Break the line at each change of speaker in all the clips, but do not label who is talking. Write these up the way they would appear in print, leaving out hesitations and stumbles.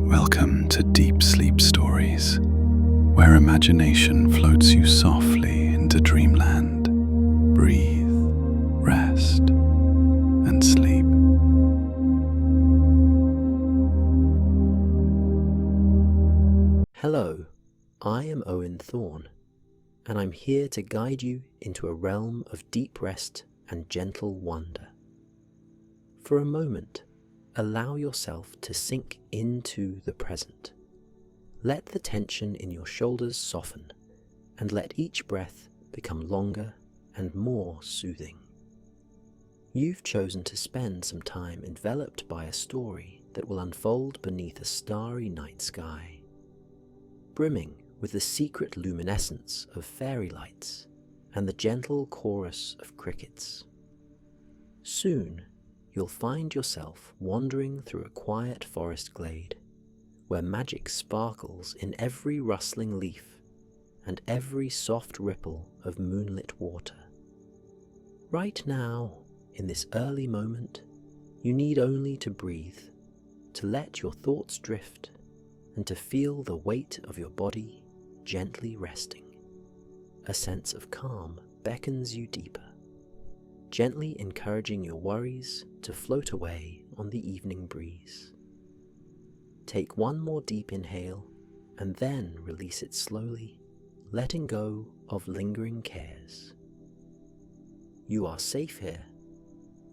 Welcome to Deep Sleep Stories, where imagination floats you softly into dreamland. Breathe, rest, and sleep.
Hello, I am Owen Thorne, and I'm here to guide you into a realm of deep rest and gentle wonder. For a moment, allow yourself to sink into the present. Let the tension in your shoulders soften, and let each breath become longer and more soothing. You've chosen to spend some time enveloped by a story that will unfold beneath a starry night sky, brimming with the secret luminescence of fairy lights and the gentle chorus of crickets. Soon, you'll find yourself wandering through a quiet forest glade, where magic sparkles in every rustling leaf and every soft ripple of moonlit water. Right now, in this early moment, you need only to breathe, to let your thoughts drift, and to feel the weight of your body gently resting. A sense of calm beckons you deeper, gently encouraging your worries to float away on the evening breeze. Take one more deep inhale and then release it slowly, letting go of lingering cares. You are safe here,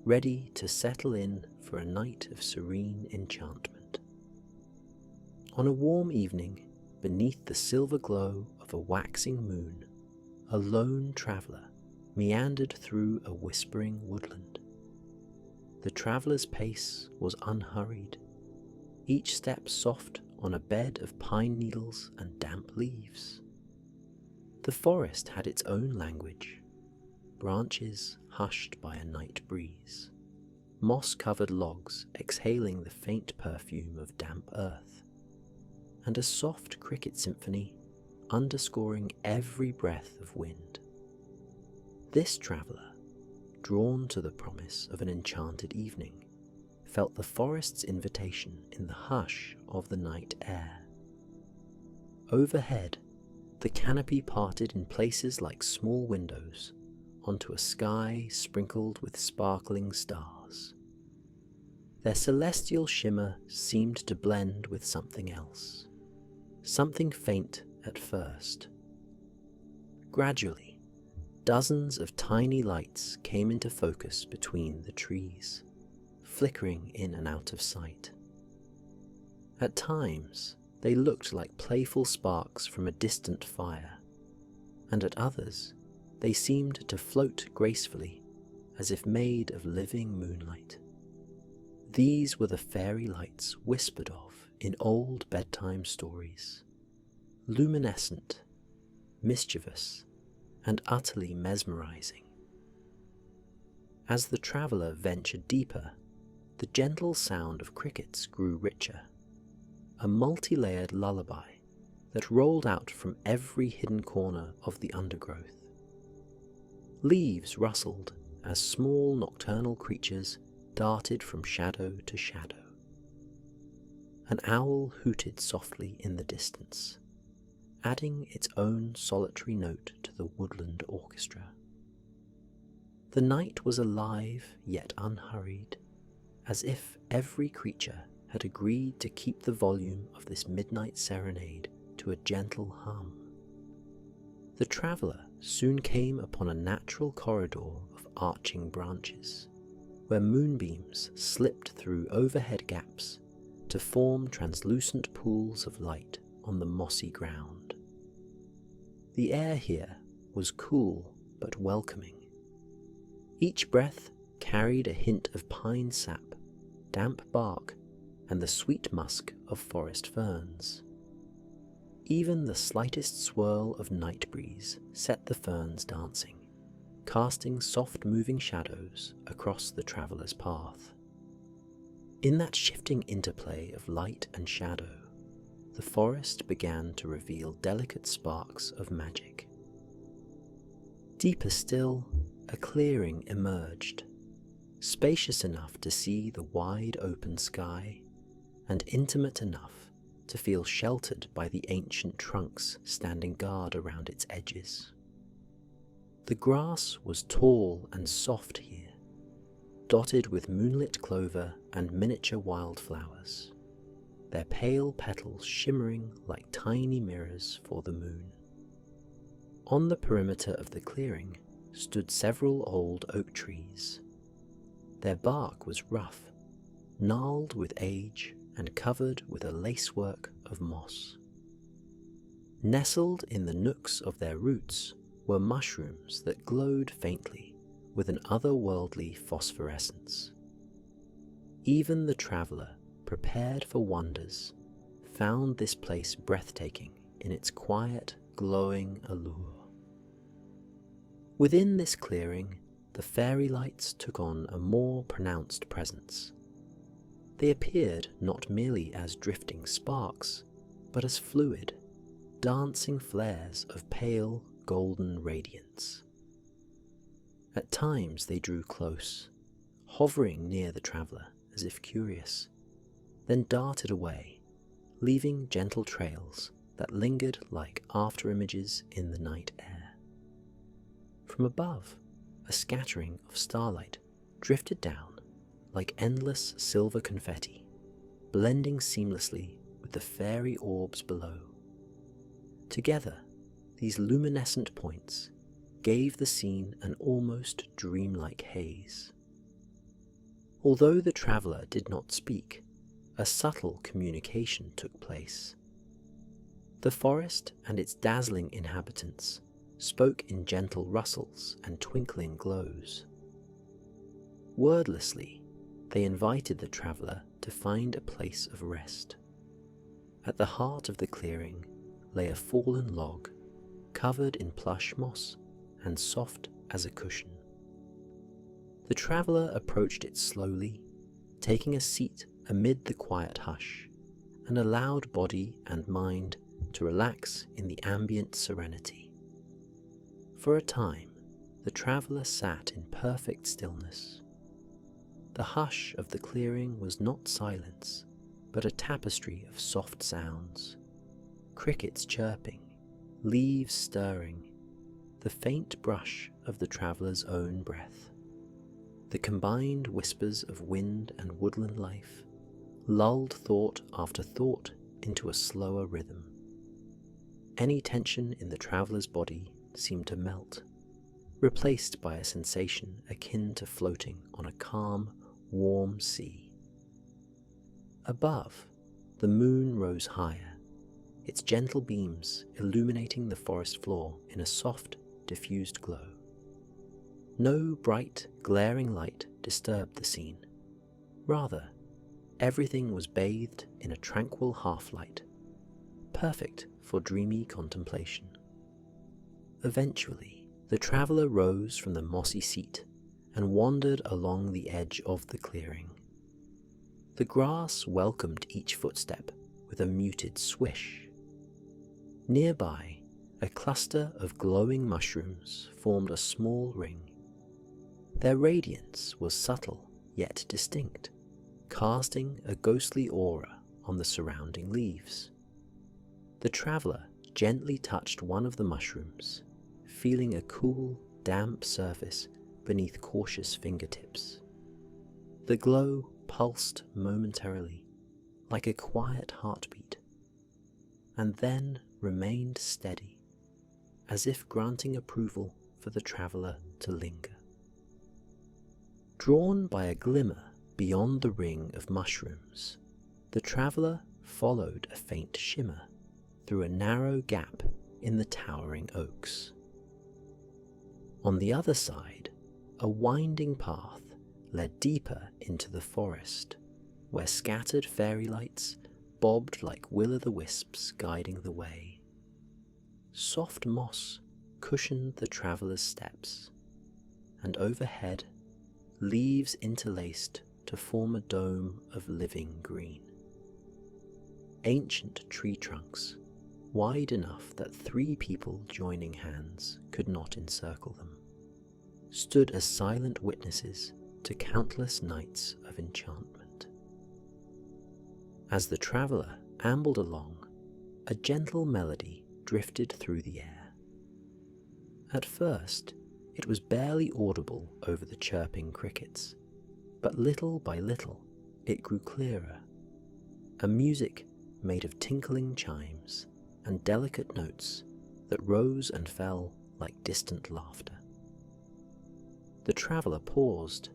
ready to settle in for a night of serene enchantment. On a warm evening, beneath the silver glow of a waxing moon, a lone traveller meandered through a whispering woodland. The traveller's pace was unhurried, each step soft on a bed of pine needles and damp leaves. The forest had its own language, branches hushed by a night breeze, moss-covered logs exhaling the faint perfume of damp earth, and a soft cricket symphony underscoring every breath of wind. This traveller, drawn to the promise of an enchanted evening, felt the forest's invitation in the hush of the night air. Overhead, the canopy parted in places like small windows onto a sky sprinkled with sparkling stars. Their celestial shimmer seemed to blend with something else, something faint at first. Gradually, dozens of tiny lights came into focus between the trees, flickering in and out of sight. At times, they looked like playful sparks from a distant fire, and at others, they seemed to float gracefully, as if made of living moonlight. These were the fairy lights whispered of in old bedtime stories, luminescent, mischievous, and utterly mesmerizing. As the traveller ventured deeper, the gentle sound of crickets grew richer, a multi-layered lullaby that rolled out from every hidden corner of the undergrowth. Leaves rustled as small nocturnal creatures darted from shadow to shadow. An owl hooted softly in the distance, adding its own solitary note to the woodland orchestra. The night was alive yet unhurried, as if every creature had agreed to keep the volume of this midnight serenade to a gentle hum. The traveller soon came upon a natural corridor of arching branches, where moonbeams slipped through overhead gaps to form translucent pools of light on the mossy ground. The air here was cool but welcoming. Each breath carried a hint of pine sap, damp bark, and the sweet musk of forest ferns. Even the slightest swirl of night breeze set the ferns dancing, casting soft moving shadows across the traveller's path. In that shifting interplay of light and shadow, the forest began to reveal delicate sparks of magic. Deeper still, a clearing emerged, spacious enough to see the wide open sky, and intimate enough to feel sheltered by the ancient trunks standing guard around its edges. The grass was tall and soft here, dotted with moonlit clover and miniature wildflowers, their pale petals shimmering like tiny mirrors for the moon. On the perimeter of the clearing stood several old oak trees. Their bark was rough, gnarled with age and covered with a lacework of moss. Nestled in the nooks of their roots were mushrooms that glowed faintly with an otherworldly phosphorescence. Even the traveller, prepared for wonders, found this place breathtaking in its quiet, glowing allure. Within this clearing, the fairy lights took on a more pronounced presence. They appeared not merely as drifting sparks, but as fluid, dancing flares of pale golden radiance. At times they drew close, hovering near the traveller as if curious, then darted away, leaving gentle trails that lingered like after-images in the night air. From above, a scattering of starlight drifted down like endless silver confetti, blending seamlessly with the fairy orbs below. Together, these luminescent points gave the scene an almost dreamlike haze. Although the traveller did not speak, a subtle communication took place. The forest and its dazzling inhabitants spoke in gentle rustles and twinkling glows. Wordlessly, they invited the traveller to find a place of rest. At the heart of the clearing lay a fallen log, covered in plush moss and soft as a cushion. The traveller approached it slowly, taking a seat amid the quiet hush, and allowed body and mind to relax in the ambient serenity. For a time, the traveller sat in perfect stillness. The hush of the clearing was not silence, but a tapestry of soft sounds. Crickets chirping, leaves stirring, the faint brush of the traveller's own breath. The combined whispers of wind and woodland life lulled thought after thought into a slower rhythm. Any tension in the traveller's body seemed to melt, replaced by a sensation akin to floating on a calm, warm sea. Above, the moon rose higher, its gentle beams illuminating the forest floor in a soft, diffused glow. No bright, glaring light disturbed the scene. Rather, everything was bathed in a tranquil half-light, perfect for dreamy contemplation. Eventually, the traveller rose from the mossy seat and wandered along the edge of the clearing. The grass welcomed each footstep with a muted swish. Nearby, a cluster of glowing mushrooms formed a small ring. Their radiance was subtle yet distinct, casting a ghostly aura on the surrounding leaves. The traveller gently touched one of the mushrooms, feeling a cool, damp surface beneath cautious fingertips. The glow pulsed momentarily, like a quiet heartbeat, and then remained steady, as if granting approval for the traveller to linger. Drawn by a glimmer beyond the ring of mushrooms, the traveller followed a faint shimmer through a narrow gap in the towering oaks. On the other side, a winding path led deeper into the forest, where scattered fairy lights bobbed like will-o'-the-wisps guiding the way. Soft moss cushioned the traveller's steps, and overhead, leaves interlaced to form a dome of living green. Ancient tree trunks, wide enough that 3 people joining hands could not encircle them, stood as silent witnesses to countless nights of enchantment. As the traveller ambled along, a gentle melody drifted through the air. At first, it was barely audible over the chirping crickets, but little by little it grew clearer, a music made of tinkling chimes and delicate notes that rose and fell like distant laughter. The traveller paused,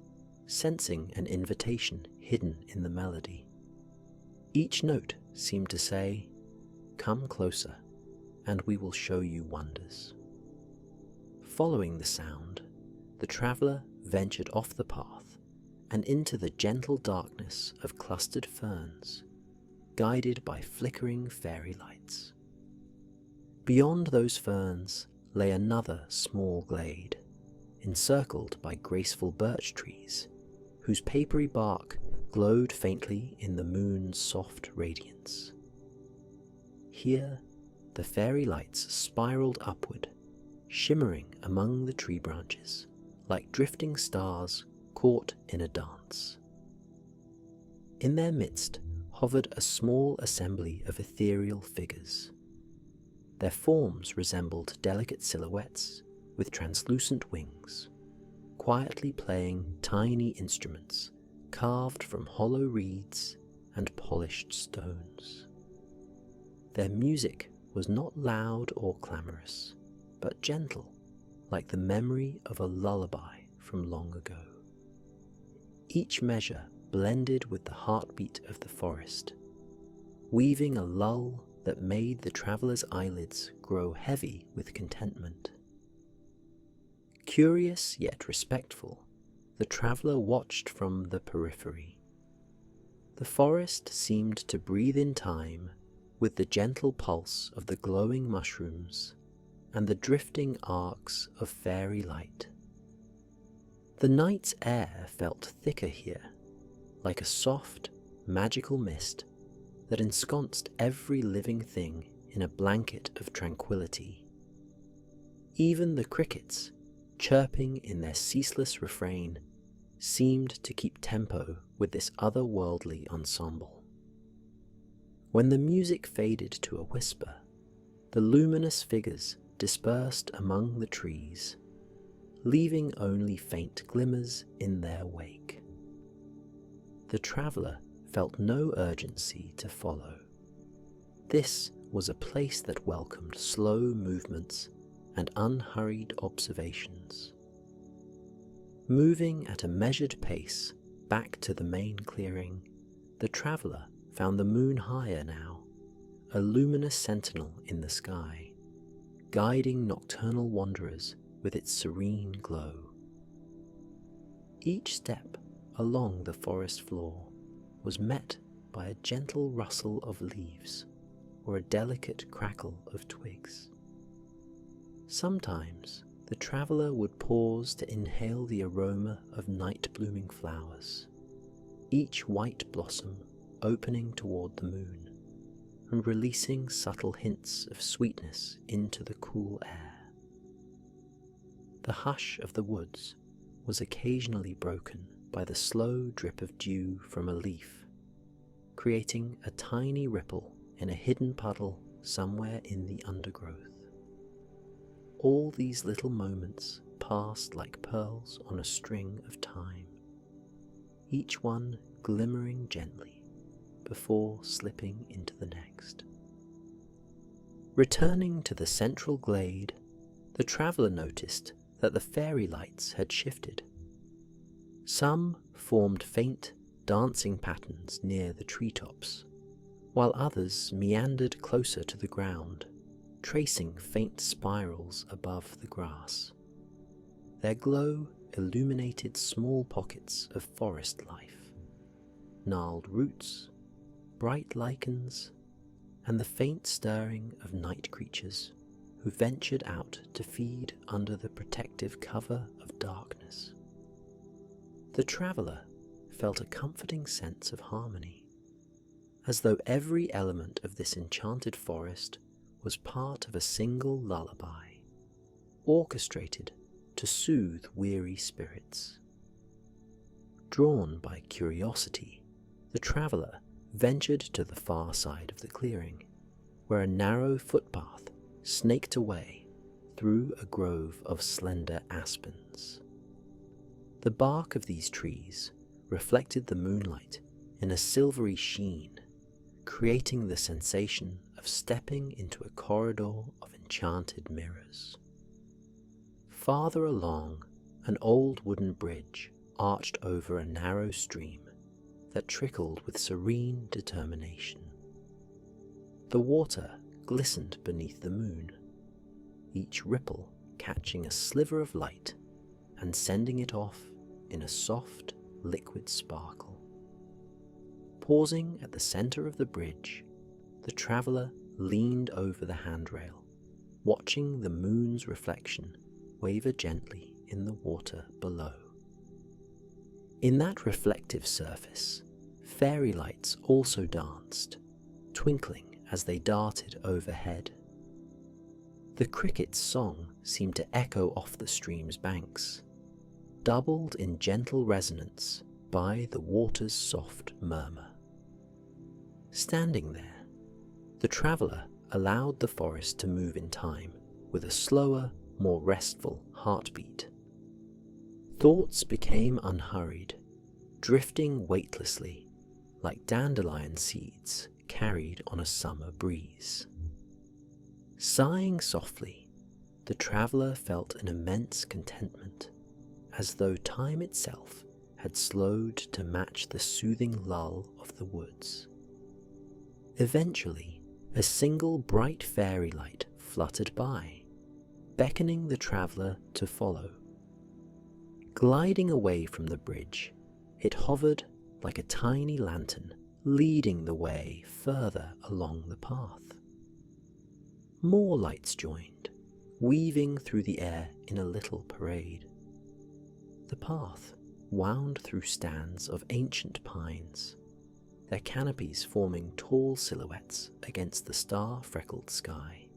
sensing an invitation hidden in the melody. Each note seemed to say, "Come closer, and we will show you wonders." Following the sound, the traveller ventured off the path and into the gentle darkness of clustered ferns, guided by flickering fairy lights. Beyond those ferns lay another small glade, encircled by graceful birch trees, whose papery bark glowed faintly in the moon's soft radiance. Here, the fairy lights spiraled upward, shimmering among the tree branches like drifting stars caught in a dance. In their midst hovered a small assembly of ethereal figures. Their forms resembled delicate silhouettes with translucent wings, quietly playing tiny instruments carved from hollow reeds and polished stones. Their music was not loud or clamorous, but gentle, like the memory of a lullaby from long ago. Each measure blended with the heartbeat of the forest, weaving a lull that made the traveller's eyelids grow heavy with contentment. Curious yet respectful, the traveller watched from the periphery. The forest seemed to breathe in time with the gentle pulse of the glowing mushrooms and the drifting arcs of fairy light. The night's air felt thicker here, like a soft, magical mist that ensconced every living thing in a blanket of tranquility. Even the crickets, chirping in their ceaseless refrain, seemed to keep tempo with this otherworldly ensemble. When the music faded to a whisper, the luminous figures dispersed among the trees, leaving only faint glimmers in their wake. The traveller felt no urgency to follow. This was a place that welcomed slow movements and unhurried observations. Moving at a measured pace back to the main clearing, the traveller found the moon higher now, a luminous sentinel in the sky, guiding nocturnal wanderers with its serene glow. Each step along the forest floor was met by a gentle rustle of leaves or a delicate crackle of twigs. Sometimes the traveller would pause to inhale the aroma of night-blooming flowers, each white blossom opening toward the moon and releasing subtle hints of sweetness into the cool air. The hush of the woods was occasionally broken by the slow drip of dew from a leaf, creating a tiny ripple in a hidden puddle somewhere in the undergrowth. All these little moments passed like pearls on a string of time, each one glimmering gently before slipping into the next. Returning to the central glade, the traveller noticed that the fairy lights had shifted. Some formed faint, dancing patterns near the treetops, while others meandered closer to the ground, tracing faint spirals above the grass. Their glow illuminated small pockets of forest life, gnarled roots, bright lichens, and the faint stirring of night creatures who ventured out to feed under the protective cover of darkness. The traveller felt a comforting sense of harmony, as though every element of this enchanted forest was part of a single lullaby, orchestrated to soothe weary spirits. Drawn by curiosity, the traveller ventured to the far side of the clearing, where a narrow footpath snaked away through a grove of slender aspens. The bark of these trees reflected the moonlight in a silvery sheen, creating the sensation of stepping into a corridor of enchanted mirrors. Farther along, an old wooden bridge arched over a narrow stream that trickled with serene determination. The water glistened beneath the moon, each ripple catching a sliver of light and sending it off in a soft, liquid sparkle. Pausing at the center of the bridge, the traveller leaned over the handrail, watching the moon's reflection waver gently in the water below. In that reflective surface, fairy lights also danced, twinkling as they darted overhead. The cricket's song seemed to echo off the stream's banks, doubled in gentle resonance by the water's soft murmur. Standing there, the traveller allowed the forest to move in time with a slower, more restful heartbeat. Thoughts became unhurried, drifting weightlessly like dandelion seeds carried on a summer breeze. Sighing softly, the traveller felt an immense contentment, as though time itself had slowed to match the soothing lull of the woods. Eventually, a single bright fairy light fluttered by, beckoning the traveller to follow. Gliding away from the bridge, it hovered like a tiny lantern, leading the way further along the path. More lights joined, weaving through the air in a little parade. The path wound through stands of ancient pines, their canopies forming tall silhouettes against the star-freckled sky.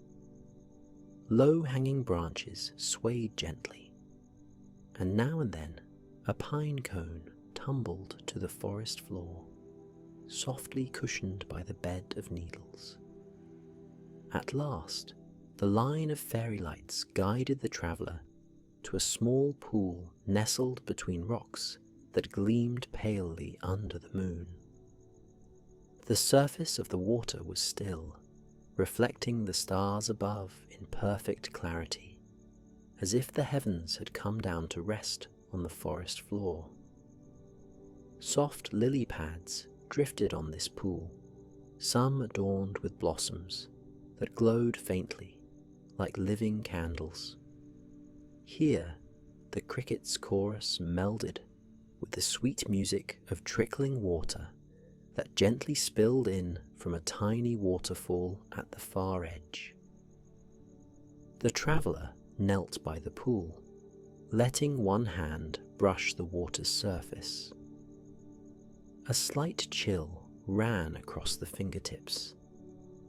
Low-hanging branches swayed gently, and now and then a pine cone tumbled to the forest floor, softly cushioned by the bed of needles. At last, the line of fairy lights guided the traveller to a small pool nestled between rocks that gleamed palely under the moon. The surface of the water was still, reflecting the stars above in perfect clarity, as if the heavens had come down to rest on the forest floor. Soft lily pads drifted on this pool, some adorned with blossoms that glowed faintly like living candles. Here, the cricket's chorus melded with the sweet music of trickling water that gently spilled in from a tiny waterfall at the far edge. The traveller knelt by the pool, letting one hand brush the water's surface. A slight chill ran across the fingertips,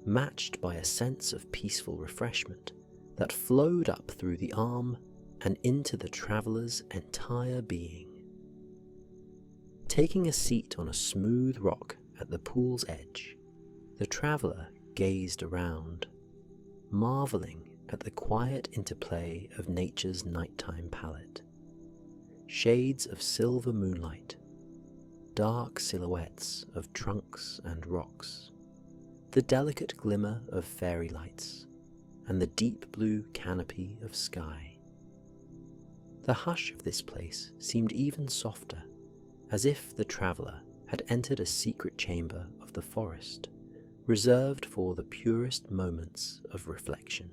matched by a sense of peaceful refreshment that flowed up through the arm and into the traveller's entire being. Taking a seat on a smooth rock at the pool's edge, the traveller gazed around, marvelling at the quiet interplay of nature's nighttime palette. Shades of silver moonlight, dark silhouettes of trunks and rocks, the delicate glimmer of fairy lights, and the deep blue canopy of sky. The hush of this place seemed even softer, as if the traveller had entered a secret chamber of the forest, reserved for the purest moments of reflection.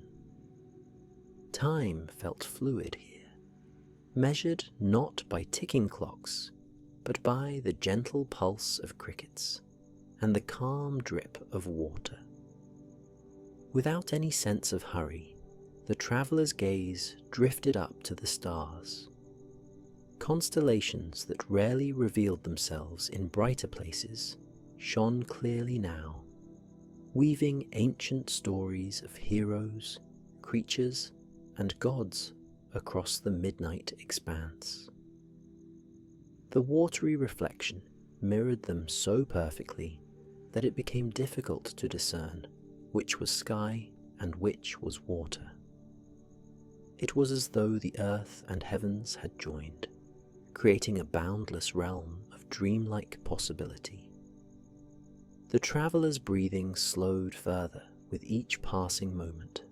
Time felt fluid here, measured not by ticking clocks, but by the gentle pulse of crickets and the calm drip of water. Without any sense of hurry, the traveller's gaze drifted up to the stars. Constellations that rarely revealed themselves in brighter places shone clearly now, weaving ancient stories of heroes, creatures, and gods across the midnight expanse. The watery reflection mirrored them so perfectly that it became difficult to discern which was sky and which was water. It was as though the earth and heavens had joined, creating a boundless realm of dreamlike possibility. The traveller's breathing slowed further with each passing moment,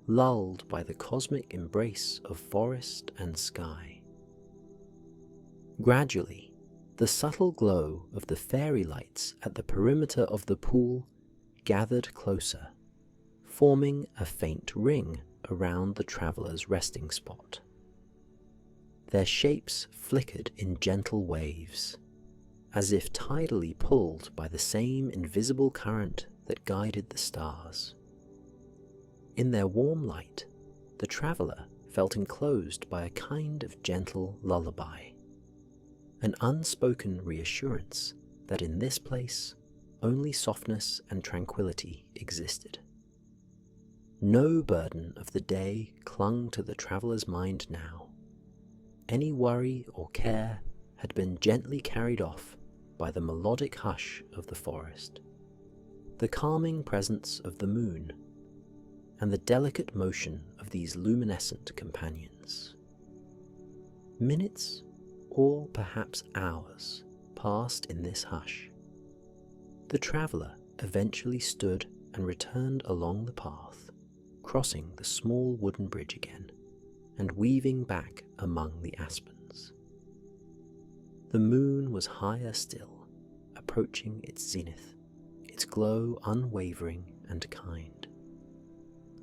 lulled by the cosmic embrace of forest and sky. Gradually, the subtle glow of the fairy lights at the perimeter of the pool gathered closer, forming a faint ring around the traveller's resting spot. Their shapes flickered in gentle waves, as if tidally pulled by the same invisible current that guided the stars. In their warm light, the traveller felt enclosed by a kind of gentle lullaby, an unspoken reassurance that in this place only softness and tranquility existed. No burden of the day clung to the traveller's mind now. Any worry or care had been gently carried off by the melodic hush of the forest, the calming presence of the moon, and the delicate motion of these luminescent companions. Minutes, or perhaps hours, passed in this hush. The traveller eventually stood and returned along the path, crossing the small wooden bridge again, and weaving back among the aspens. The moon was higher still, approaching its zenith, its glow unwavering and kind.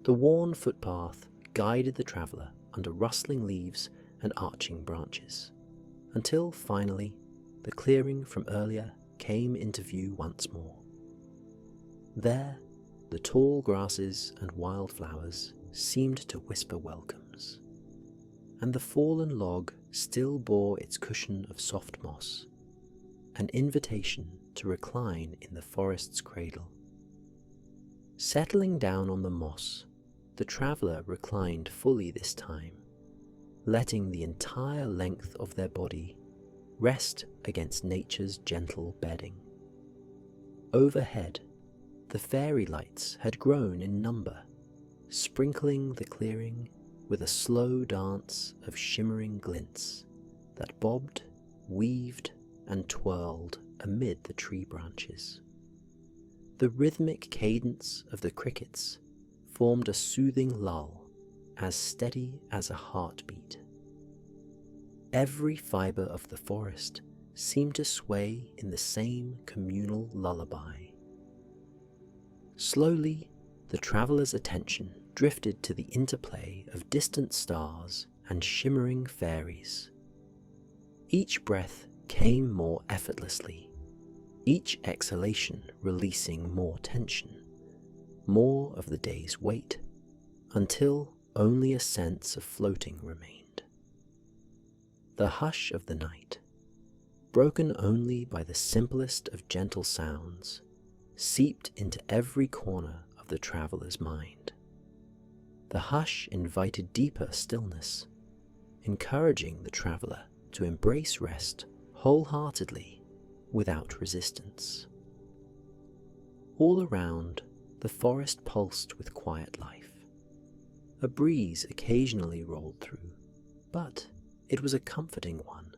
The worn footpath guided the traveller under rustling leaves and arching branches, until finally the clearing from earlier came into view once more. There, the tall grasses and wildflowers seemed to whisper welcomes, and the fallen log still bore its cushion of soft moss, an invitation to recline in the forest's cradle. Settling down on the moss, the traveller reclined fully this time, letting the entire length of their body rest against nature's gentle bedding. Overhead, the fairy lights had grown in number, sprinkling the clearing with a slow dance of shimmering glints that bobbed, weaved, and twirled amid the tree branches. The rhythmic cadence of the crickets formed a soothing lull, as steady as a heartbeat. Every fibre of the forest seemed to sway in the same communal lullaby. Slowly, the traveller's attention drifted to the interplay of distant stars and shimmering fairies. Each breath came more effortlessly, each exhalation releasing more tension, more of the day's weight, until only a sense of floating remained. The hush of the night, broken only by the simplest of gentle sounds, seeped into every corner of the traveller's mind. The hush invited deeper stillness, encouraging the traveller to embrace rest wholeheartedly without resistance. All around, the forest pulsed with quiet life. A breeze occasionally rolled through, but it was a comforting one,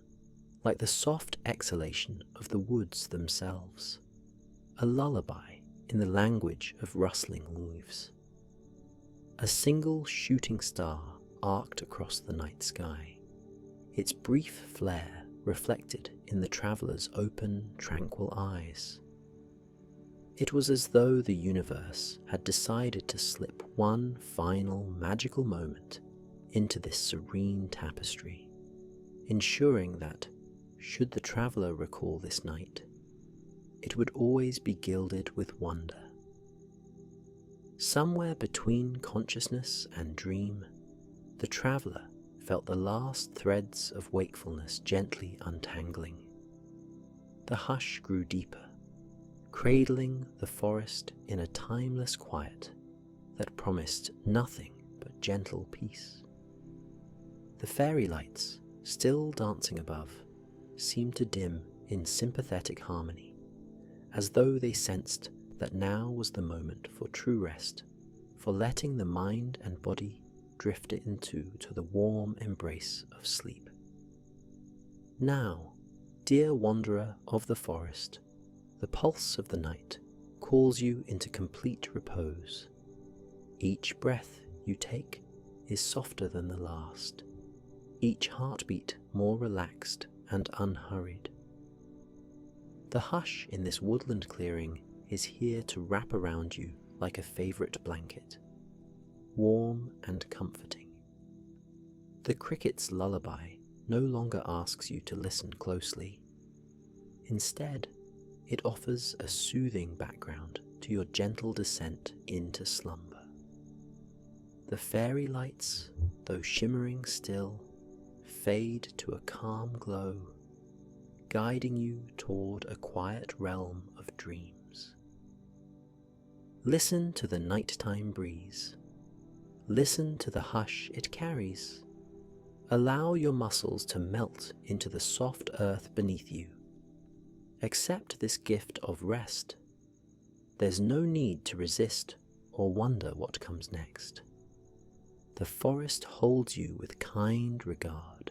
like the soft exhalation of the woods themselves, a lullaby in the language of rustling leaves. A single shooting star arced across the night sky, its brief flare reflected in the traveller's open, tranquil eyes. It was as though the universe had decided to slip one final magical moment into this serene tapestry, ensuring that, should the traveller recall this night, it would always be gilded with wonder. Somewhere between consciousness and dream, the traveller felt the last threads of wakefulness gently untangling. The hush grew deeper, cradling the forest in a timeless quiet that promised nothing but gentle peace. The fairy lights, still dancing above, seemed to dim in sympathetic harmony, as though they sensed that now was the moment for true rest, for letting the mind and body drift into the warm embrace of sleep. Now, dear wanderer of the forest, the pulse of the night calls you into complete repose. Each breath you take is softer than the last, each heartbeat more relaxed and unhurried. The hush in this woodland clearing is here to wrap around you like a favorite blanket, warm and comforting. The cricket's lullaby no longer asks you to listen closely. Instead, it offers a soothing background to your gentle descent into slumber. The fairy lights, though shimmering still, fade to a calm glow, guiding you toward a quiet realm of dreams. Listen to the nighttime breeze. Listen to the hush it carries. Allow your muscles to melt into the soft earth beneath you. Accept this gift of rest. There's no need to resist or wonder what comes next. The forest holds you with kind regard,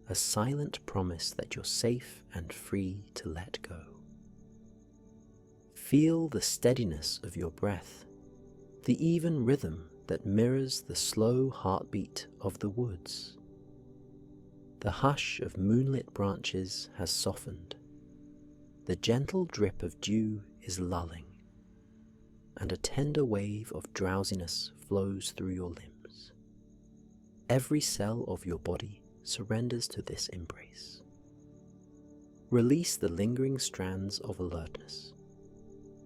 a silent promise that you're safe and free to let go. Feel the steadiness of your breath, the even rhythm that mirrors the slow heartbeat of the woods. The hush of moonlit branches has softened. The gentle drip of dew is lulling, and a tender wave of drowsiness flows through your limbs. Every cell of your body surrenders to this embrace. Release the lingering strands of alertness.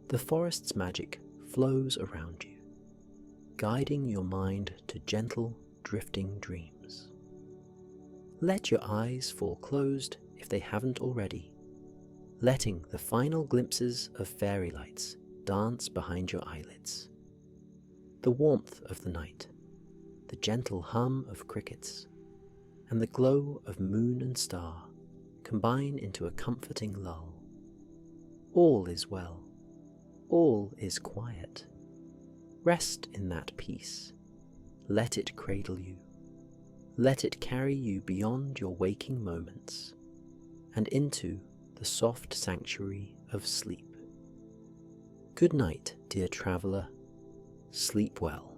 The forest's magic flows around you, guiding your mind to gentle, drifting dreams. Let your eyes fall closed if they haven't already, letting the final glimpses of fairy lights dance behind your eyelids. The warmth of the night, the gentle hum of crickets, and the glow of moon and star combine into a comforting lull. All is well. All is quiet. Rest in that peace. Let it cradle you. Let it carry you beyond your waking moments and into the soft sanctuary of sleep. Good night, dear traveller. Sleep well.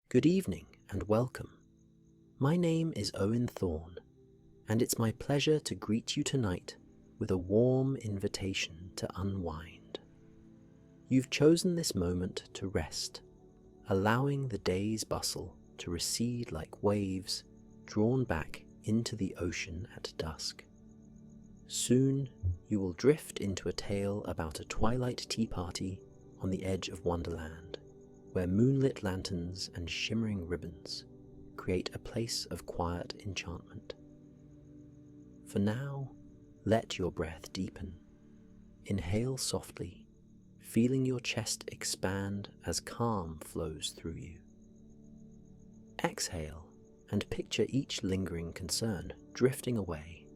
Good evening and welcome. My name is Owen Thorne, and it's my pleasure to greet you tonight with a warm invitation to unwind. You've chosen this moment to rest, allowing the day's bustle to recede like waves drawn back into the ocean at dusk. Soon you will drift into a tale about a twilight tea party on the edge of Wonderland, where moonlit lanterns and shimmering ribbons create a place of quiet enchantment. For now, let your breath deepen. Inhale softly, feeling your chest expand as calm flows through you. Exhale and picture each lingering concern drifting away,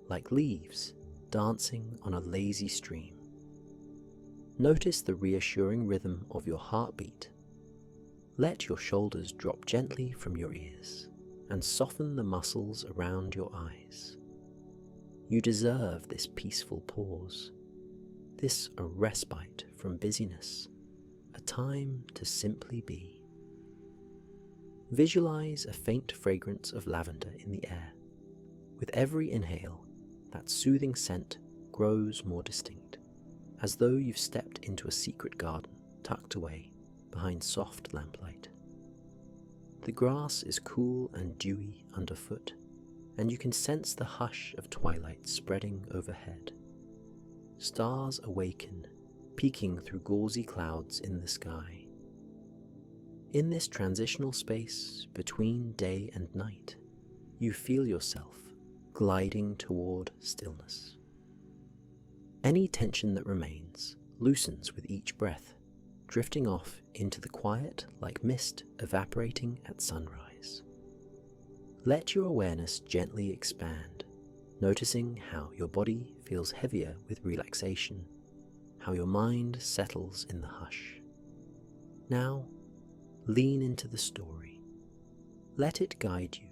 like leaves dancing on a lazy stream. Notice the reassuring rhythm of your heartbeat. Let your shoulders drop gently from your ears and soften the muscles around your eyes. You deserve this peaceful pause, this a respite from busyness, a time to simply be. Visualize a faint fragrance of lavender in the air. With every inhale, that soothing scent grows more distinct, as though you've stepped into a secret garden tucked away behind soft lamplight. The grass is cool and dewy underfoot, and you can sense the hush of twilight spreading overhead. Stars awaken, peeking through gauzy clouds in the sky. In this transitional space between day and night, you feel yourself gliding toward stillness. Any tension that remains loosens with each breath, drifting off into the quiet like mist evaporating at sunrise. Let your awareness gently expand, noticing how your body feels heavier with relaxation, how your mind settles in the hush. Now, lean into the story. Let it guide you,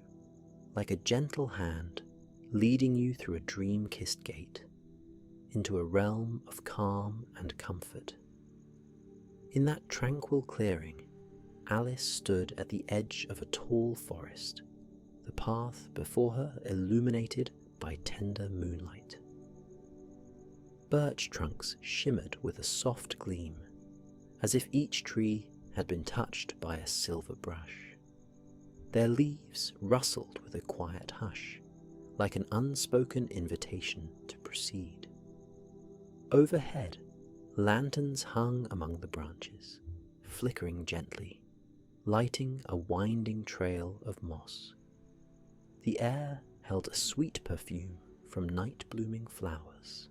like a gentle hand leading you through a dream-kissed gate, into a realm of calm and comfort. In that tranquil clearing, Alice stood at the edge of a tall forest, the path before her illuminated by tender moonlight. Birch trunks shimmered with a soft gleam, as if each tree had been touched by a silver brush. Their leaves rustled with a quiet hush, like an unspoken invitation to proceed. Overhead, lanterns hung among the branches, flickering gently, lighting a winding trail of moss. The air held a sweet perfume from night-blooming flowers,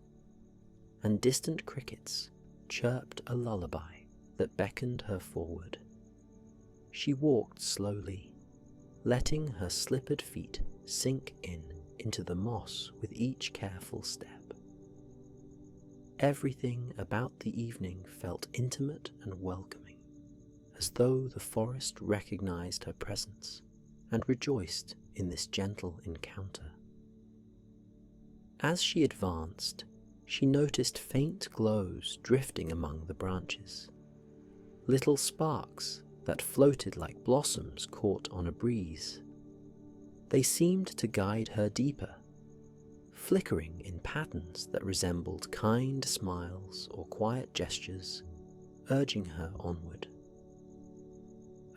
and distant crickets chirped a lullaby that beckoned her forward. She walked slowly, letting her slippered feet sink into the moss with each careful step. Everything about the evening felt intimate and welcoming, as though the forest recognized her presence and rejoiced in this gentle encounter. As she advanced, she noticed faint glows drifting among the branches, little sparks that floated like blossoms caught on a breeze. They seemed to guide her deeper, flickering in patterns that resembled kind smiles or quiet gestures, urging her onward.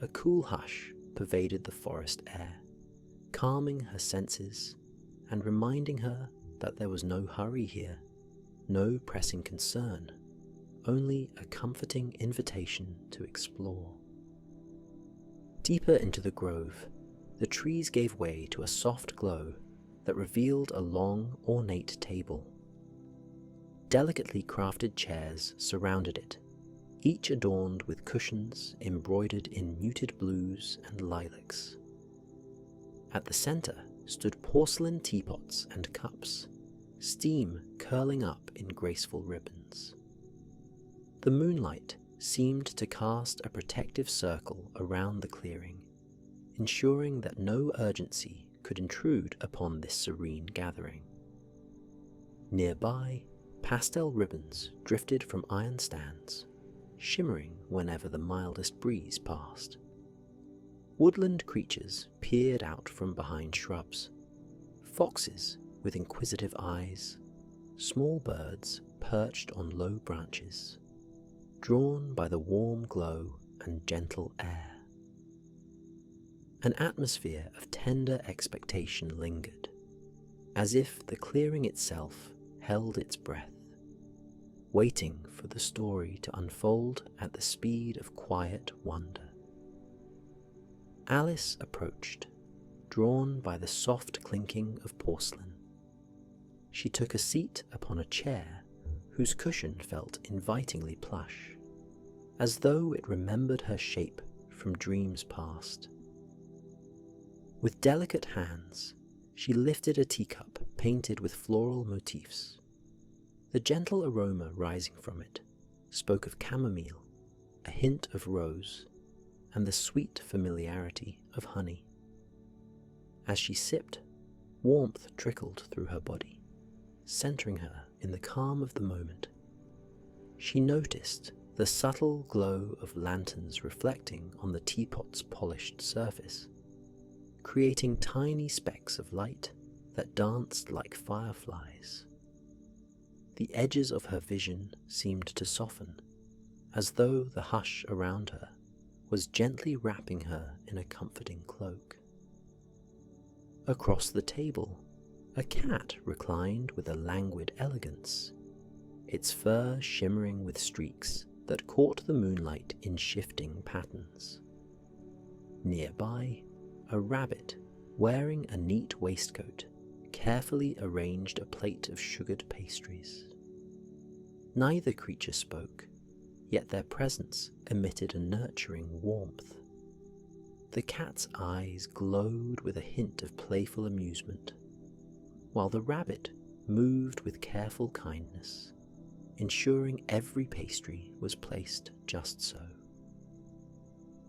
A cool hush pervaded the forest air, calming her senses and reminding her that there was no hurry here, no pressing concern, only a comforting invitation to explore. Deeper into the grove, the trees gave way to a soft glow that revealed a long, ornate table. Delicately crafted chairs surrounded it, each adorned with cushions embroidered in muted blues and lilacs. At the center stood porcelain teapots and cups, steam curling up in graceful ribbons. The moonlight seemed to cast a protective circle around the clearing, ensuring that no urgency could intrude upon this serene gathering. Nearby, pastel ribbons drifted from iron stands, shimmering whenever the mildest breeze passed. Woodland creatures peered out from behind shrubs. Foxes with inquisitive eyes, small birds perched on low branches, drawn by the warm glow and gentle air. An atmosphere of tender expectation lingered, as if the clearing itself held its breath, waiting for the story to unfold at the speed of quiet wonder. Alice approached, drawn by the soft clinking of porcelain. She took a seat upon a chair whose cushion felt invitingly plush, as though it remembered her shape from dreams past. With delicate hands, she lifted a teacup painted with floral motifs. The gentle aroma rising from it spoke of chamomile, a hint of rose, and the sweet familiarity of honey. As she sipped, warmth trickled through her body, centering her in the calm of the moment. She noticed the subtle glow of lanterns reflecting on the teapot's polished surface, creating tiny specks of light that danced like fireflies. The edges of her vision seemed to soften, as though the hush around her was gently wrapping her in a comforting cloak. Across the table, a cat reclined with a languid elegance, its fur shimmering with streaks that caught the moonlight in shifting patterns. Nearby, a rabbit, wearing a neat waistcoat, carefully arranged a plate of sugared pastries. Neither creature spoke, yet their presence emitted a nurturing warmth. The cat's eyes glowed with a hint of playful amusement, while the rabbit moved with careful kindness, ensuring every pastry was placed just so.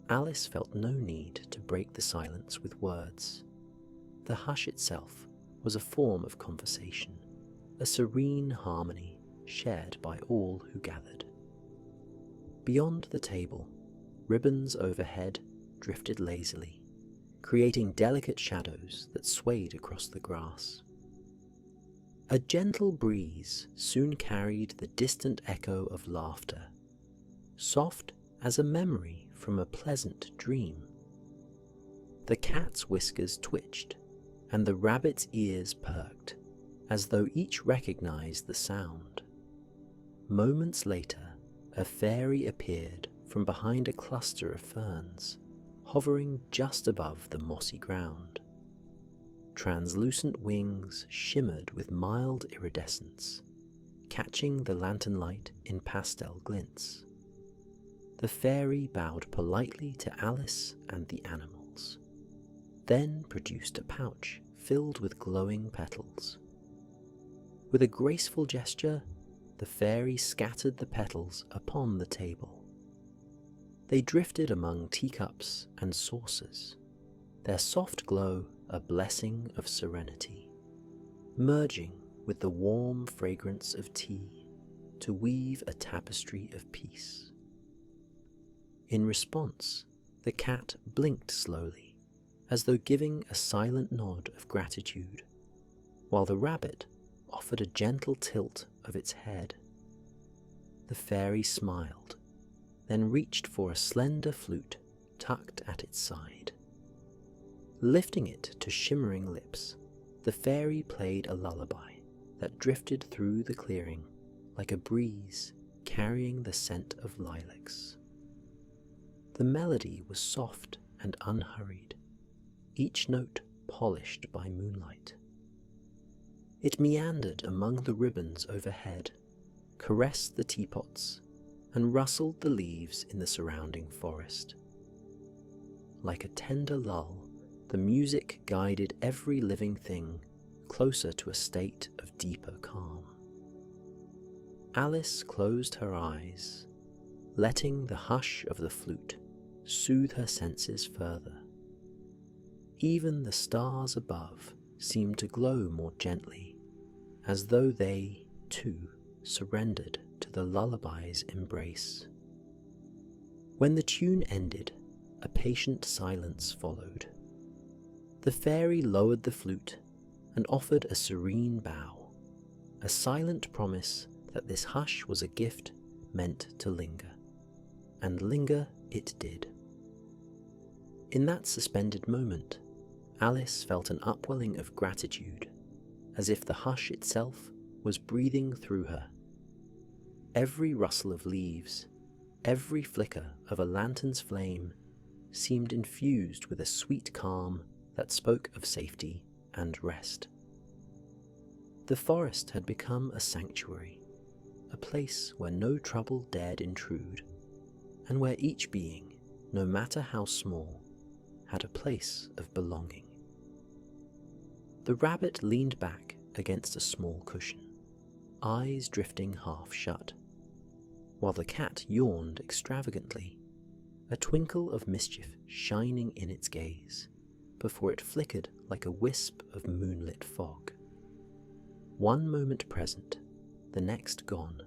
Alice felt no need to break the silence with words. The hush itself was a form of conversation, a serene harmony shared by all who gathered. Beyond the table, ribbons overhead drifted lazily, creating delicate shadows that swayed across the grass. A gentle breeze soon carried the distant echo of laughter, soft as a memory from a pleasant dream. The cat's whiskers twitched, and the rabbit's ears perked, as though each recognized the sound. Moments later, a fairy appeared from behind a cluster of ferns, hovering just above the mossy ground. Translucent wings shimmered with mild iridescence, catching the lantern light in pastel glints. The fairy bowed politely to Alice and the animals, then produced a pouch filled with glowing petals. With a graceful gesture, the fairy scattered the petals upon the table. They drifted among teacups and saucers, their soft glow a blessing of serenity, merging with the warm fragrance of tea to weave a tapestry of peace. In response, the cat blinked slowly, as though giving a silent nod of gratitude, while the rabbit offered a gentle tilt of its head. The fairy smiled, then reached for a slender flute tucked at its side. Lifting it to shimmering lips, the fairy played a lullaby that drifted through the clearing like a breeze carrying the scent of lilacs. The melody was soft and unhurried, each note polished by moonlight. It meandered among the ribbons overhead, caressed the teapots, and rustled the leaves in the surrounding forest. Like a tender lull, the music guided every living thing closer to a state of deeper calm. Alice closed her eyes, letting the hush of the flute soothe her senses further. Even the stars above seemed to glow more gently, as though they, too, surrendered to the lullaby's embrace. When the tune ended, a patient silence followed. The fairy lowered the flute and offered a serene bow, a silent promise that this hush was a gift meant to linger. And linger it did. In that suspended moment, Alice felt an upwelling of gratitude, as if the hush itself was breathing through her. Every rustle of leaves, every flicker of a lantern's flame seemed infused with a sweet calm that spoke of safety and rest. The forest had become a sanctuary, a place where no trouble dared intrude, and where each being, no matter how small, had a place of belonging. The rabbit leaned back against a small cushion, eyes drifting half shut, while the cat yawned extravagantly, a twinkle of mischief shining in its gaze, before it flickered like a wisp of moonlit fog. One moment present, the next gone,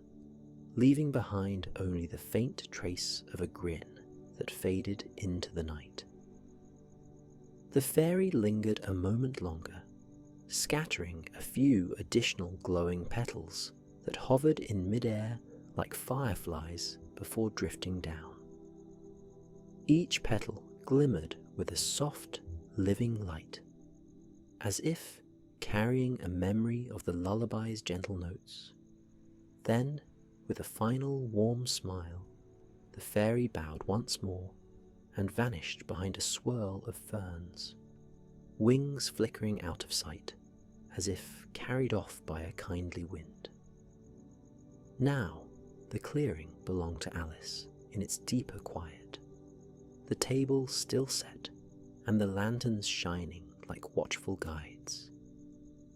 leaving behind only the faint trace of a grin that faded into the night. The fairy lingered a moment longer, scattering a few additional glowing petals that hovered in midair like fireflies before drifting down. Each petal glimmered with a soft, living light, as if carrying a memory of the lullaby's gentle notes. Then, with a final warm smile, the fairy bowed once more and vanished behind a swirl of ferns, wings flickering out of sight, as if carried off by a kindly wind. Now, the clearing belonged to Alice in its deeper quiet, the table still set and the lanterns shining like watchful guides,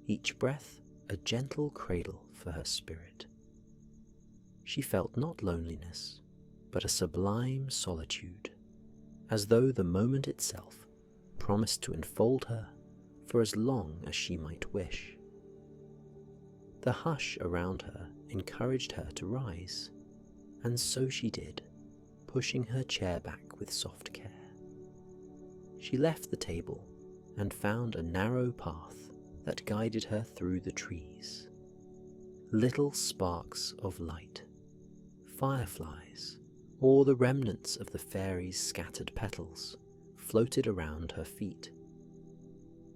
each breath a gentle cradle for her spirit. She felt not loneliness, but a sublime solitude, as though the moment itself promised to enfold her for as long as she might wish. The hush around her encouraged her to rise, and so she did, pushing her chair back with soft care. She left the table and found a narrow path that guided her through the trees. Little sparks of light, fireflies, or the remnants of the fairy's scattered petals floated around her feet.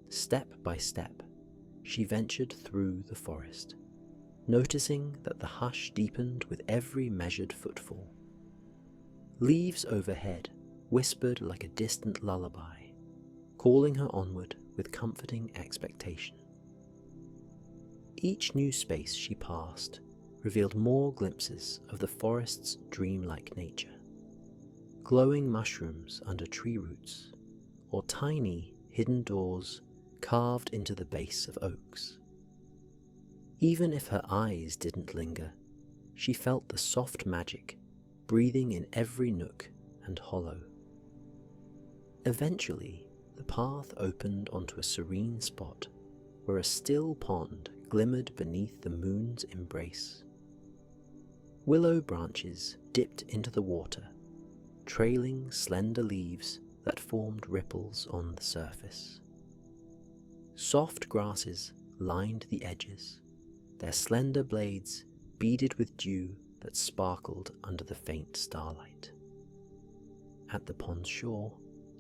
Step by step, she ventured through the forest, noticing that the hush deepened with every measured footfall. Leaves overhead whispered like a distant lullaby, calling her onward with comforting expectation. Each new space she passed revealed more glimpses of the forest's dreamlike nature. Glowing mushrooms under tree roots, or tiny hidden doors carved into the base of oaks. Even if her eyes didn't linger, she felt the soft magic breathing in every nook and hollow. Eventually, the path opened onto a serene spot where a still pond glimmered beneath the moon's embrace. Willow branches dipped into the water, trailing slender leaves that formed ripples on the surface. Soft grasses lined the edges, their slender blades beaded with dew that sparkled under the faint starlight. At the pond's shore,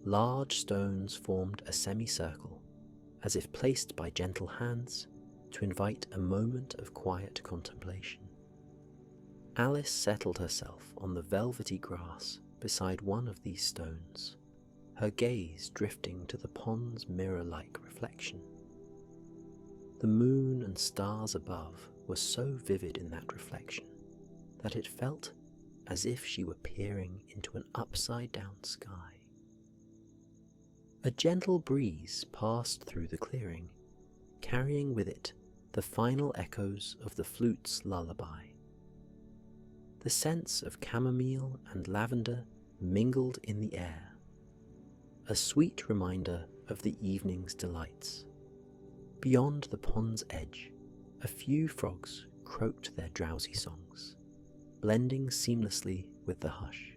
large stones formed a semicircle, as if placed by gentle hands to invite a moment of quiet contemplation. Alice settled herself on the velvety grass beside one of these stones, her gaze drifting to the pond's mirror-like reflection. The moon and stars above were so vivid in that reflection that it felt as if she were peering into an upside-down sky. A gentle breeze passed through the clearing, carrying with it the final echoes of the flute's lullaby. The scents of chamomile and lavender mingled in the air, a sweet reminder of the evening's delights. Beyond the pond's edge, a few frogs croaked their drowsy songs, blending seamlessly with the hush.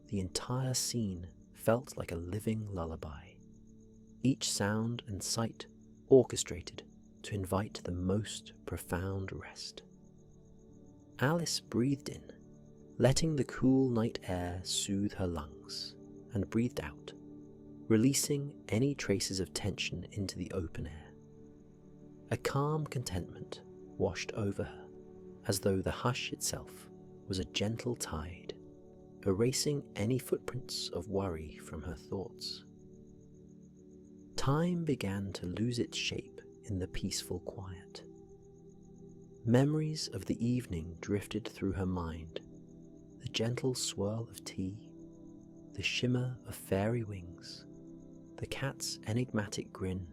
The entire scene felt like a living lullaby, each sound and sight orchestrated to invite the most profound rest. Alice breathed in, letting the cool night air soothe her lungs, and breathed out, releasing any traces of tension into the open air. A calm contentment washed over her, as though the hush itself was a gentle tide, erasing any footprints of worry from her thoughts. Time began to lose its shape in the peaceful quiet. Memories of the evening drifted through her mind, the gentle swirl of tea, the shimmer of fairy wings, the cat's enigmatic grin,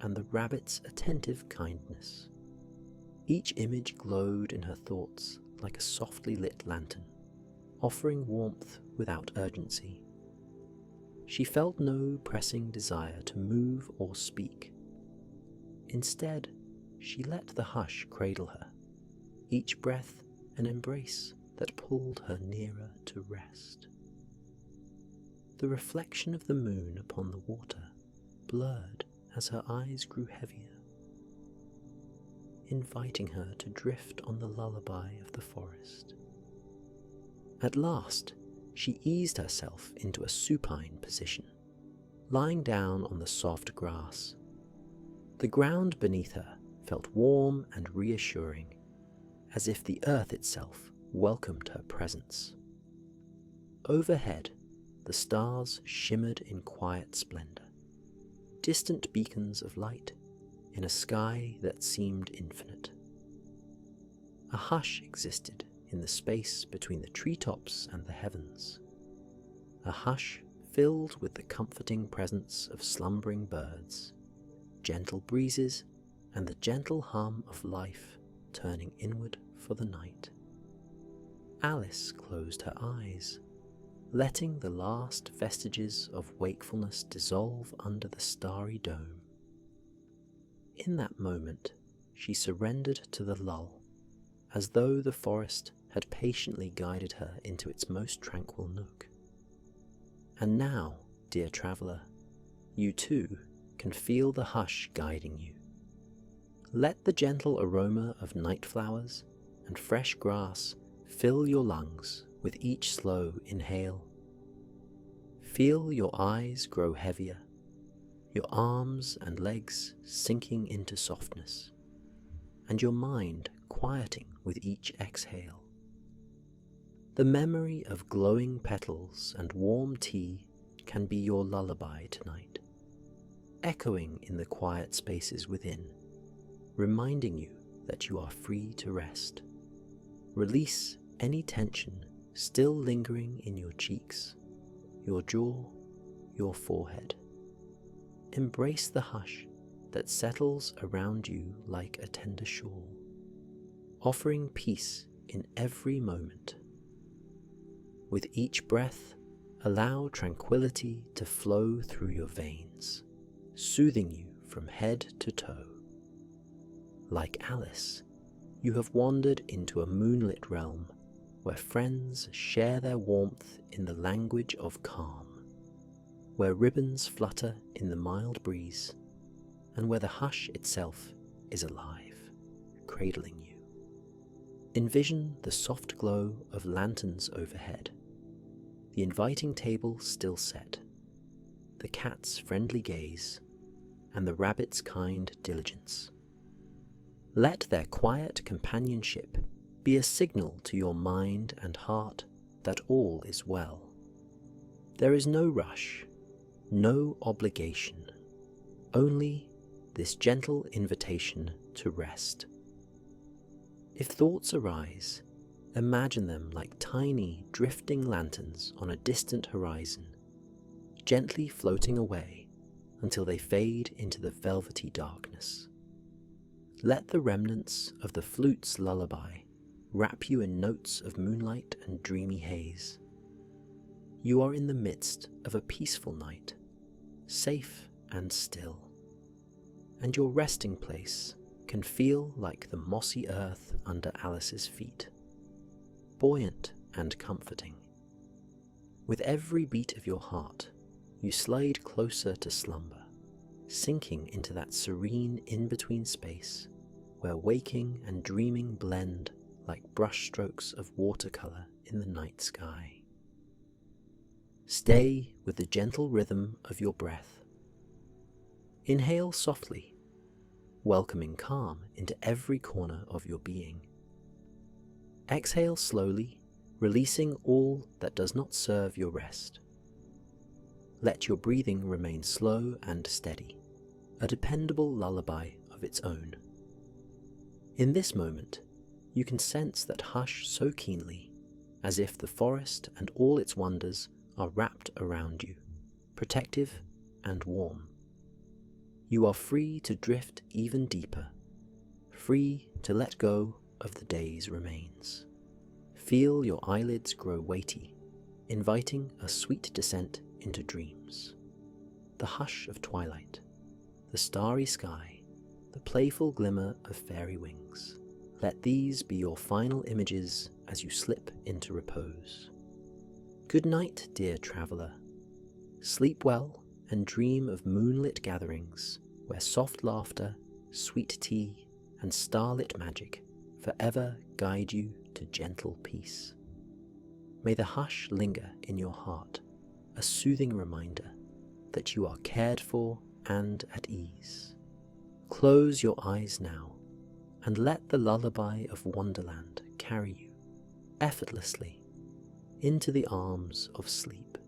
and the rabbit's attentive kindness. Each image glowed in her thoughts like a softly lit lantern, offering warmth without urgency. She felt no pressing desire to move or speak. Instead, she let the hush cradle her, each breath an embrace that pulled her nearer to rest. The reflection of the moon upon the water blurred as her eyes grew heavier, inviting her to drift on the lullaby of the forest. At last, she eased herself into a supine position, lying down on the soft grass. The ground beneath her felt warm and reassuring, as if the earth itself welcomed her presence. Overhead, the stars shimmered in quiet splendor, distant beacons of light in a sky that seemed infinite. A hush existed in the space between the treetops and the heavens, a hush filled with the comforting presence of slumbering birds, gentle breezes, and the gentle hum of life turning inward for the night. Alice closed her eyes, letting the last vestiges of wakefulness dissolve under the starry dome. In that moment, she surrendered to the lull, as though the forest had patiently guided her into its most tranquil nook. And now, dear traveller, you too can feel the hush guiding you. Let the gentle aroma of night flowers and fresh grass fill your lungs with each slow inhale. Feel your eyes grow heavier, your arms and legs sinking into softness, and your mind quieting with each exhale. The memory of glowing petals and warm tea can be your lullaby tonight, echoing in the quiet spaces within, reminding you that you are free to rest. Release any tension still lingering in your cheeks, your jaw, your forehead. Embrace the hush that settles around you like a tender shawl, offering peace in every moment. With each breath, allow tranquility to flow through your veins, soothing you from head to toe. Like Alice, you have wandered into a moonlit realm where friends share their warmth in the language of calm, where ribbons flutter in the mild breeze, and where the hush itself is alive, cradling you. Envision the soft glow of lanterns overhead, the inviting table still set, the cat's friendly gaze, and the rabbit's kind diligence. Let their quiet companionship be a signal to your mind and heart that all is well. There is no rush, no obligation, only this gentle invitation to rest. If thoughts arise, imagine them like tiny drifting lanterns on a distant horizon, gently floating away until they fade into the velvety darkness. Let the remnants of the flute's lullaby wrap you in notes of moonlight and dreamy haze. You are in the midst of a peaceful night, safe and still, and your resting place can feel like the mossy earth under Alice's feet, buoyant and comforting. With every beat of your heart, you slide closer to slumber, sinking into that serene in-between space where waking and dreaming blend like brushstrokes of watercolor in the night sky. Stay with the gentle rhythm of your breath. Inhale softly, welcoming calm into every corner of your being. Exhale slowly, releasing all that does not serve your rest. Let your breathing remain slow and steady, a dependable lullaby of its own. In this moment, you can sense that hush so keenly, as if the forest and all its wonders are wrapped around you, protective and warm. You are free to drift even deeper, free to let go of the day's remains. Feel your eyelids grow weighty, inviting a sweet descent into dreams. The hush of twilight, the starry sky, the playful glimmer of fairy wings. Let these be your final images as you slip into repose. Good night, dear traveller. Sleep well and dream of moonlit gatherings where soft laughter, sweet tea, and starlit magic forever guide you to gentle peace. May the hush linger in your heart, a soothing reminder that you are cared for and at ease. Close your eyes now and let the lullaby of Wonderland carry you effortlessly into the arms of sleep.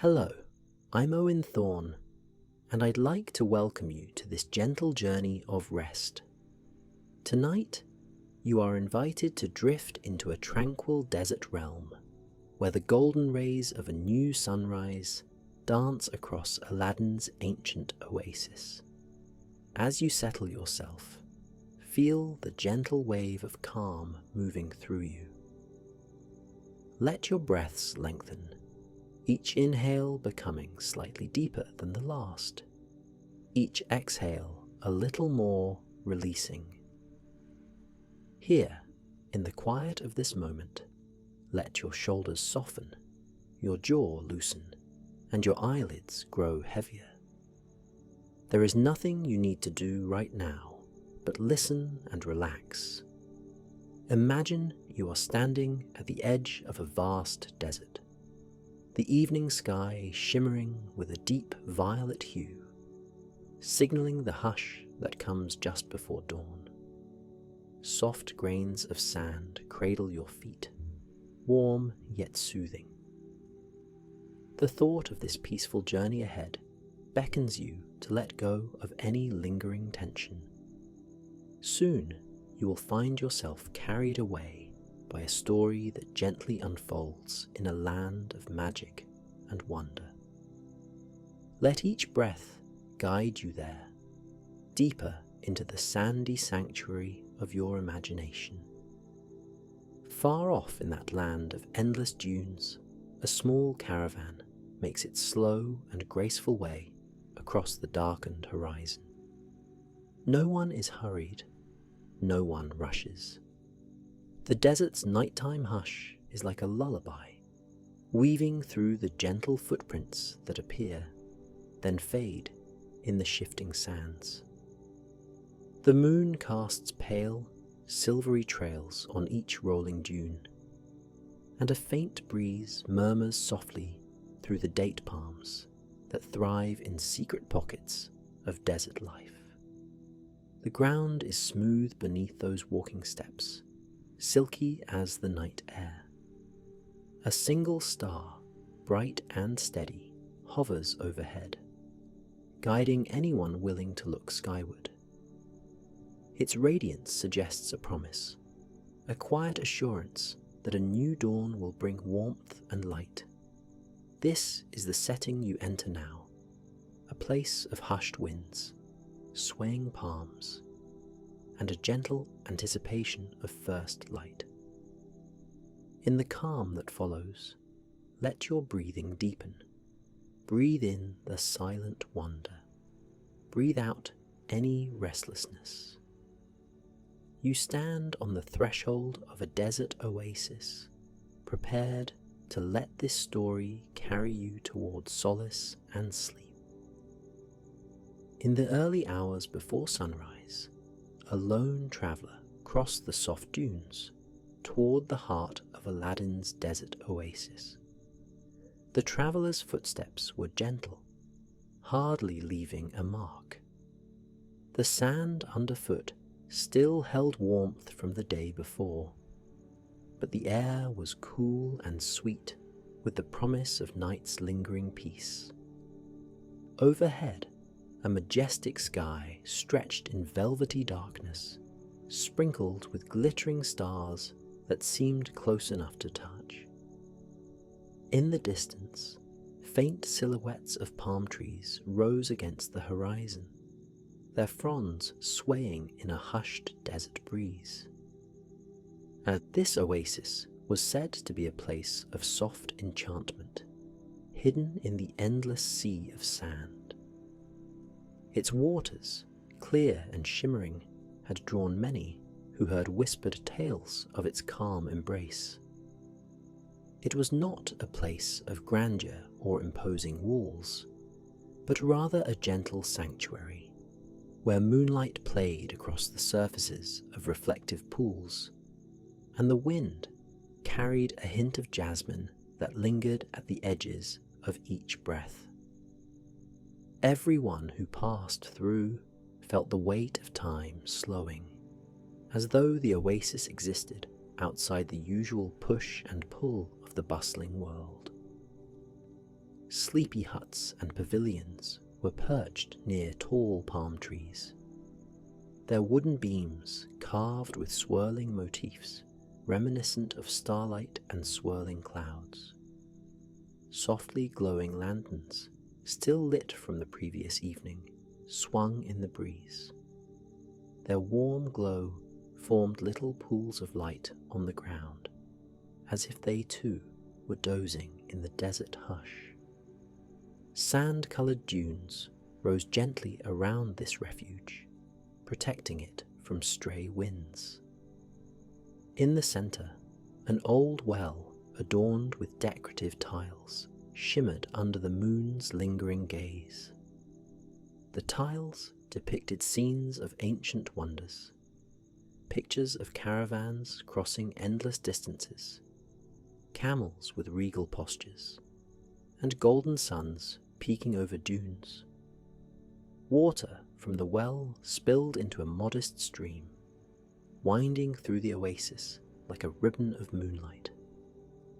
Hello, I'm Owen Thorne, and I'd like to welcome you to this gentle journey of rest. Tonight, you are invited to drift into a tranquil desert realm, where the golden rays of a new sunrise dance across Aladdin's ancient oasis. As you settle yourself, feel the gentle wave of calm moving through you. Let your breaths lengthen, each inhale becoming slightly deeper than the last, each exhale a little more releasing. Here, in the quiet of this moment, let your shoulders soften, your jaw loosen, and your eyelids grow heavier. There is nothing you need to do right now, but listen and relax. Imagine you are standing at the edge of a vast desert, the evening sky shimmering with a deep violet hue, signaling the hush that comes just before dawn. Soft grains of sand cradle your feet, warm yet soothing. The thought of this peaceful journey ahead beckons you to let go of any lingering tension. Soon you will find yourself carried away by a story that gently unfolds in a land of magic and wonder. Let each breath guide you there, deeper into the sandy sanctuary of your imagination. Far off in that land of endless dunes, a small caravan makes its slow and graceful way across the darkened horizon. No one is hurried, no one rushes. The desert's nighttime hush is like a lullaby, weaving through the gentle footprints that appear, then fade in the shifting sands. The moon casts pale, silvery trails on each rolling dune, and a faint breeze murmurs softly through the date palms that thrive in secret pockets of desert life. The ground is smooth beneath those walking steps, silky as the night air. A single star, bright and steady, hovers overhead, guiding anyone willing to look skyward. Its radiance suggests a promise, a quiet assurance that a new dawn will bring warmth and light. This is the setting you enter now, a place of hushed winds, swaying palms, and a gentle anticipation of first light. In the calm that follows, let your breathing deepen. Breathe in the silent wonder. Breathe out any restlessness. You stand on the threshold of a desert oasis, prepared to let this story carry you towards solace and sleep. In the early hours before sunrise, a lone traveller crossed the soft dunes toward the heart of Aladdin's desert oasis. The traveller's footsteps were gentle, hardly leaving a mark. The sand underfoot still held warmth from the day before, but the air was cool and sweet with the promise of night's lingering peace. Overhead, a majestic sky stretched in velvety darkness, sprinkled with glittering stars that seemed close enough to touch. In the distance, faint silhouettes of palm trees rose against the horizon, their fronds swaying in a hushed desert breeze. This oasis was said to be a place of soft enchantment, hidden in the endless sea of sand. Its waters, clear and shimmering, had drawn many who heard whispered tales of its calm embrace. It was not a place of grandeur or imposing walls, but rather a gentle sanctuary, where moonlight played across the surfaces of reflective pools, and the wind carried a hint of jasmine that lingered at the edges of each breath. Everyone who passed through felt the weight of time slowing, as though the oasis existed outside the usual push and pull of the bustling world. sleepy huts and pavilions were perched near tall palm trees, their wooden beams carved with swirling motifs reminiscent of starlight and swirling clouds. Softly glowing lanterns, still lit from the previous evening, swung in the breeze. Their warm glow formed little pools of light on the ground, as if they too were dozing in the desert hush. Sand-coloured dunes rose gently around this refuge, protecting it from stray winds. In the centre, an old well adorned with decorative tiles shimmered under the moon's lingering gaze. The tiles depicted scenes of ancient wonders, pictures of caravans crossing endless distances, camels with regal postures, and golden suns peeking over dunes. Water from the well spilled into a modest stream, winding through the oasis like a ribbon of moonlight,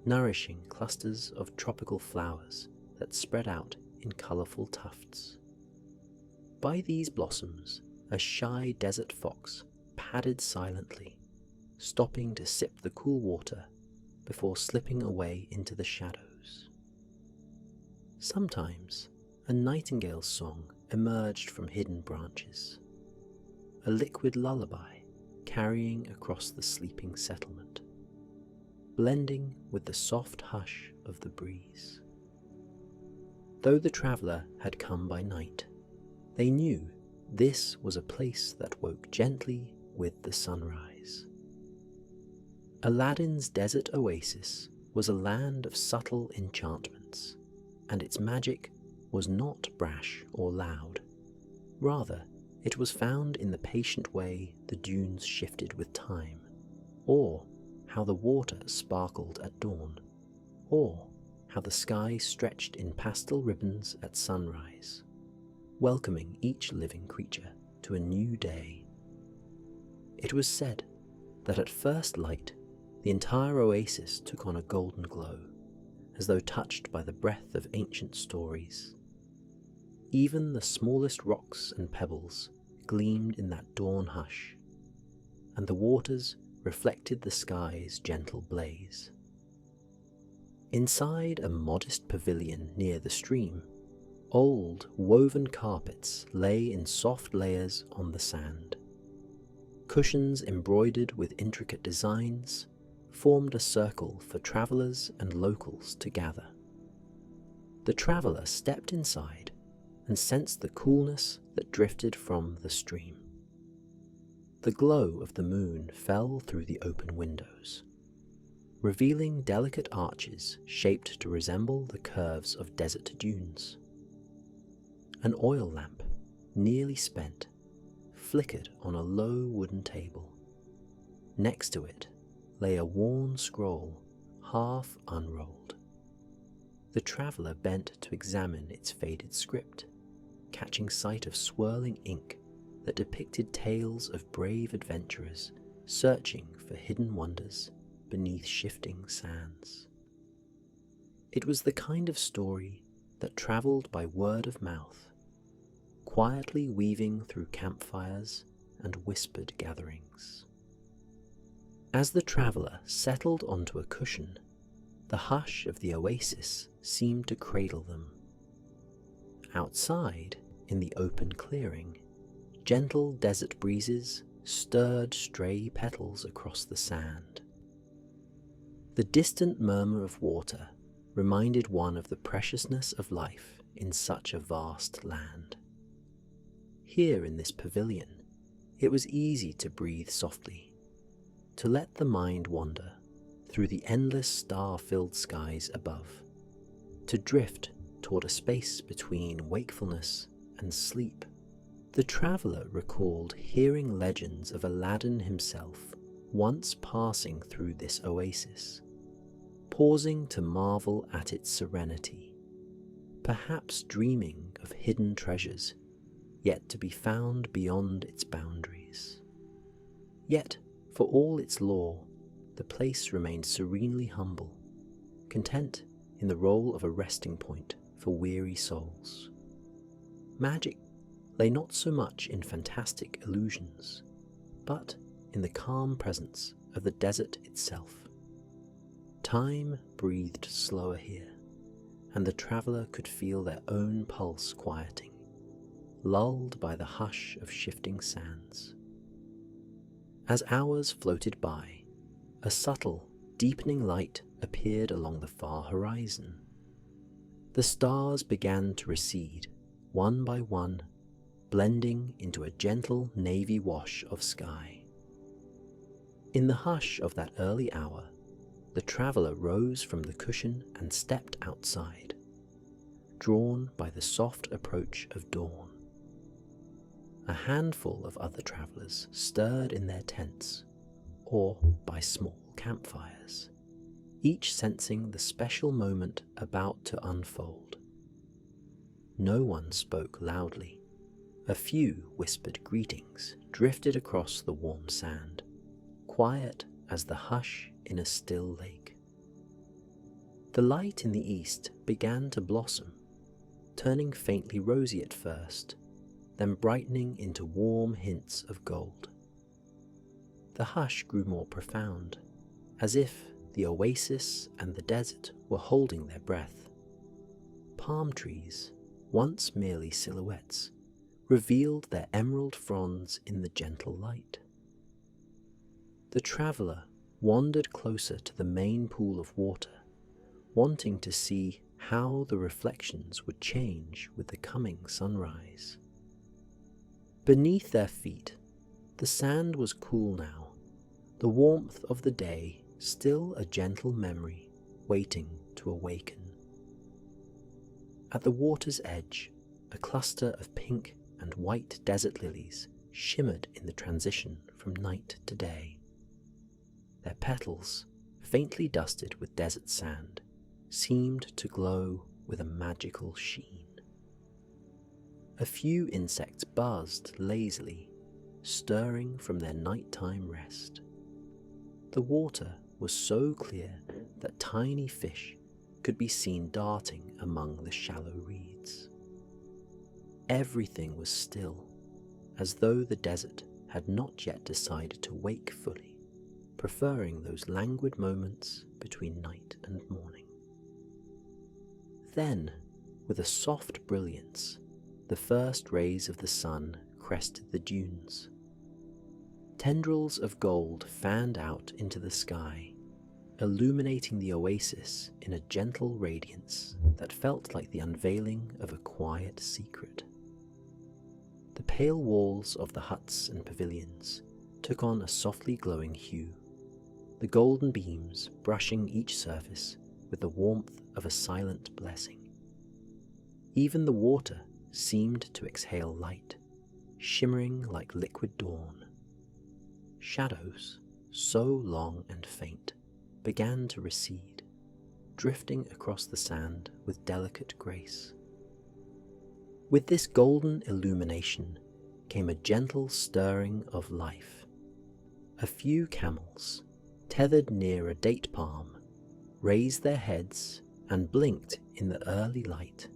nourishing clusters of tropical flowers that spread out in colourful tufts. By these blossoms, a shy desert fox padded silently, stopping to sip the cool water before slipping away into the shadows. Sometimes a nightingale's song emerged from hidden branches, a liquid lullaby carrying across the sleeping settlement, blending with the soft hush of the breeze. Though the traveller had come by night, they knew this was a place that woke gently with the sunrise. Aladdin's desert oasis was a land of subtle enchantments, and its magic was not brash or loud. Rather, it was found in the patient way the dunes shifted with time, or how the water sparkled at dawn, or how the sky stretched in pastel ribbons at sunrise, welcoming each living creature to a new day. It was said that at first light, the entire oasis took on a golden glow, as though touched by the breath of ancient stories. Even the smallest rocks and pebbles gleamed in that dawn hush, and the waters reflected the sky's gentle blaze. Inside a modest pavilion near the stream, old woven carpets lay in soft layers on the sand. Cushions embroidered with intricate designs formed a circle for travellers and locals to gather. The traveller stepped inside and sensed the coolness that drifted from the stream. The glow of the moon fell through the open windows, revealing delicate arches shaped to resemble the curves of desert dunes. An oil lamp, nearly spent, flickered on a low wooden table. Next to it lay a worn scroll, half unrolled. The traveller bent to examine its faded script, catching sight of swirling ink that depicted tales of brave adventurers searching for hidden wonders beneath shifting sands. It was the kind of story that travelled by word of mouth, quietly weaving through campfires and whispered gatherings. As the traveller settled onto a cushion, the hush of the oasis seemed to cradle them. Outside, in the open clearing, gentle desert breezes stirred stray petals across the sand. The distant murmur of water reminded one of the preciousness of life in such a vast land. Here in this pavilion, it was easy to breathe softly, to let the mind wander through the endless star-filled skies above, to drift toward a space between wakefulness and sleep. The traveller recalled hearing legends of Aladdin himself once passing through this oasis, pausing to marvel at its serenity, perhaps dreaming of hidden treasures yet to be found beyond its boundaries. Yet, for all its lore, the place remained serenely humble, content in the role of a resting point for weary souls. Magic lay not so much in fantastic illusions, but in the calm presence of the desert itself. Time breathed slower here, and the traveller could feel their own pulse quieting, lulled by the hush of shifting sands. As hours floated by, a subtle, deepening light appeared along the far horizon. The stars began to recede, one by one, blending into a gentle navy wash of sky. In the hush of that early hour, the traveller rose from the cushion and stepped outside, drawn by the soft approach of dawn. A handful of other travellers stirred in their tents, or by small campfires, each sensing the special moment about to unfold. No one spoke loudly. A few whispered greetings drifted across the warm sand, quiet as the hush in a still lake. The light in the east began to blossom, turning faintly rosy at first, then brightening into warm hints of gold. The hush grew more profound, as if the oasis and the desert were holding their breath. Palm trees, once merely silhouettes, revealed their emerald fronds in the gentle light. The traveller wandered closer to the main pool of water, wanting to see how the reflections would change with the coming sunrise. Beneath their feet, the sand was cool now, the warmth of the day still a gentle memory waiting to awaken. At the water's edge, a cluster of pink and white desert lilies shimmered in the transition from night to day. Their petals, faintly dusted with desert sand, seemed to glow with a magical sheen. A few insects buzzed lazily, stirring from their nighttime rest. The water was so clear that tiny fish could be seen darting among the shallow reeds. Everything was still, as though the desert had not yet decided to wake fully, preferring those languid moments between night and morning. Then, with a soft brilliance, the first rays of the sun crested the dunes. Tendrils of gold fanned out into the sky, illuminating the oasis in a gentle radiance that felt like the unveiling of a quiet secret. The pale walls of the huts and pavilions took on a softly glowing hue, the golden beams brushing each surface with the warmth of a silent blessing. Even the water seemed to exhale light, shimmering like liquid dawn. Shadows, so long and faint, began to recede, drifting across the sand with delicate grace. With this golden illumination came a gentle stirring of life. A few camels, tethered near a date palm, raised their heads and blinked in the early light.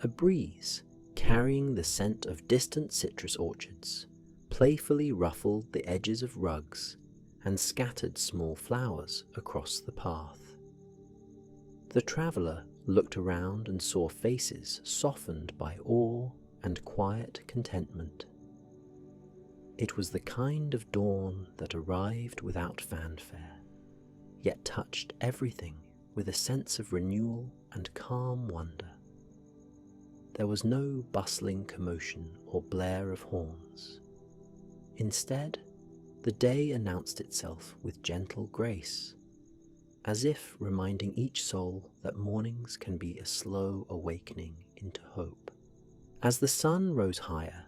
A breeze, carrying the scent of distant citrus orchards, playfully ruffled the edges of rugs and scattered small flowers across the path. The traveller looked around and saw faces softened by awe and quiet contentment. It was the kind of dawn that arrived without fanfare, yet touched everything with a sense of renewal and calm wonder. There was no bustling commotion or blare of horns. Instead, the day announced itself with gentle grace, as if reminding each soul that mornings can be a slow awakening into hope. As the sun rose higher,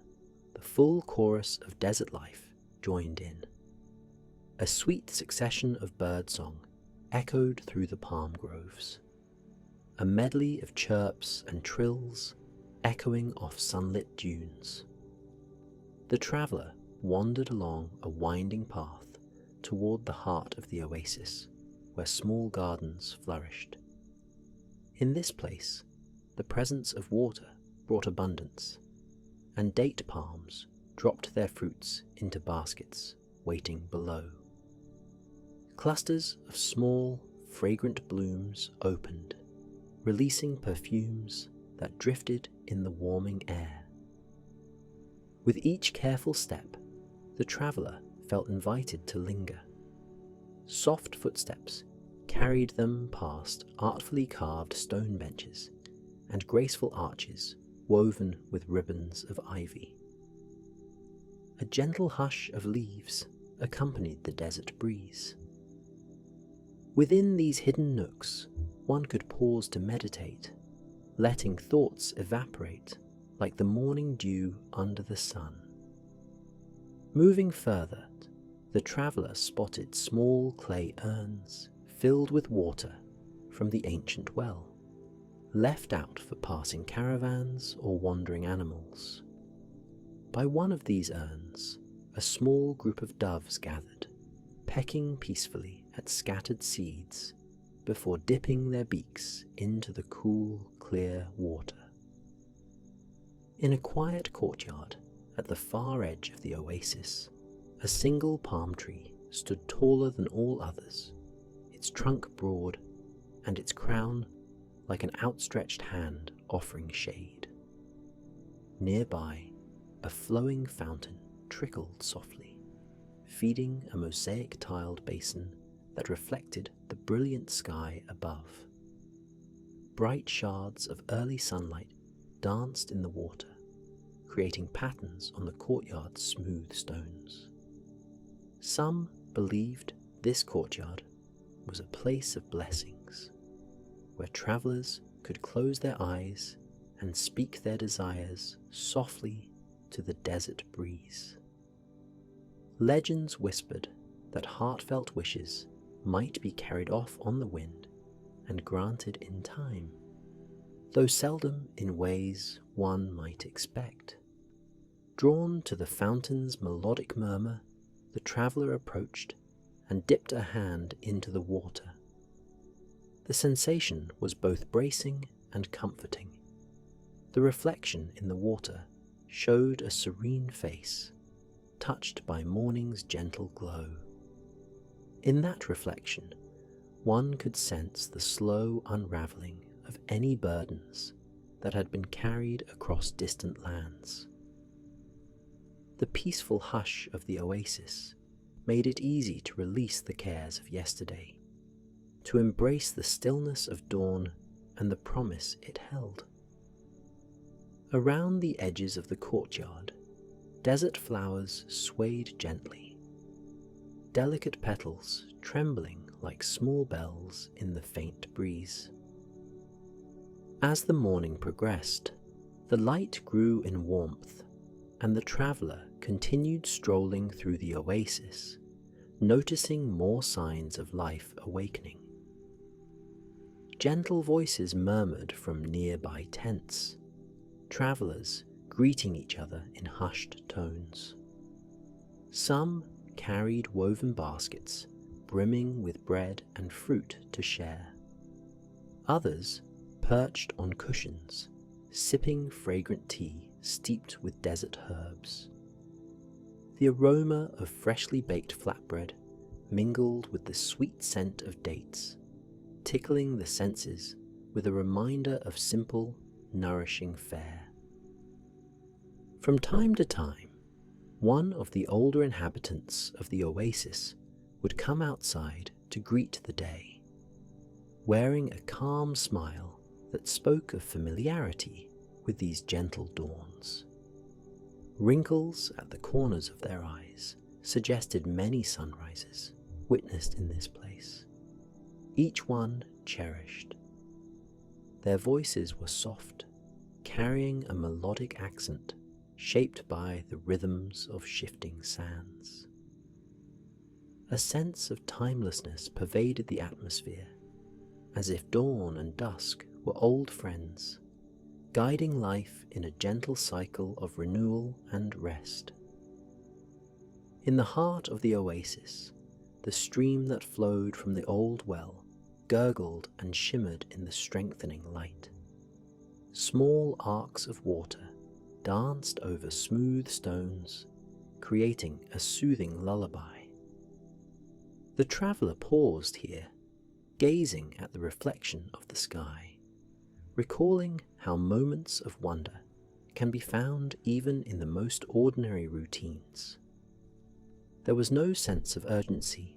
the full chorus of desert life joined in. A sweet succession of birdsong echoed through the palm groves, a medley of chirps and trills echoing off sunlit dunes. The traveller wandered along a winding path toward the heart of the oasis, where small gardens flourished. In this place, the presence of water brought abundance, and date palms dropped their fruits into baskets waiting below. Clusters of small, fragrant blooms opened, releasing perfumes that drifted in the warming air. With each careful step, the traveller felt invited to linger. Soft footsteps carried them past artfully carved stone benches and graceful arches woven with ribbons of ivy. A gentle hush of leaves accompanied the desert breeze. Within these hidden nooks, one could pause to meditate, letting thoughts evaporate like the morning dew under the sun. Moving further, the traveller spotted small clay urns filled with water from the ancient well, left out for passing caravans or wandering animals. By one of these urns, a small group of doves gathered, pecking peacefully at scattered seeds before dipping their beaks into the cool, clear water. In a quiet courtyard at the far edge of the oasis, a single palm tree stood taller than all others, its trunk broad and its crown like an outstretched hand offering shade. Nearby, a flowing fountain trickled softly, feeding a mosaic-tiled basin that reflected the brilliant sky above. Bright shards of early sunlight danced in the water, creating patterns on the courtyard's smooth stones. Some believed this courtyard was a place of blessings, where travellers could close their eyes and speak their desires softly to the desert breeze. Legends whispered that heartfelt wishes might be carried off on the wind and granted in time, though seldom in ways one might expect. Drawn to the fountain's melodic murmur, the traveller approached and dipped a hand into the water. The sensation was both bracing and comforting. The reflection in the water showed a serene face, touched by morning's gentle glow. In that reflection, one could sense the slow unravelling of any burdens that had been carried across distant lands. The peaceful hush of the oasis made it easy to release the cares of yesterday, to embrace the stillness of dawn and the promise it held. Around the edges of the courtyard, desert flowers swayed gently, delicate petals trembling like small bells in the faint breeze. As the morning progressed, the light grew in warmth, and the traveller continued strolling through the oasis, noticing more signs of life awakening. Gentle voices murmured from nearby tents, travellers greeting each other in hushed tones. Some carried woven baskets brimming with bread and fruit to share. Others perched on cushions, sipping fragrant tea steeped with desert herbs. The aroma of freshly baked flatbread mingled with the sweet scent of dates, tickling the senses with a reminder of simple, nourishing fare. From time to time, one of the older inhabitants of the oasis would come outside to greet the day, wearing a calm smile that spoke of familiarity with these gentle dawns. Wrinkles at the corners of their eyes suggested many sunrises witnessed in this place, each one cherished. Their voices were soft, carrying a melodic accent shaped by the rhythms of shifting sands. A sense of timelessness pervaded the atmosphere, as if dawn and dusk were old friends, guiding life in a gentle cycle of renewal and rest. In the heart of the oasis, the stream that flowed from the old well gurgled and shimmered in the strengthening light. small arcs of water danced over smooth stones, creating a soothing lullaby. The traveller paused here, gazing at the reflection of the sky, recalling how moments of wonder can be found even in the most ordinary routines. There was no sense of urgency,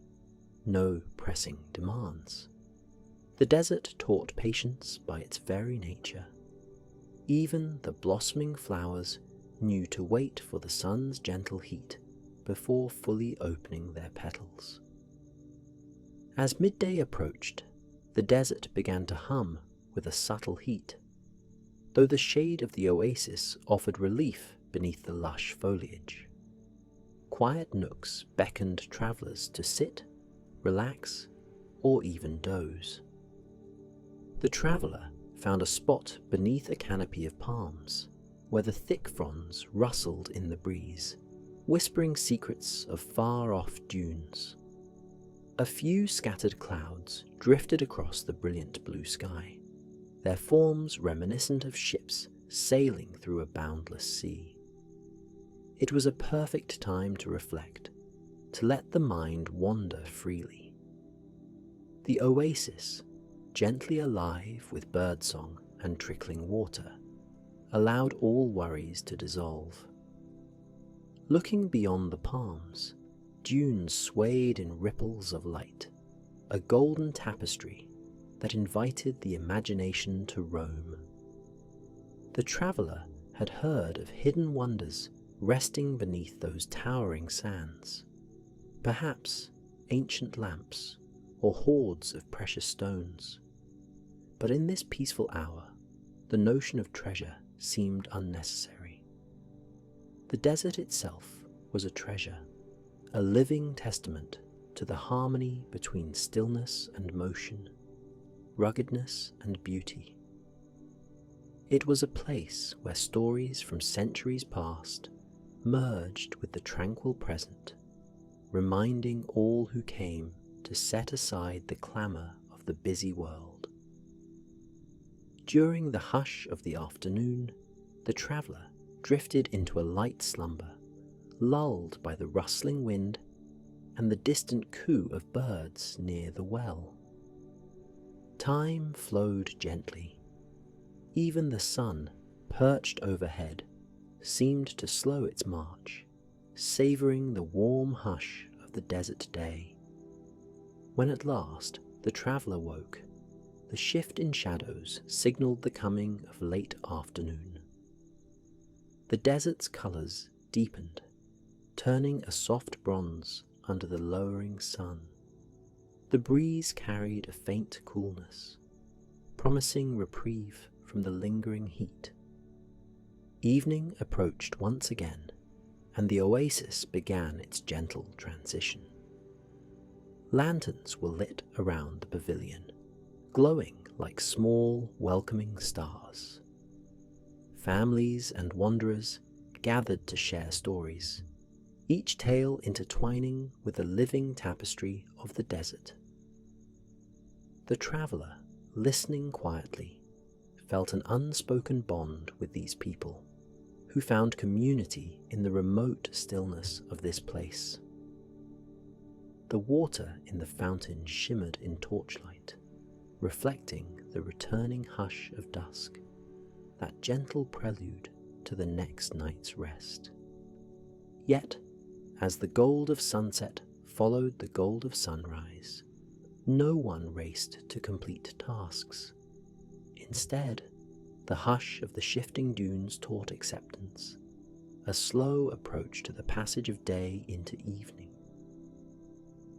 no pressing demands. The desert taught patience by its very nature. Even the blossoming flowers knew to wait for the sun's gentle heat before fully opening their petals. As midday approached, the desert began to hum with a subtle heat, though the shade of the oasis offered relief beneath the lush foliage. Quiet nooks beckoned travellers to sit, relax, or even doze. The traveller found a spot beneath a canopy of palms, where the thick fronds rustled in the breeze, whispering secrets of far-off dunes. A few scattered clouds drifted across the brilliant blue sky, their forms reminiscent of ships sailing through a boundless sea. It was a perfect time to reflect, to let the mind wander freely. The oasis, gently alive with birdsong and trickling water, allowed all worries to dissolve. Looking beyond the palms, dunes swayed in ripples of light, a golden tapestry that invited the imagination to roam. The traveller had heard of hidden wonders resting beneath those towering sands, perhaps ancient lamps or hoards of precious stones. But in this peaceful hour, the notion of treasure seemed unnecessary. The desert itself was a treasure, a living testament to the harmony between stillness and motion, ruggedness and beauty. It was a place where stories from centuries past merged with the tranquil present, reminding all who came to set aside the clamour of the busy world. During the hush of the afternoon, the traveller drifted into a light slumber, lulled by the rustling wind and the distant coo of birds near the well. Time flowed gently. Even the sun, perched overhead, seemed to slow its march, savouring the warm hush of the desert day. When at last the traveller woke, the shift in shadows signalled the coming of late afternoon. The desert's colours deepened, turning a soft bronze under the lowering sun. The breeze carried a faint coolness, promising reprieve from the lingering heat. Evening approached once again, and the oasis began its gentle transition. Lanterns were lit around the pavilion, glowing like small, welcoming stars. Families and wanderers gathered to share stories, each tale intertwining with the living tapestry of the desert. The traveller, listening quietly, felt an unspoken bond with these people, who found community in the remote stillness of this place. The water in the fountain shimmered in torchlight, reflecting the returning hush of dusk, that gentle prelude to the next night's rest. Yet, as the gold of sunset followed the gold of sunrise, no one raced to complete tasks. Instead, the hush of the shifting dunes taught acceptance, a slow approach to the passage of day into evening.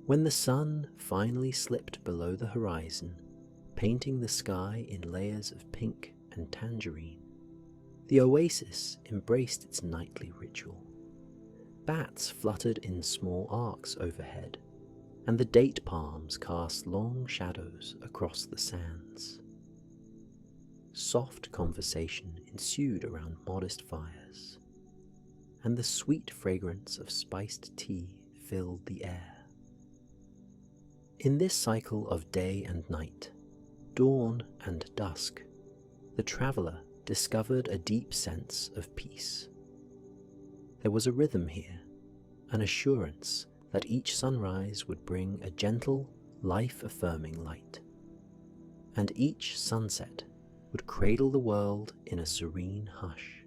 When the sun finally slipped below the horizon, painting the sky in layers of pink and tangerine, the oasis embraced its nightly ritual. Bats fluttered in small arcs overhead, and the date palms cast long shadows across the sands. Soft conversation ensued around modest fires, and the sweet fragrance of spiced tea filled the air. In this cycle of day and night, dawn and dusk, the traveller discovered a deep sense of peace. There was a rhythm here, an assurance that each sunrise would bring a gentle, life-affirming light, and each sunset would cradle the world in a serene hush.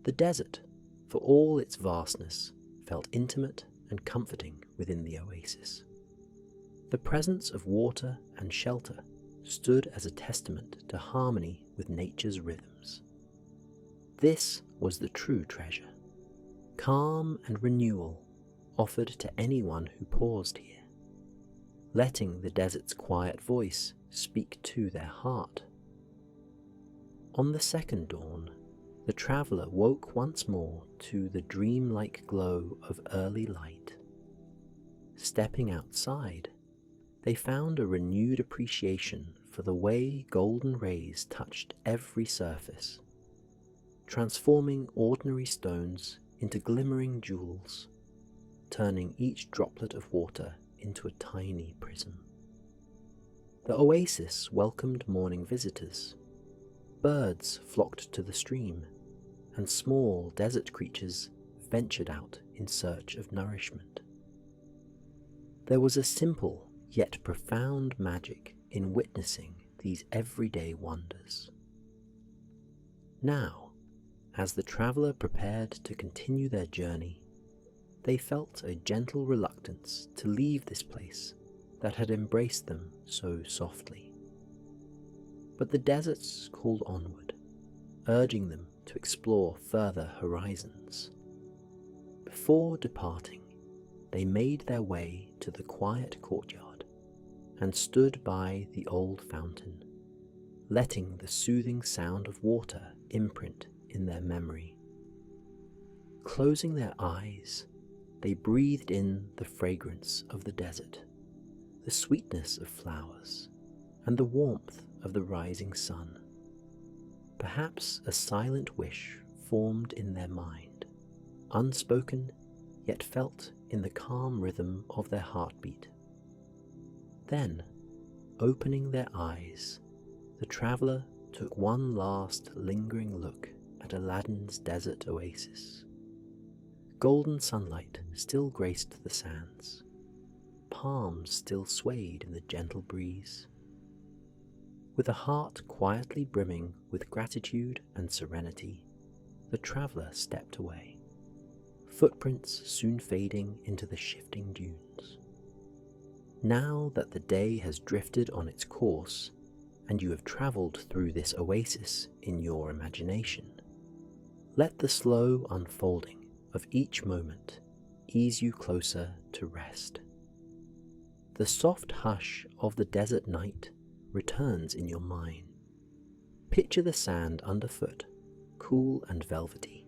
The desert, for all its vastness, felt intimate and comforting within the oasis. The presence of water and shelter stood as a testament to harmony with nature's rhythms. This was the true treasure, calm and renewal offered to anyone who paused here, letting the desert's quiet voice speak to their heart. On the second dawn, the traveller woke once more to the dreamlike glow of early light. Stepping outside, they found a renewed appreciation for the way golden rays touched every surface, transforming ordinary stones into glimmering jewels, turning each droplet of water into a tiny prism. The oasis welcomed morning visitors. Birds flocked to the stream, and small desert creatures ventured out in search of nourishment. There was a simple yet profound magic in witnessing these everyday wonders. Now, as the traveller prepared to continue their journey, they felt a gentle reluctance to leave this place that had embraced them so softly. But the deserts called onward, urging them to explore further horizons. Before departing, they made their way to the quiet courtyard and stood by the old fountain, letting the soothing sound of water imprint in their memory. Closing their eyes, they breathed in the fragrance of the desert, the sweetness of flowers, and the warmth of the rising sun. Perhaps a silent wish formed in their mind, unspoken yet felt in the calm rhythm of their heartbeat. Then, opening their eyes, the traveller took one last lingering look at Aladdin's desert oasis. Golden sunlight still graced the sands. Palms still swayed in the gentle breeze. With a heart quietly brimming with gratitude and serenity, the traveller stepped away, footprints soon fading into the shifting dunes. Now that the day has drifted on its course, and you have travelled through this oasis in your imagination, let the slow unfolding of each moment ease you closer to rest. The soft hush of the desert night returns in your mind. Picture the sand underfoot, cool and velvety,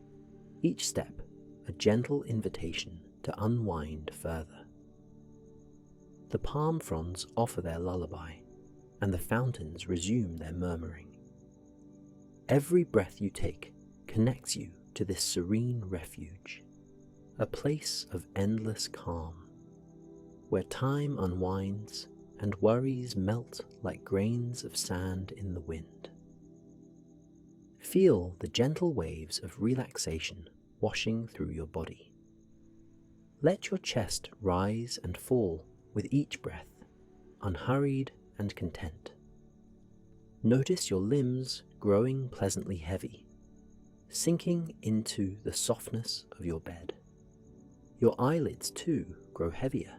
each step a gentle invitation to unwind further. The palm fronds offer their lullaby, and the fountains resume their murmuring. Every breath you take connects you to this serene refuge, a place of endless calm, where time unwinds and worries melt like grains of sand in the wind. Feel the gentle waves of relaxation washing through your body. Let your chest rise and fall with each breath, unhurried and content. Notice your limbs growing pleasantly heavy, sinking into the softness of your bed. Your eyelids too grow heavier,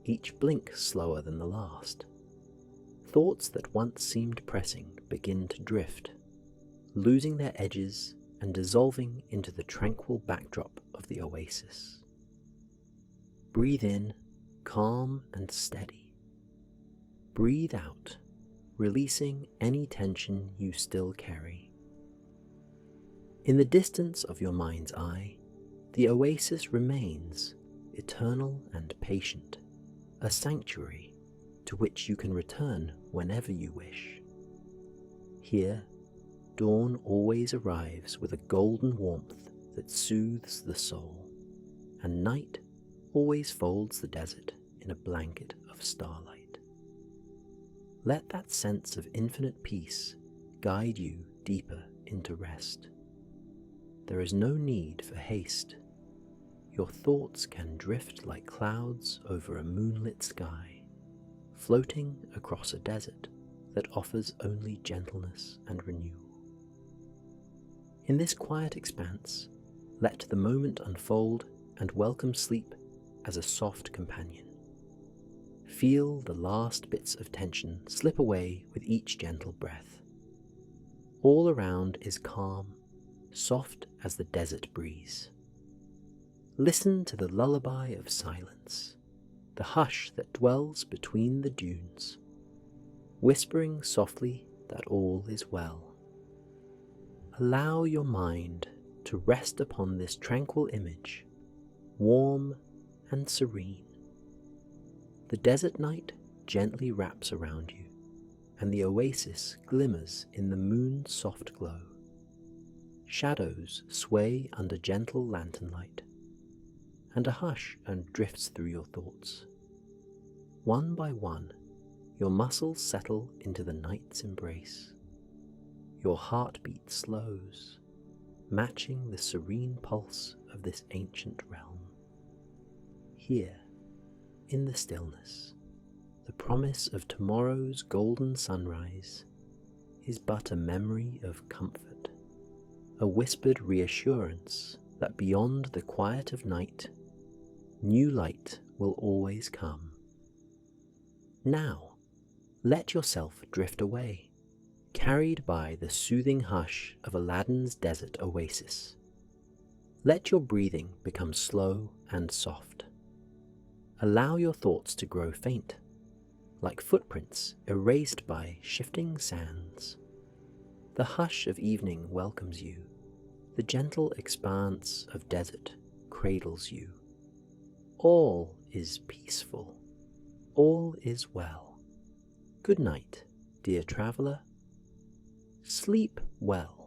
each blink slower than the last. Thoughts that once seemed pressing begin to drift, losing their edges and dissolving into the tranquil backdrop of the oasis. Breathe in, calm and steady. Breathe out, releasing any tension you still carry. In the distance of your mind's eye, the oasis remains, eternal and patient, a sanctuary to which you can return whenever you wish. Here, dawn always arrives with a golden warmth that soothes the soul, and night always folds the desert in a blanket of starlight. Let that sense of infinite peace guide you deeper into rest. There is no need for haste. Your thoughts can drift like clouds over a moonlit sky, floating across a desert that offers only gentleness and renewal. In this quiet expanse, let the moment unfold and welcome sleep as a soft companion. Feel the last bits of tension slip away with each gentle breath. All around is calm, soft as the desert breeze. Listen to the lullaby of silence, the hush that dwells between the dunes, whispering softly that all is well. Allow your mind to rest upon this tranquil image, warm and serene. The desert night gently wraps around you, and the oasis glimmers in the moon's soft glow. Shadows sway under gentle lantern light, and a hush drifts through your thoughts. One by one, your muscles settle into the night's embrace. Your heartbeat slows, matching the serene pulse of this ancient realm. Here, in the stillness, the promise of tomorrow's golden sunrise is but a memory of comfort, a whispered reassurance that beyond the quiet of night, new light will always come. Now, let yourself drift away, carried by the soothing hush of Aladdin's desert oasis. Let your breathing become slow and soft. Allow your thoughts to grow faint, like footprints erased by shifting sands. The hush of evening welcomes you. The gentle expanse of desert cradles you. All is peaceful. All is well. Good night, dear traveler. Sleep well.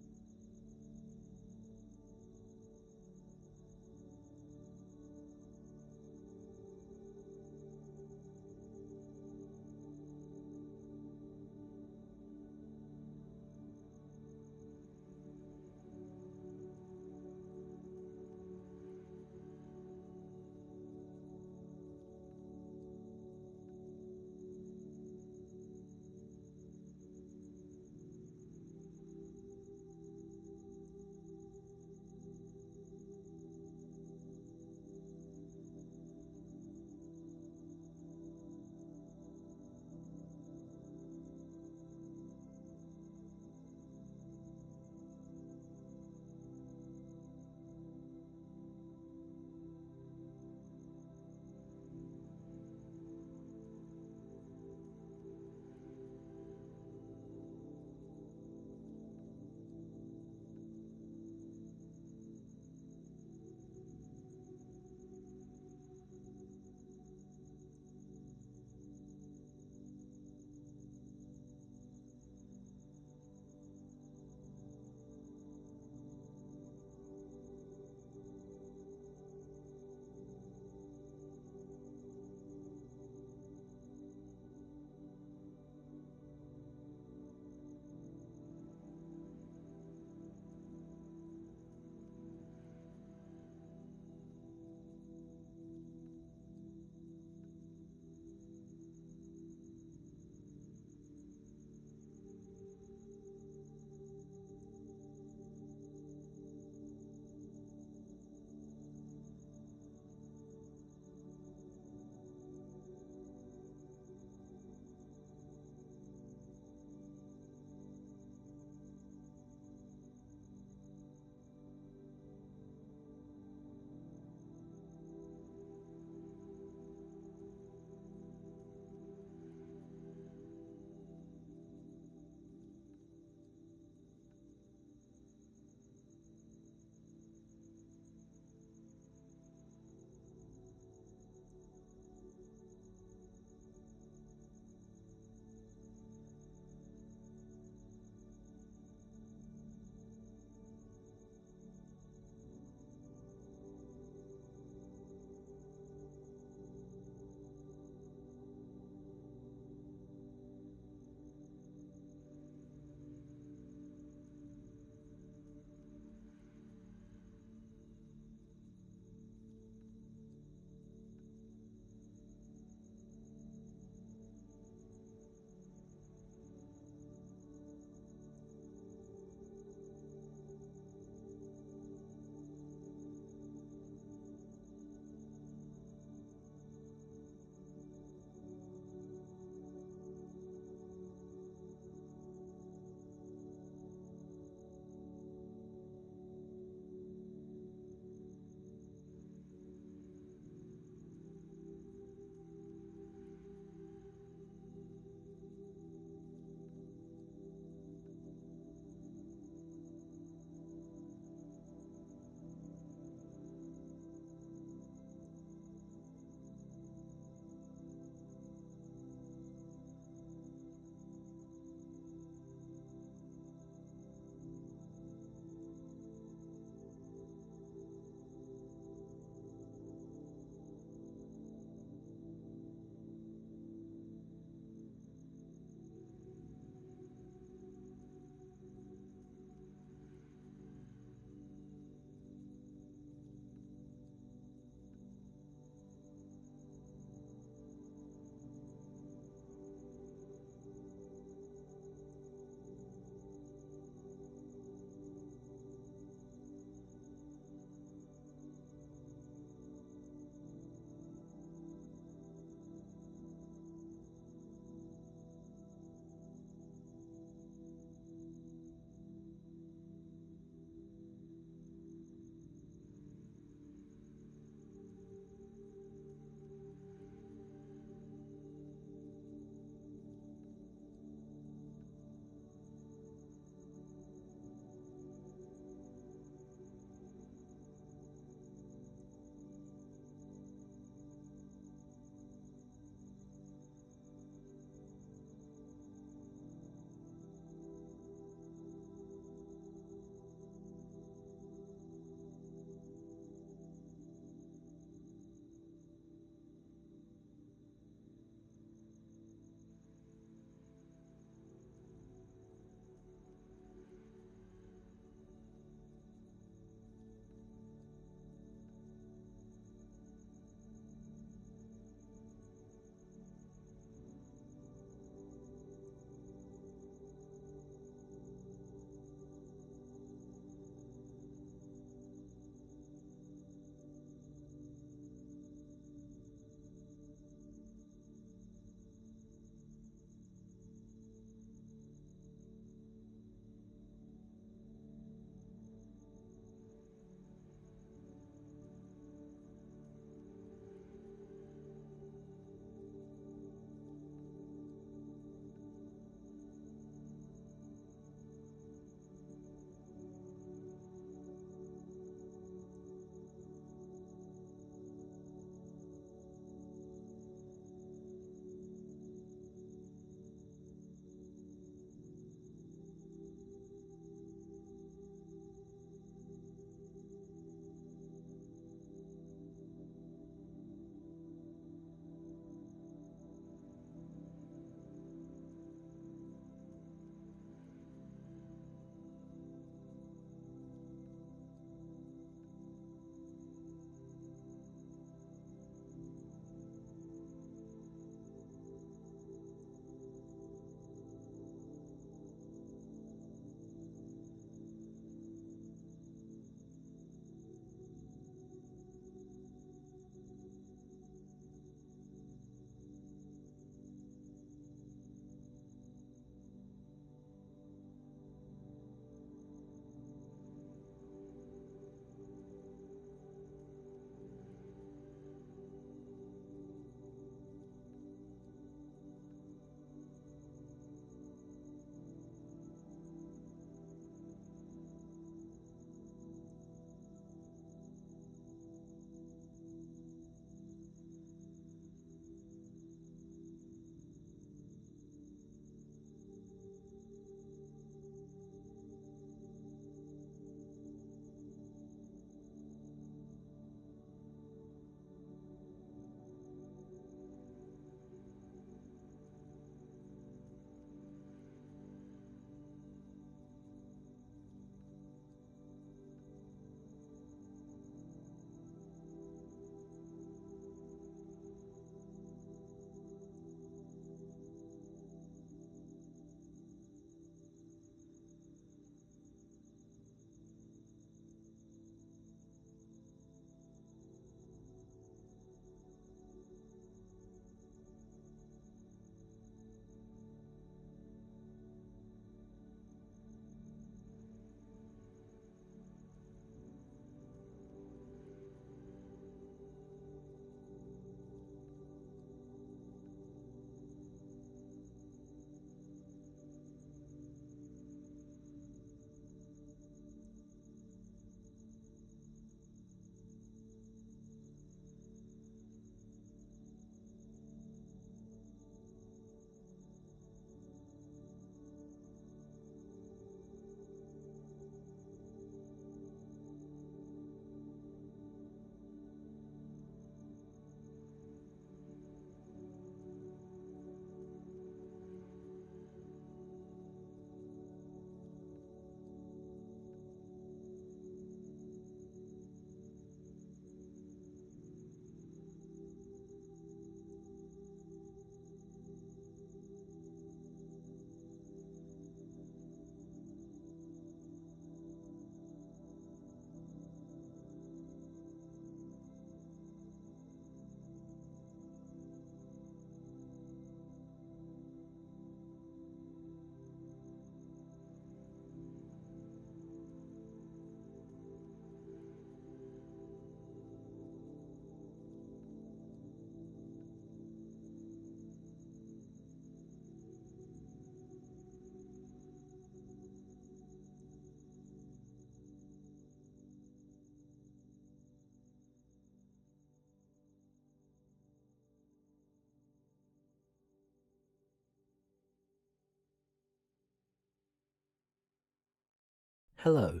Hello,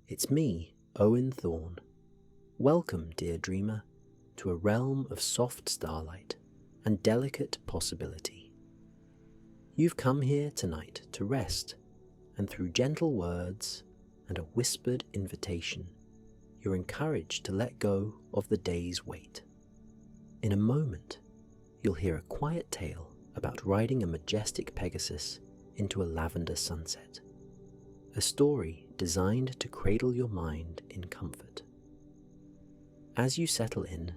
it's me, Owen Thorne. Welcome, dear dreamer, to a realm of soft starlight and delicate possibility. You've come here tonight to rest, and through gentle words and a whispered invitation, you're encouraged to let go of the day's weight. In a moment, you'll hear a quiet tale about riding a majestic Pegasus into a lavender sunset. A story designed to cradle your mind in comfort. As you settle in,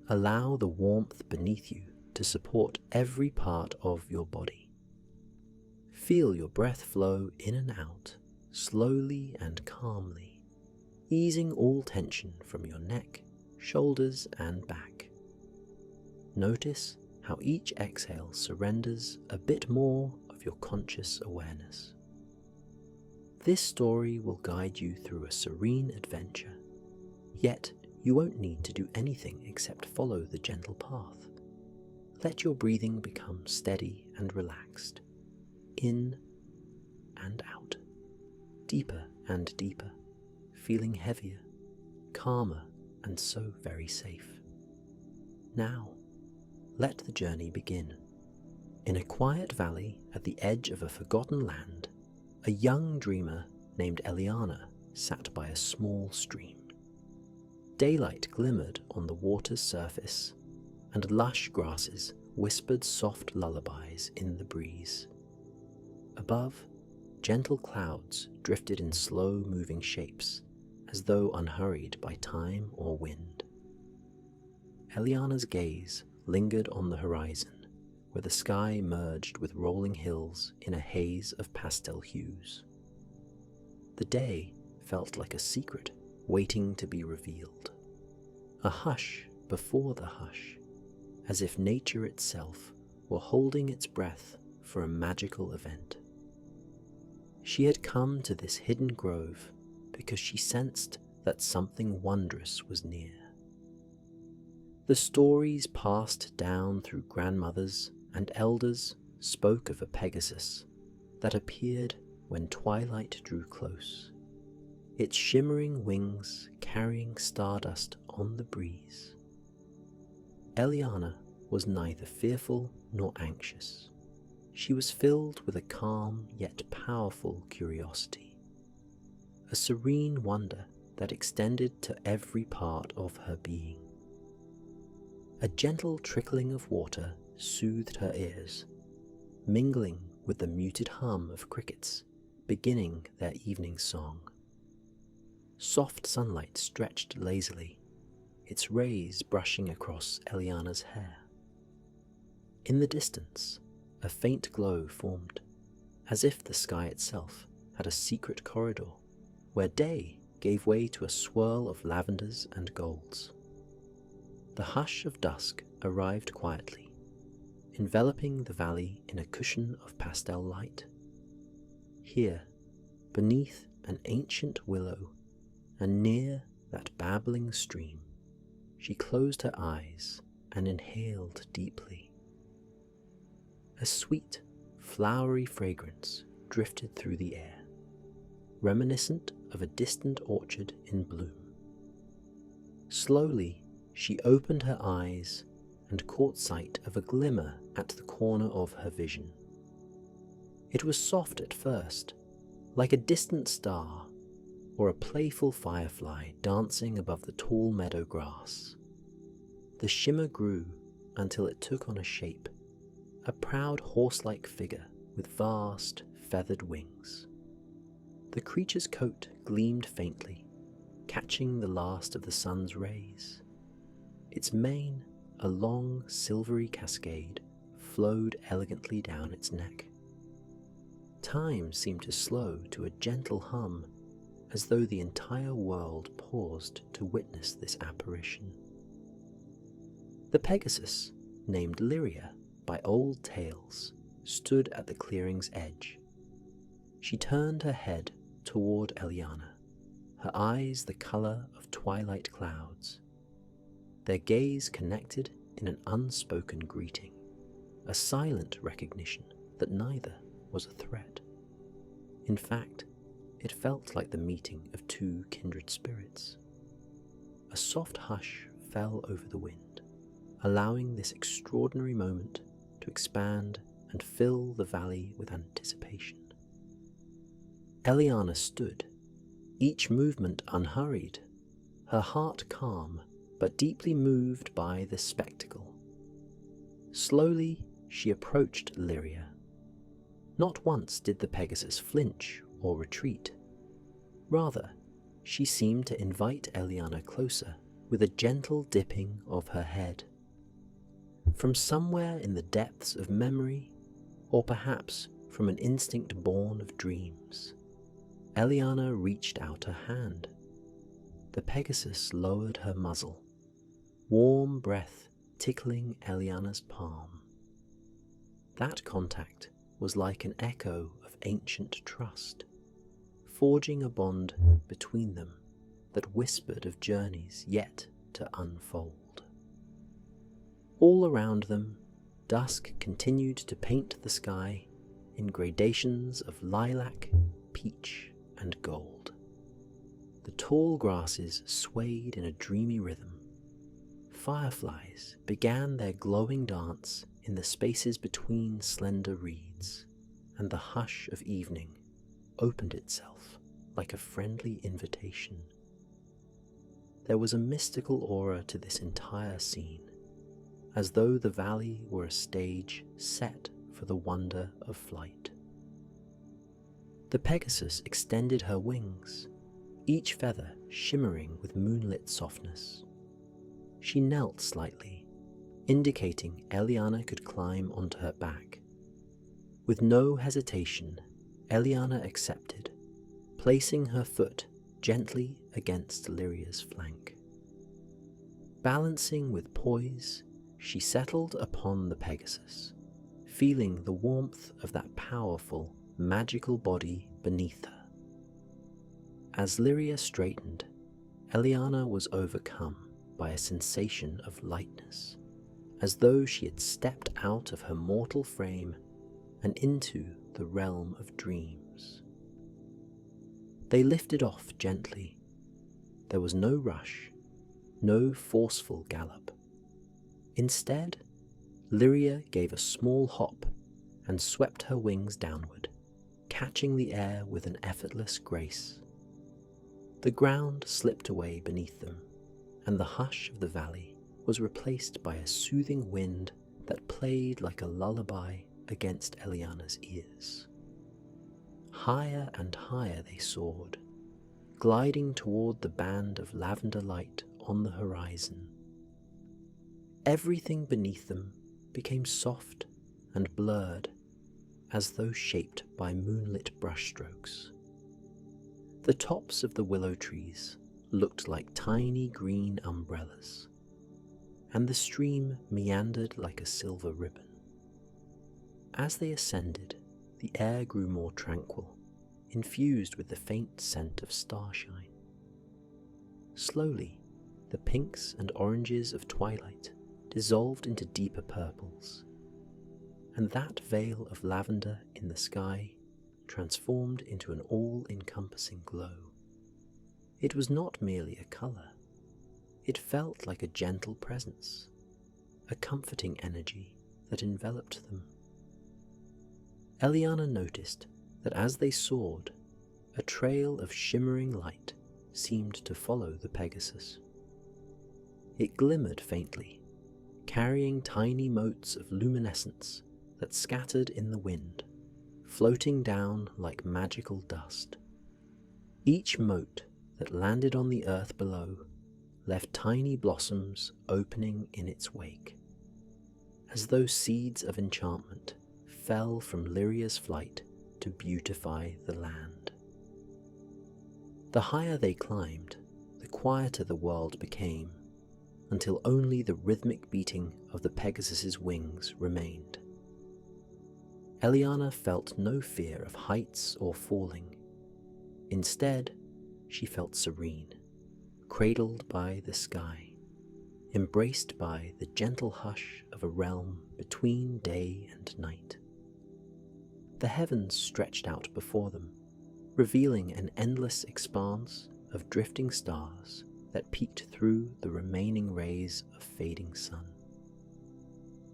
allow the warmth beneath you to support every part of your body. Feel your breath flow in and out, slowly and calmly, easing all tension from your neck, shoulders, and back. Notice how each exhale surrenders a bit more of your conscious awareness. This story will guide you through a serene adventure, yet you won't need to do anything except follow the gentle path. Let your breathing become steady and relaxed, in and out, deeper and deeper, feeling heavier, calmer, and so very safe. Now, let the journey begin. In a quiet valley at the edge of a forgotten land, a young dreamer named Eliana sat by a small stream. Daylight glimmered on the water's surface, and lush grasses whispered soft lullabies in the breeze. Above, gentle clouds drifted in slow-moving shapes, as though unhurried by time or wind. Eliana's gaze lingered on the horizon, where the sky merged with rolling hills in a haze of pastel hues. The day felt like a secret waiting to be revealed, a hush before the hush, as if nature itself were holding its breath for a magical event. She had come to this hidden grove because she sensed that something wondrous was near. The stories passed down through grandmothers and elders spoke of a Pegasus that appeared when twilight drew close, its shimmering wings carrying stardust on the breeze. Eliana was neither fearful nor anxious. She was filled with a calm yet powerful curiosity, a serene wonder that extended to every part of her being. A gentle trickling of water soothed her ears, mingling with the muted hum of crickets beginning their evening song. Soft sunlight stretched lazily, its rays brushing across Eliana's hair. In the distance, a faint glow formed, as if the sky itself had a secret corridor where day gave way to a swirl of lavenders and golds. The hush of dusk arrived quietly, enveloping the valley in a cushion of pastel light. Here, beneath an ancient willow and near that babbling stream, she closed her eyes and inhaled deeply. A sweet, flowery fragrance drifted through the air, reminiscent of a distant orchard in bloom. Slowly, she opened her eyes and caught sight of a glimmer at the corner of her vision. It was soft at first, like a distant star or a playful firefly dancing above the tall meadow grass. The shimmer grew until it took on a shape, a proud horse-like figure with vast, feathered wings. The creature's coat gleamed faintly, catching the last of the sun's rays. Its mane, a long, silvery cascade, flowed elegantly down its neck. Time seemed to slow to a gentle hum, as though the entire world paused to witness this apparition. The Pegasus, named Lyria by old tales, stood at the clearing's edge. She turned her head toward Eliana, her eyes the color of twilight clouds. Their gaze connected in an unspoken greeting, a silent recognition that neither was a threat. In fact, it felt like the meeting of two kindred spirits. A soft hush fell over the wind, allowing this extraordinary moment to expand and fill the valley with anticipation. Eliana stood, each movement unhurried, her heart calm but deeply moved by the spectacle. Slowly she approached Lyria. Not once did the Pegasus flinch or retreat. Rather, she seemed to invite Eliana closer with a gentle dipping of her head. From somewhere in the depths of memory, or perhaps from an instinct born of dreams, Eliana reached out her hand. The Pegasus lowered her muzzle, warm breath tickling Eliana's palm. That contact was like an echo of ancient trust, forging a bond between them that whispered of journeys yet to unfold. All around them, dusk continued to paint the sky in gradations of lilac, peach, and gold. The tall grasses swayed in a dreamy rhythm. Fireflies began their glowing dance in the spaces between slender reeds, and the hush of evening opened itself like a friendly invitation. There was a mystical aura to this entire scene, as though the valley were a stage set for the wonder of flight. The Pegasus extended her wings, each feather shimmering with moonlit softness. She knelt slightly, indicating Eliana could climb onto her back. With no hesitation, Eliana accepted, placing her foot gently against Lyria's flank. Balancing with poise, she settled upon the Pegasus, feeling the warmth of that powerful, magical body beneath her. As Lyria straightened, Eliana was overcome by a sensation of lightness, as though she had stepped out of her mortal frame and into the realm of dreams. They lifted off gently. There was no rush, no forceful gallop. Instead, Lyria gave a small hop and swept her wings downward, catching the air with an effortless grace. The ground slipped away beneath them, and the hush of the valley was replaced by a soothing wind that played like a lullaby against Eliana's ears. Higher and higher they soared, gliding toward the band of lavender light on the horizon. Everything beneath them became soft and blurred, as though shaped by moonlit brushstrokes. The tops of the willow trees looked like tiny green umbrellas, and the stream meandered like a silver ribbon. As they ascended, the air grew more tranquil, infused with the faint scent of starshine. Slowly, the pinks and oranges of twilight dissolved into deeper purples, and that veil of lavender in the sky transformed into an all-encompassing glow. It was not merely a colour. It felt like a gentle presence, a comforting energy that enveloped them. Eliana noticed that as they soared, a trail of shimmering light seemed to follow the Pegasus. It glimmered faintly, carrying tiny motes of luminescence that scattered in the wind, floating down like magical dust. Each mote that landed on the earth below left tiny blossoms opening in its wake, as though seeds of enchantment fell from Lyria's flight to beautify the land. The higher they climbed, the quieter the world became, until only the rhythmic beating of the Pegasus's wings remained. Eliana felt no fear of heights or falling. Instead, she felt serene, cradled by the sky, embraced by the gentle hush of a realm between day and night. The heavens stretched out before them, revealing an endless expanse of drifting stars that peeked through the remaining rays of fading sun.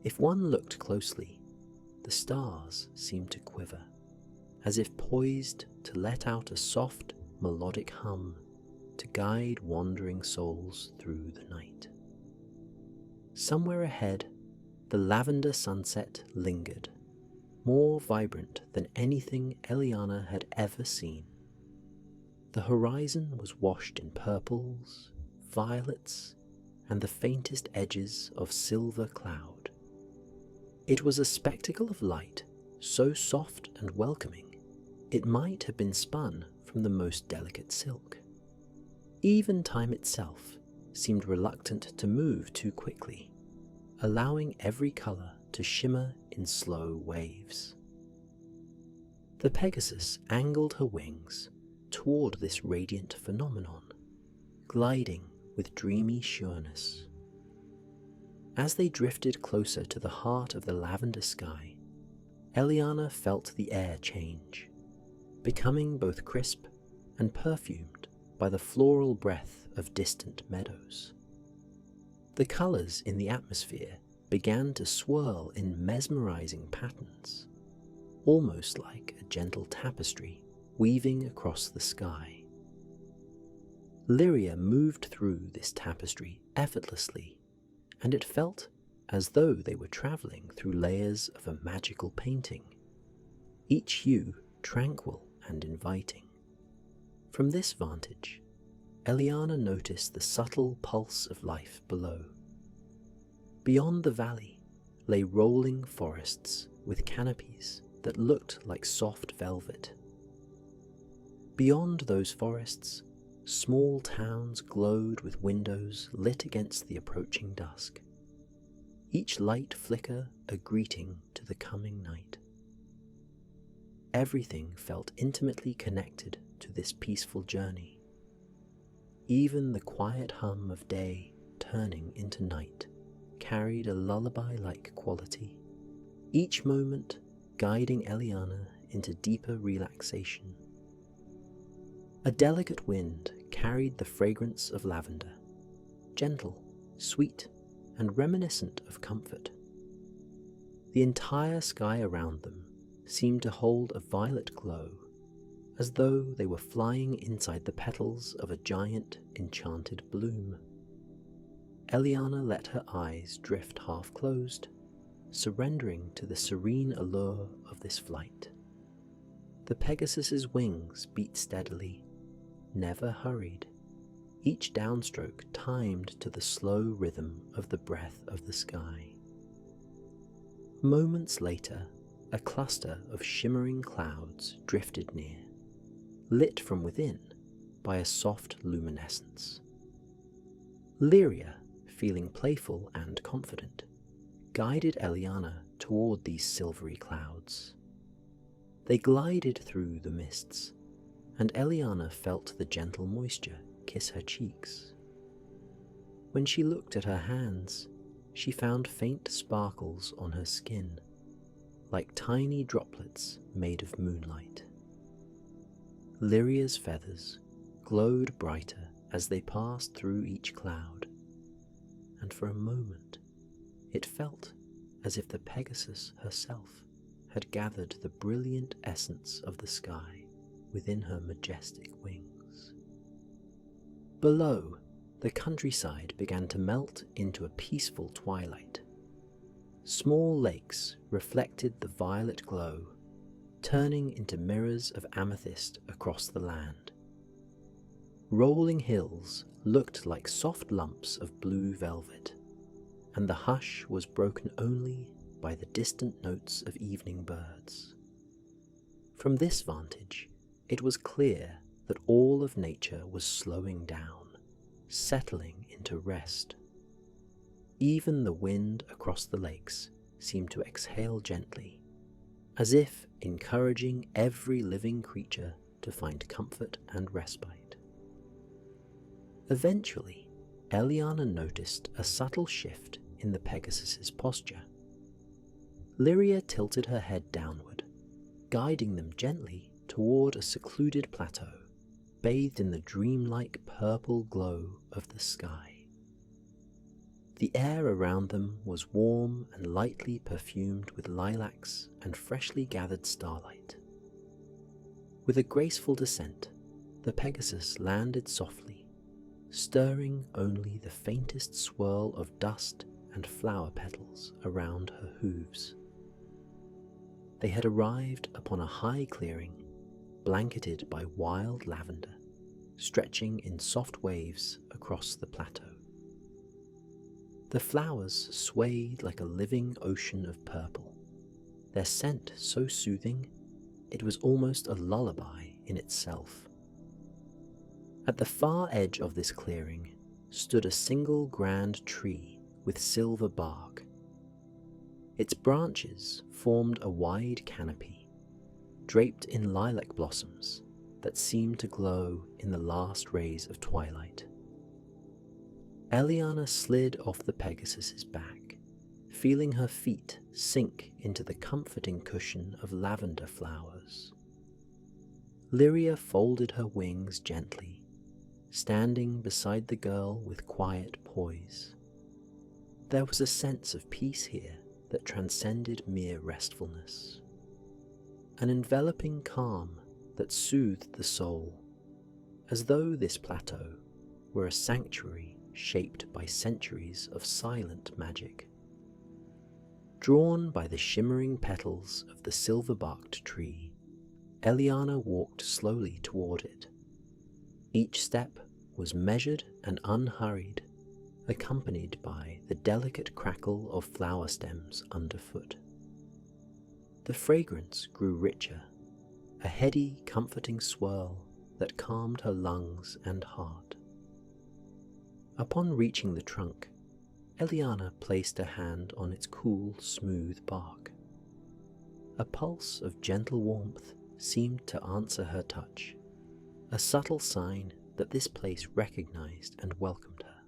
If one looked closely, the stars seemed to quiver, as if poised to let out a soft, melodic hum to guide wandering souls through the night. Somewhere ahead, the lavender sunset lingered, more vibrant than anything Eliana had ever seen. The horizon was washed in purples, violets, and the faintest edges of silver cloud. It was a spectacle of light so soft and welcoming, it might have been spun from the most delicate silk. Even time itself seemed reluctant to move too quickly, allowing every colour to shimmer in slow waves. The Pegasus angled her wings toward this radiant phenomenon, gliding with dreamy sureness. As they drifted closer to the heart of the lavender sky, Eliana felt the air change, becoming both crisp and perfumed by the floral breath of distant meadows. The colours in the atmosphere began to swirl in mesmerising patterns, almost like a gentle tapestry weaving across the sky. Lyria moved through this tapestry effortlessly, and it felt as though they were travelling through layers of a magical painting, each hue tranquil and inviting. From this vantage, Eliana noticed the subtle pulse of life below. Beyond the valley lay rolling forests with canopies that looked like soft velvet. Beyond those forests, small towns glowed with windows lit against the approaching dusk, each light flicker a greeting to the coming night. Everything felt intimately connected to this peaceful journey. Even the quiet hum of day turning into night carried a lullaby-like quality, each moment guiding Eliana into deeper relaxation. A delicate wind carried the fragrance of lavender, gentle, sweet, and reminiscent of comfort. The entire sky around them seemed to hold a violet glow, as though they were flying inside the petals of a giant enchanted bloom. Eliana let her eyes drift half-closed, surrendering to the serene allure of this flight. The Pegasus's wings beat steadily, never hurried, each downstroke timed to the slow rhythm of the breath of the sky. Moments later, a cluster of shimmering clouds drifted near, lit from within by a soft luminescence. Lyria, feeling playful and confident, guided Eliana toward these silvery clouds. They glided through the mists, and Eliana felt the gentle moisture kiss her cheeks. When she looked at her hands, she found faint sparkles on her skin, like tiny droplets made of moonlight. Lyria's feathers glowed brighter as they passed through each cloud, and for a moment it felt as if the Pegasus herself had gathered the brilliant essence of the sky within her majestic wings. Below, the countryside began to melt into a peaceful twilight. Small lakes reflected the violet glow, turning into mirrors of amethyst across the land. Rolling hills looked like soft lumps of blue velvet, and the hush was broken only by the distant notes of evening birds. From this vantage, it was clear that all of nature was slowing down, settling into rest. Even the wind across the lakes seemed to exhale gently, as if encouraging every living creature to find comfort and respite. Eventually, Eliana noticed a subtle shift in the Pegasus's posture. Lyria tilted her head downward, guiding them gently toward a secluded plateau, bathed in the dreamlike purple glow of the sky. The air around them was warm and lightly perfumed with lilacs and freshly gathered starlight. With a graceful descent, the Pegasus landed softly, stirring only the faintest swirl of dust and flower petals around her hooves. They had arrived upon a high clearing, blanketed by wild lavender, stretching in soft waves across the plateau. The flowers swayed like a living ocean of purple, their scent so soothing it was almost a lullaby in itself. At the far edge of this clearing stood a single grand tree with silver bark. Its branches formed a wide canopy, draped in lilac blossoms that seemed to glow in the last rays of twilight. Eliana slid off the Pegasus's back, feeling her feet sink into the comforting cushion of lavender flowers. Lyria folded her wings gently, standing beside the girl with quiet poise. There was a sense of peace here that transcended mere restfulness, an enveloping calm that soothed the soul, as though this plateau were a sanctuary shaped by centuries of silent magic. Drawn by the shimmering petals of the silver-barked tree, Eliana walked slowly toward it. Each step was measured and unhurried, accompanied by the delicate crackle of flower stems underfoot. The fragrance grew richer, a heady, comforting swirl that calmed her lungs and heart. Upon reaching the trunk, Eliana placed a hand on its cool, smooth bark. A pulse of gentle warmth seemed to answer her touch, a subtle sign that this place recognized and welcomed her.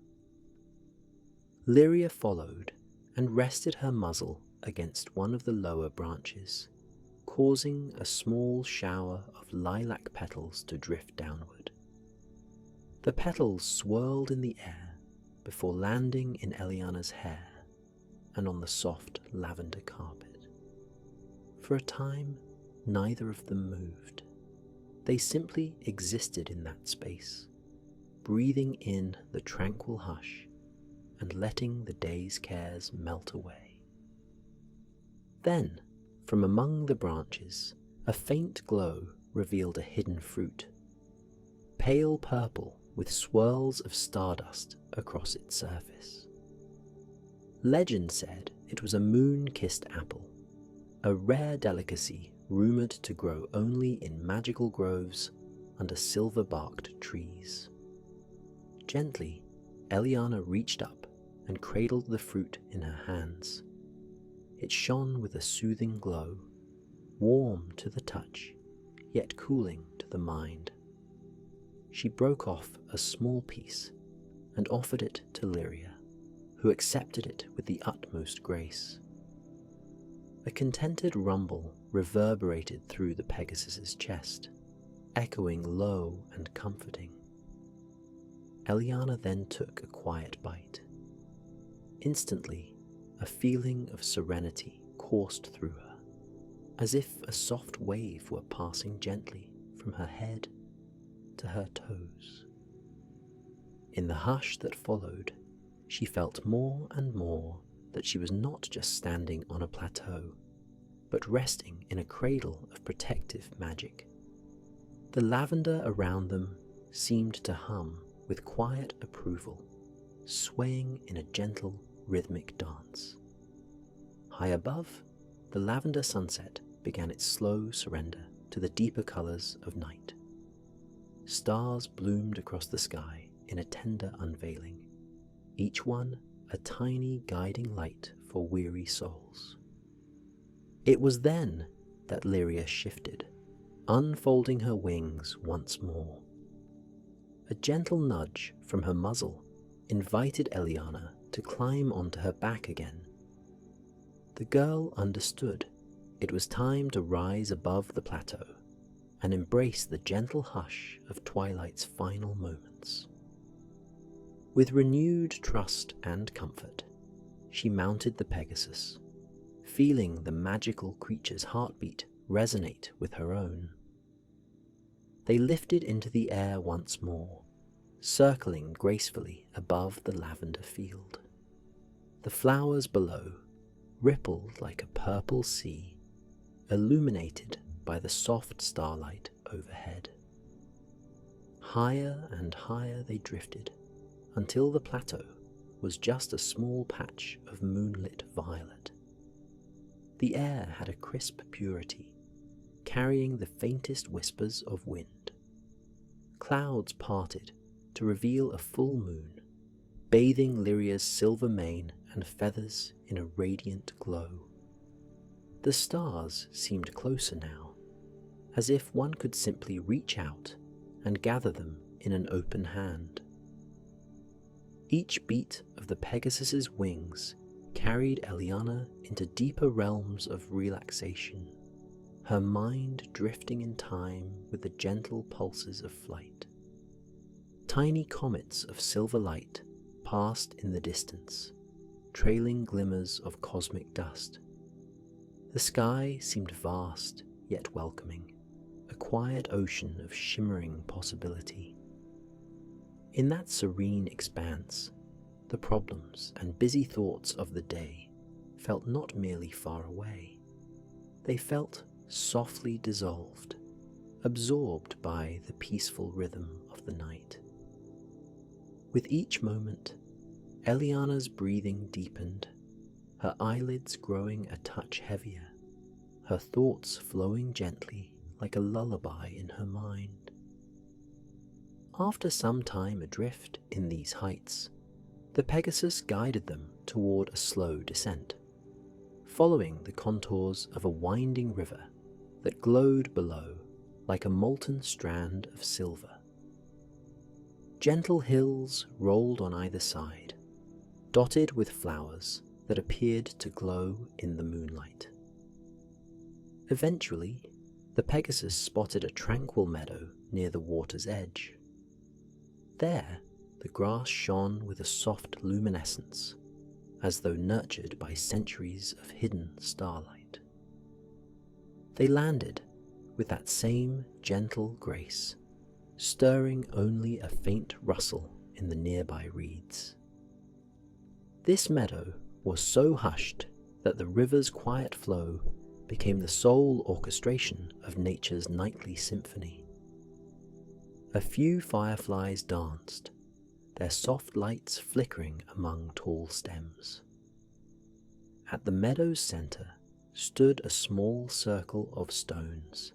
Lyria followed and rested her muzzle against one of the lower branches, causing a small shower of lilac petals to drift downward. The petals swirled in the air before landing in Eliana's hair and on the soft lavender carpet. For a time, neither of them moved. They simply existed in that space, breathing in the tranquil hush and letting the day's cares melt away. Then, from among the branches, a faint glow revealed a hidden fruit, pale purple with swirls of stardust across its surface. Legend said it was a moon-kissed apple, a rare delicacy rumoured to grow only in magical groves under silver-barked trees. Gently, Eliana reached up and cradled the fruit in her hands. It shone with a soothing glow, warm to the touch, yet cooling to the mind. She broke off a small piece and offered it to Lyria, who accepted it with the utmost grace. A contented rumble reverberated through the Pegasus's chest, echoing low and comforting. Eliana then took a quiet bite. Instantly, a feeling of serenity coursed through her, as if a soft wave were passing gently from her head to her toes. In the hush that followed, she felt more and more that she was not just standing on a plateau, but resting in a cradle of protective magic. The lavender around them seemed to hum with quiet approval, swaying in a gentle, rhythmic dance. High above, the lavender sunset began its slow surrender to the deeper colours of night. Stars bloomed across the sky in a tender unveiling, each one a tiny guiding light for weary souls. It was then that Lyria shifted, unfolding her wings once more. A gentle nudge from her muzzle invited Eliana to climb onto her back again. The girl understood it was time to rise above the plateau and embrace the gentle hush of twilight's final moments. With renewed trust and comfort, she mounted the Pegasus, feeling the magical creature's heartbeat resonate with her own. They lifted into the air once more, circling gracefully above the lavender field. The flowers below rippled like a purple sea, illuminated by the soft starlight overhead. Higher and higher they drifted, until the plateau was just a small patch of moonlit violet. The air had a crisp purity, carrying the faintest whispers of wind. Clouds parted to reveal a full moon, bathing Lyria's silver mane and feathers in a radiant glow. The stars seemed closer now, as if one could simply reach out and gather them in an open hand. Each beat of the Pegasus's wings carried Eliana into deeper realms of relaxation, her mind drifting in time with the gentle pulses of flight. Tiny comets of silver light passed in the distance, trailing glimmers of cosmic dust. The sky seemed vast yet welcoming, a quiet ocean of shimmering possibility. In that serene expanse, the problems and busy thoughts of the day felt not merely far away. They felt softly dissolved, absorbed by the peaceful rhythm of the night. With each moment, Eliana's breathing deepened, her eyelids growing a touch heavier, her thoughts flowing gently like a lullaby in her mind. After some time adrift in these heights, the Pegasus guided them toward a slow descent, following the contours of a winding river that glowed below like a molten strand of silver. Gentle hills rolled on either side, dotted with flowers that appeared to glow in the moonlight. Eventually, the Pegasus spotted a tranquil meadow near the water's edge. There, the grass shone with a soft luminescence, as though nurtured by centuries of hidden starlight. They landed with that same gentle grace, stirring only a faint rustle in the nearby reeds. This meadow was so hushed that the river's quiet flow became the sole orchestration of nature's nightly symphony. A few fireflies danced, their soft lights flickering among tall stems. At the meadow's center stood a small circle of stones,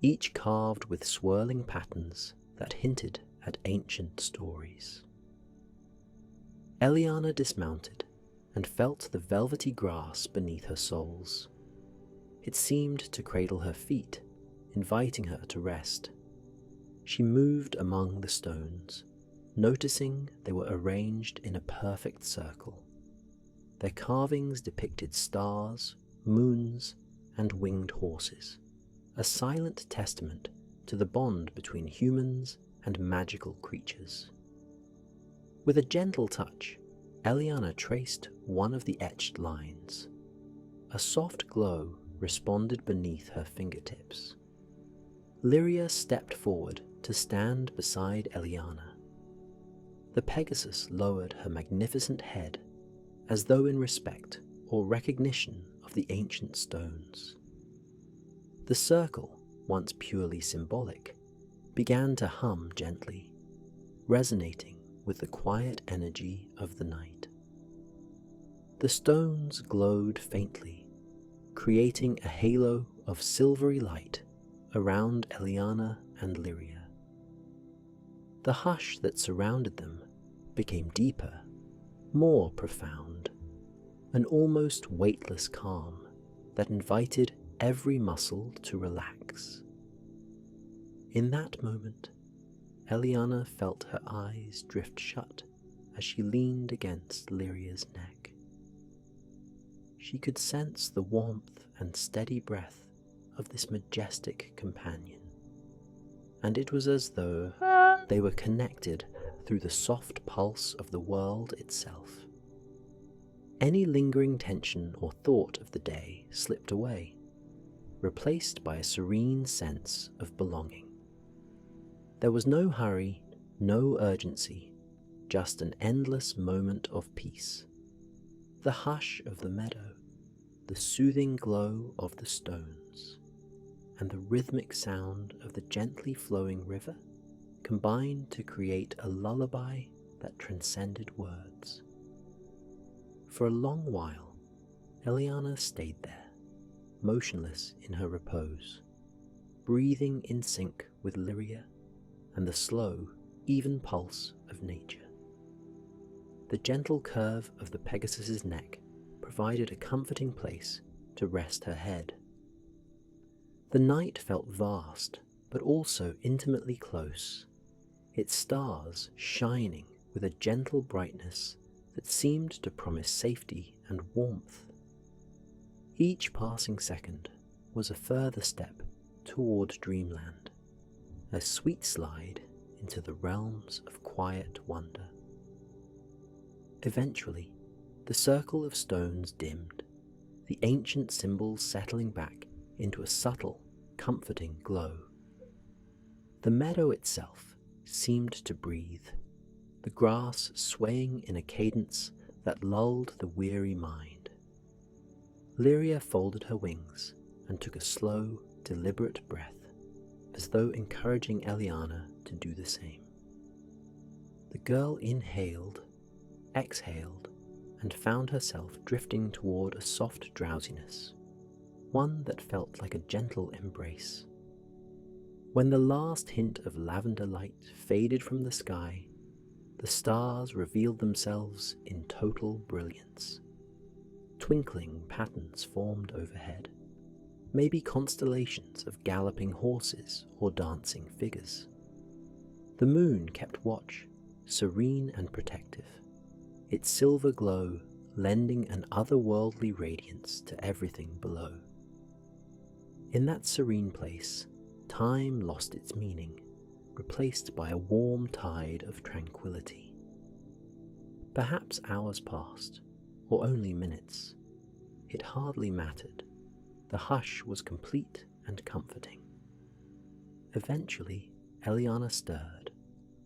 each carved with swirling patterns that hinted at ancient stories. Eliana dismounted and felt the velvety grass beneath her soles. It seemed to cradle her feet, inviting her to rest. She moved among the stones, noticing they were arranged in a perfect circle. Their carvings depicted stars, moons, and winged horses, a silent testament to the bond between humans and magical creatures. With a gentle touch, Eliana traced one of the etched lines. A soft glow responded beneath her fingertips. Lyria stepped forward to stand beside Eliana. The Pegasus lowered her magnificent head, as though in respect or recognition of the ancient stones. The circle, once purely symbolic, began to hum gently, resonating with the quiet energy of the night. The stones glowed faintly, creating a halo of silvery light around Eliana and Lyria. The hush that surrounded them became deeper, more profound, an almost weightless calm that invited every muscle to relax. In that moment, Eliana felt her eyes drift shut as she leaned against Lyria's neck. She could sense the warmth and steady breath of this majestic companion, and it was as though they were connected through the soft pulse of the world itself. Any lingering tension or thought of the day slipped away, replaced by a serene sense of belonging. There was no hurry, no urgency, just an endless moment of peace. The hush of the meadow, the soothing glow of the stones, and the rhythmic sound of the gently flowing river combined to create a lullaby that transcended words. For a long while, Eliana stayed there, motionless in her repose, breathing in sync with Lyria and the slow, even pulse of nature. The gentle curve of the Pegasus's neck provided a comforting place to rest her head. The night felt vast, but also intimately close, its stars shining with a gentle brightness that seemed to promise safety and warmth. Each passing second was a further step toward dreamland, a sweet slide into the realms of quiet wonder. Eventually, the circle of stones dimmed, the ancient symbols settling back into a subtle, comforting glow. The meadow itself seemed to breathe, the grass swaying in a cadence that lulled the weary mind. Lyria folded her wings and took a slow, deliberate breath, as though encouraging Eliana to do the same. The girl inhaled, exhaled, and found herself drifting toward a soft drowsiness, one that felt like a gentle embrace. When the last hint of lavender light faded from the sky, the stars revealed themselves in total brilliance. Twinkling patterns formed overhead, maybe constellations of galloping horses or dancing figures. The moon kept watch, serene and protective, its silver glow lending an otherworldly radiance to everything below. In that serene place, time lost its meaning, replaced by a warm tide of tranquility. Perhaps hours passed, or only minutes. It hardly mattered. The hush was complete and comforting. Eventually, Eliana stirred,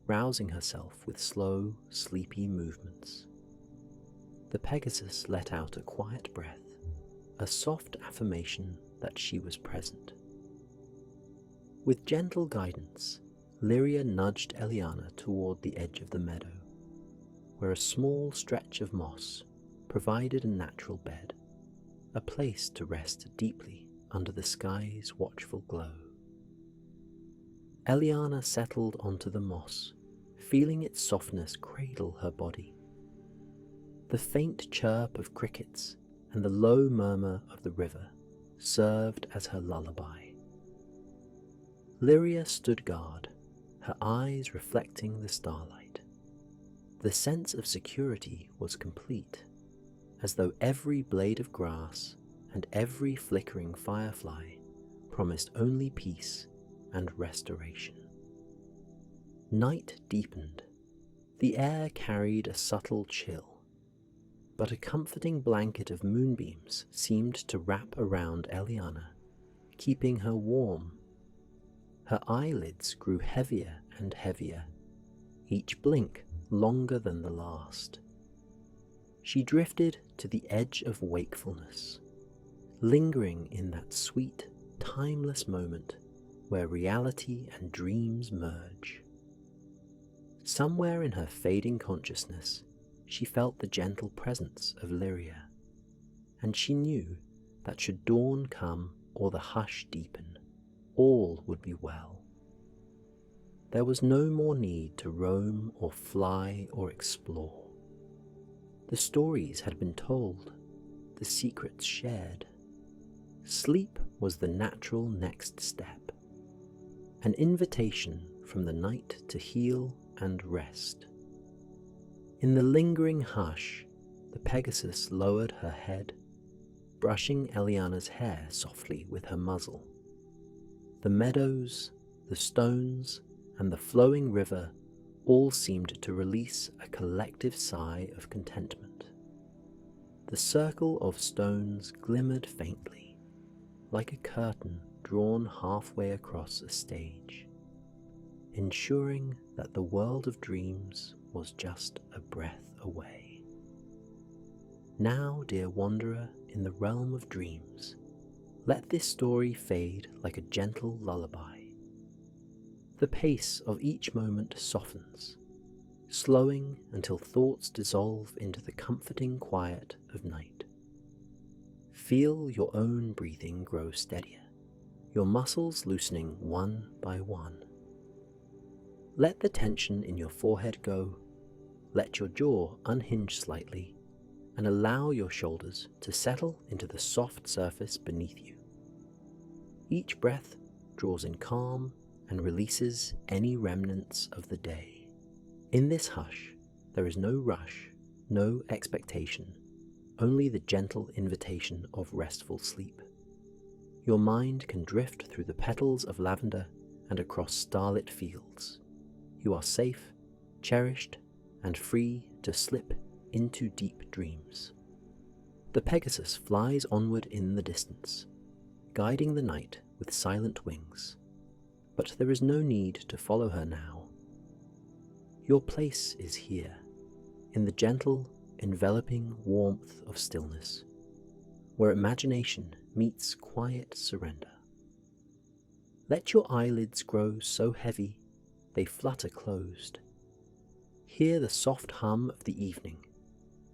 rousing herself with slow, sleepy movements. The Pegasus let out a quiet breath, a soft affirmation that she was present. With gentle guidance, Lyria nudged Eliana toward the edge of the meadow, where a small stretch of moss provided a natural bed, a place to rest deeply under the sky's watchful glow. Eliana settled onto the moss, feeling its softness cradle her body. The faint chirp of crickets and the low murmur of the river served as her lullaby. Lyria stood guard, her eyes reflecting the starlight. The sense of security was complete, as though every blade of grass and every flickering firefly promised only peace and restoration. Night deepened. The air carried a subtle chill, but a comforting blanket of moonbeams seemed to wrap around Eliana, keeping her warm. Her eyelids grew heavier and heavier, each blink longer than the last. She drifted to the edge of wakefulness, lingering in that sweet, timeless moment where reality and dreams merge. Somewhere in her fading consciousness, she felt the gentle presence of Lyria, and she knew that should dawn come or the hush deepen, all would be well. There was no more need to roam or fly or explore. The stories had been told, the secrets shared. Sleep was the natural next step, an invitation from the night to heal and rest. In the lingering hush, the Pegasus lowered her head, brushing Eliana's hair softly with her muzzle. The meadows, the stones, and the flowing river all seemed to release a collective sigh of contentment. The circle of stones glimmered faintly, like a curtain drawn halfway across a stage, ensuring that the world of dreams was just a breath away. Now, dear wanderer in the realm of dreams, let this story fade like a gentle lullaby. The pace of each moment softens, slowing until thoughts dissolve into the comforting quiet of night. Feel your own breathing grow steadier, your muscles loosening one by one. Let the tension in your forehead go, let your jaw unhinge slightly, and allow your shoulders to settle into the soft surface beneath you. Each breath draws in calm and releases any remnants of the day. In this hush, there is no rush, no expectation, only the gentle invitation of restful sleep. Your mind can drift through the petals of lavender and across starlit fields. You are safe, cherished, and free to slip into deep dreams. The Pegasus flies onward in the distance, guiding the night with silent wings, but there is no need to follow her now. Your place is here, in the gentle, enveloping warmth of stillness, where imagination meets quiet surrender. Let your eyelids grow so heavy they flutter closed. Hear the soft hum of the evening,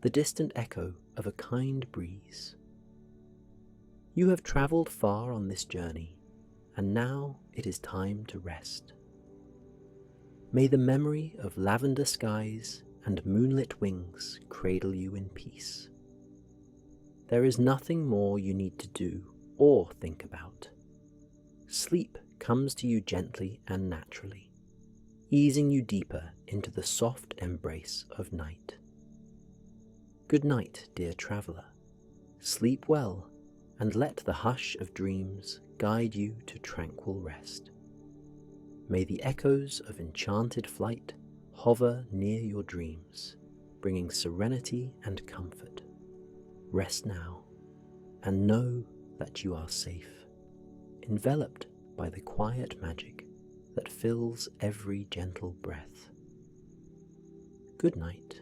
the distant echo of a kind breeze. You have travelled far on this journey, and now it is time to rest. May the memory of lavender skies and moonlit wings cradle you in peace. There is nothing more you need to do or think about. Sleep comes to you gently and naturally, easing you deeper into the soft embrace of night. Good night, dear traveller. Sleep well, and let the hush of dreams guide you to tranquil rest. May the echoes of enchanted flight hover near your dreams, bringing serenity and comfort. Rest now, and know that you are safe, enveloped by the quiet magic that fills every gentle breath. Good night.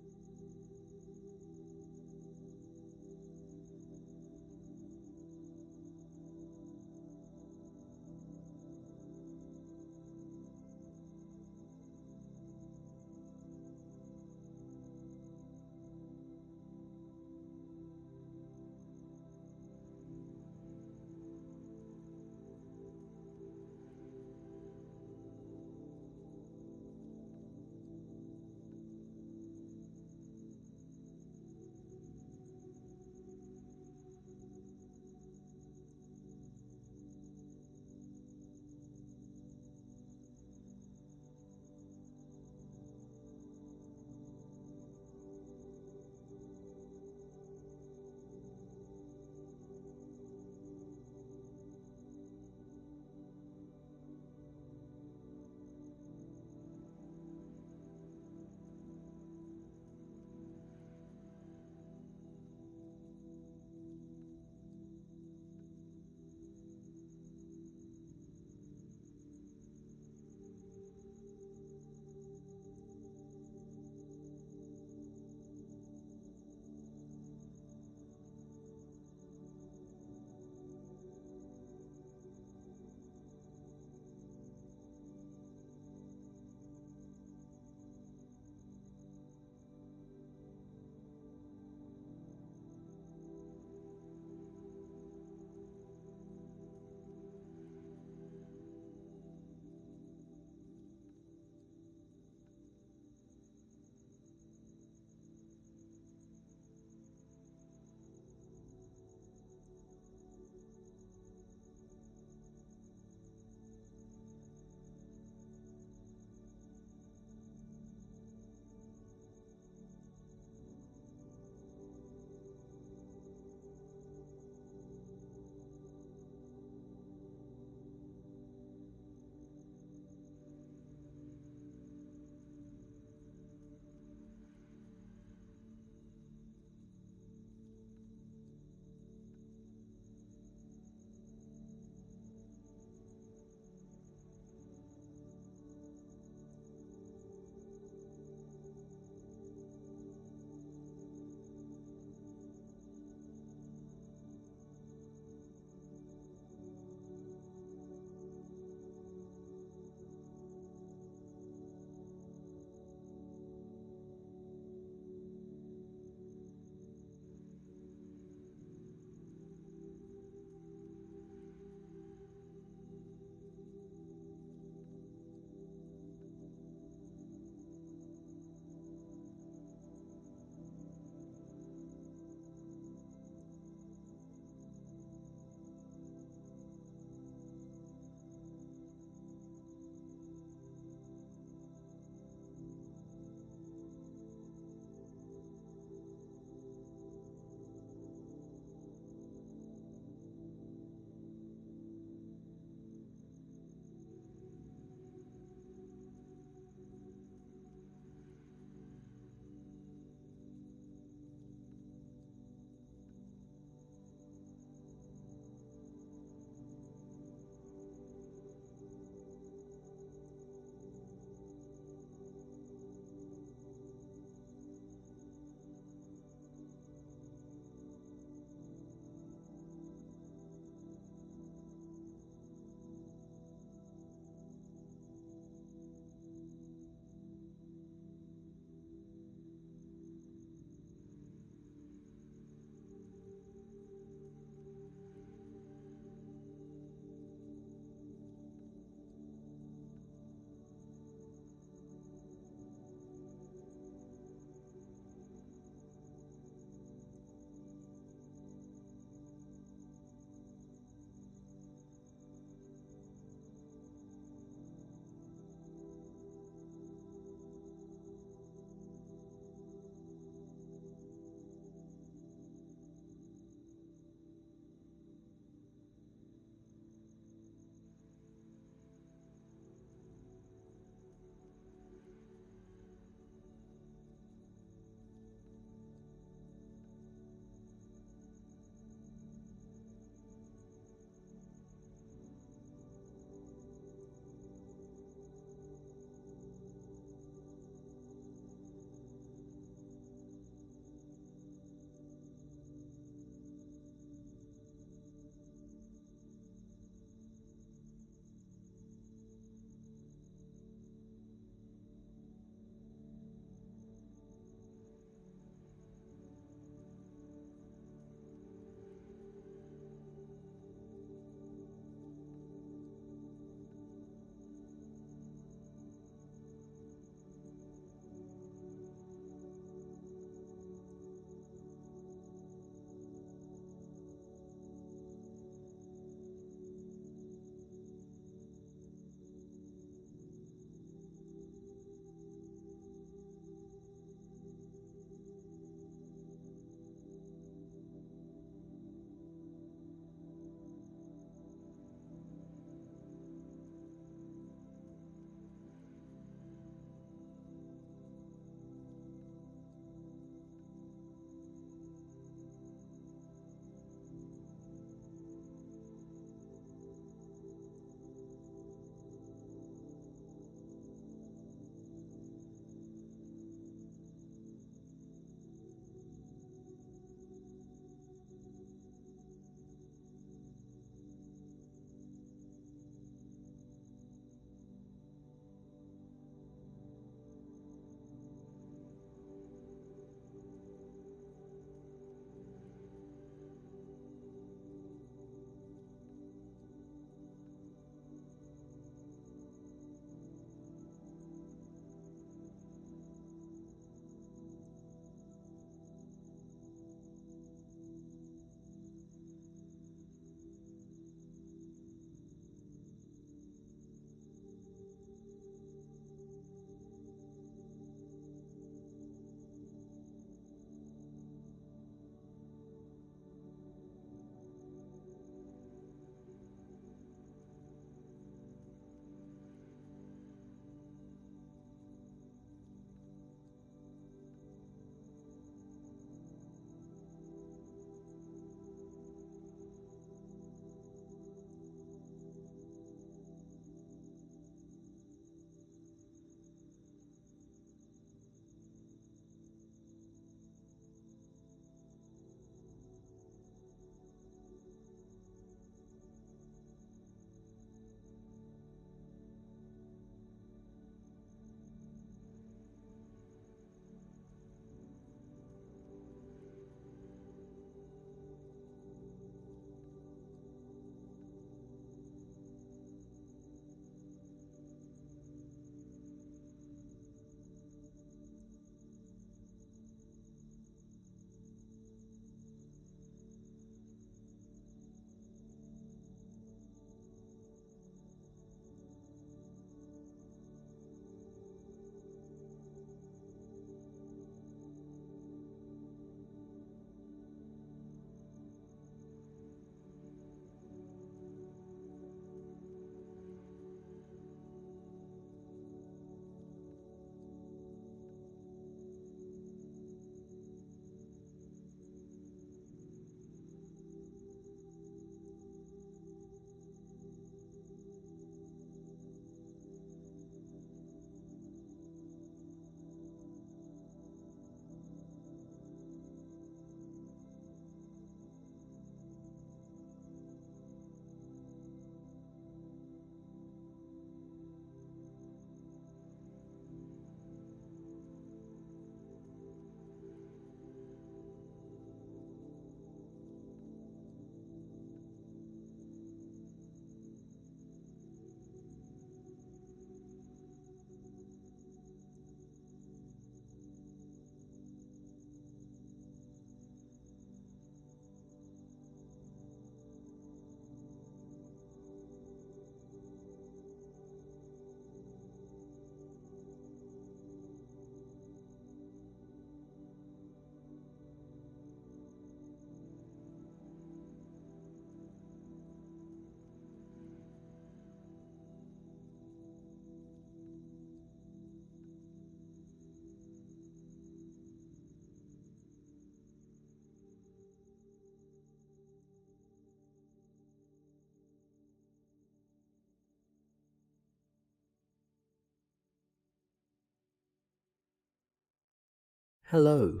Hello,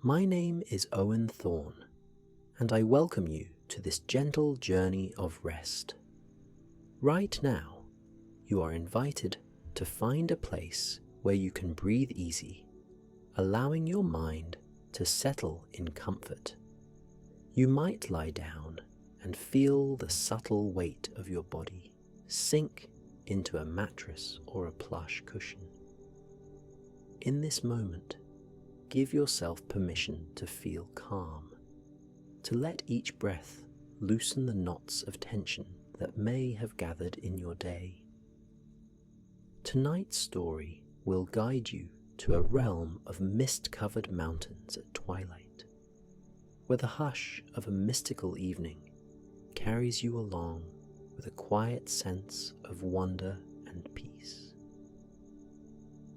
my name is Owen Thorne, and I welcome you to this gentle journey of rest. Right now, you are invited to find a place where you can breathe easy, allowing your mind to settle in comfort. You might lie down and feel the subtle weight of your body sink into a mattress or a plush cushion. In this moment, give yourself permission to feel calm, to let each breath loosen the knots of tension that may have gathered in your day. Tonight's story will guide you to a realm of mist-covered mountains at twilight, where the hush of a mystical evening carries you along with a quiet sense of wonder and peace.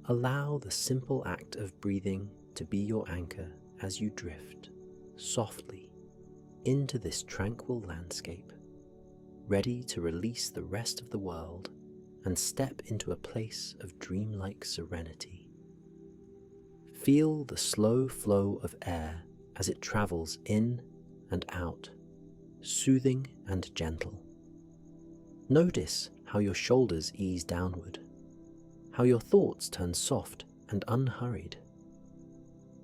Allow the simple act of breathing to be your anchor as you drift softly into this tranquil landscape, ready to release the rest of the world and step into a place of dreamlike serenity. Feel the slow flow of air as it travels in and out, soothing and gentle. Notice how your shoulders ease downward, how your thoughts turn soft and unhurried.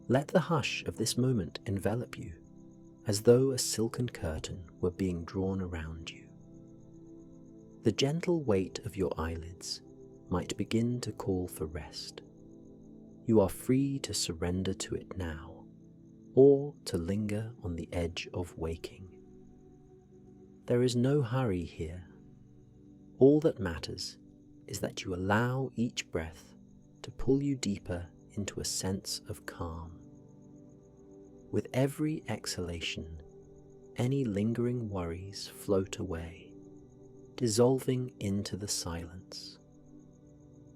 Let the hush of this moment envelop you, as though a silken curtain were being drawn around you. The gentle weight of your eyelids might begin to call for rest. You are free to surrender to it now, or to linger on the edge of waking. There is no hurry here. All that matters is that you allow each breath to pull you deeper into a sense of calm. With every exhalation, any lingering worries float away, dissolving into the silence.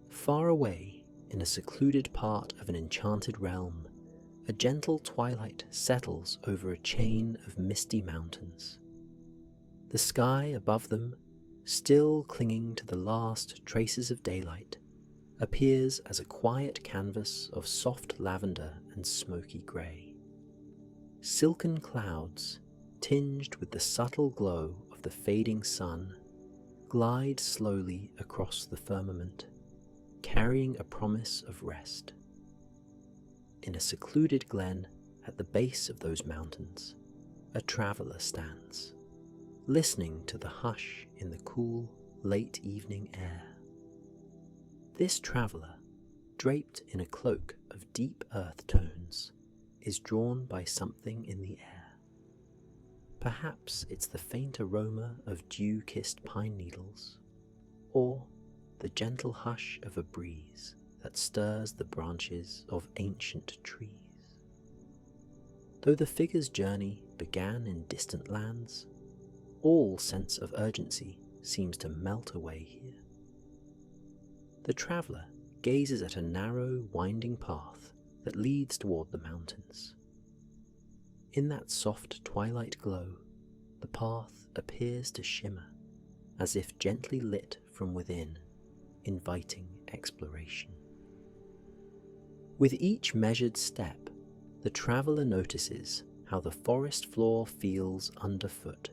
Far away, in a secluded part of an enchanted realm, a gentle twilight settles over a chain of misty mountains. The sky above them, still clinging to the last traces of daylight, appears as a quiet canvas of soft lavender and smoky grey. Silken clouds, tinged with the subtle glow of the fading sun, glide slowly across the firmament, carrying a promise of rest. In a secluded glen at the base of those mountains, a traveller stands, listening to the hush in the cool, late evening air. This traveller, draped in a cloak of deep earth tones, is drawn by something in the air. Perhaps it's the faint aroma of dew-kissed pine needles, or the gentle hush of a breeze that stirs the branches of ancient trees. Though the figure's journey began in distant lands, all sense of urgency seems to melt away here. The traveller gazes at a narrow, winding path that leads toward the mountains. In that soft twilight glow, the path appears to shimmer, as if gently lit from within, inviting exploration. With each measured step, the traveller notices how the forest floor feels underfoot,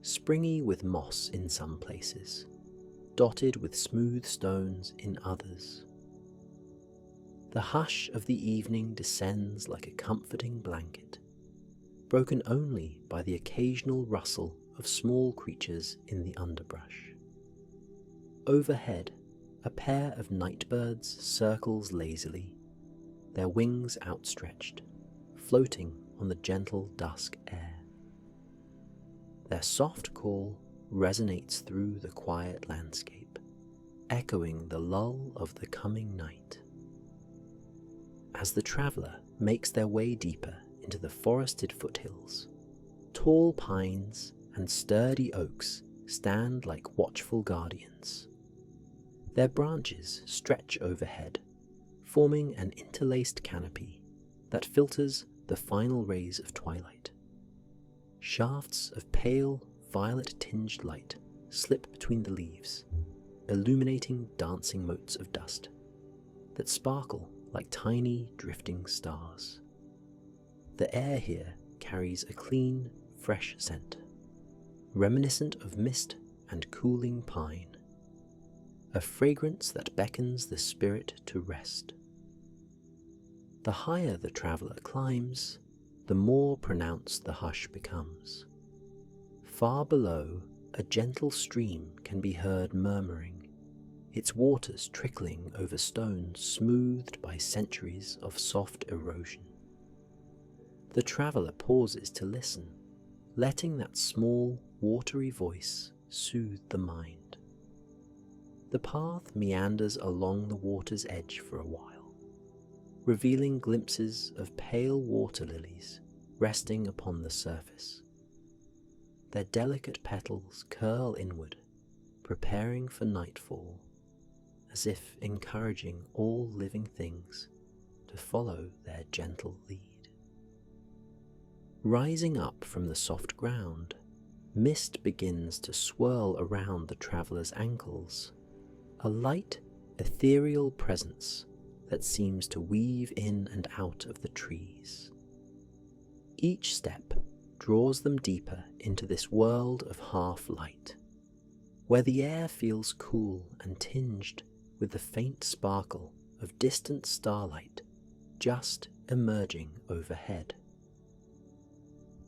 springy with moss in some places, dotted with smooth stones in others. The hush of the evening descends like a comforting blanket, broken only by the occasional rustle of small creatures in the underbrush. Overhead, a pair of nightbirds circles lazily, their wings outstretched, floating on the gentle dusk air. Their soft call resonates through the quiet landscape, echoing the lull of the coming night. As the traveller makes their way deeper into the forested foothills, tall pines and sturdy oaks stand like watchful guardians. Their branches stretch overhead, forming an interlaced canopy that filters the final rays of twilight. Shafts of pale, violet-tinged light slip between the leaves, illuminating dancing motes of dust that sparkle like tiny drifting stars. The air here carries a clean, fresh scent, reminiscent of mist and cooling pine, a fragrance that beckons the spirit to rest. The higher the traveller climbs, the more pronounced the hush becomes. Far below, a gentle stream can be heard murmuring, its waters trickling over stones smoothed by centuries of soft erosion. The traveller pauses to listen, letting that small, watery voice soothe the mind. The path meanders along the water's edge for a while, revealing glimpses of pale water lilies resting upon the surface. Their delicate petals curl inward, preparing for nightfall, as if encouraging all living things to follow their gentle lead. Rising up from the soft ground, mist begins to swirl around the traveller's ankles, a light, ethereal presence that seems to weave in and out of the trees. Each step draws them deeper into this world of half-light, where the air feels cool and tinged with the faint sparkle of distant starlight just emerging overhead.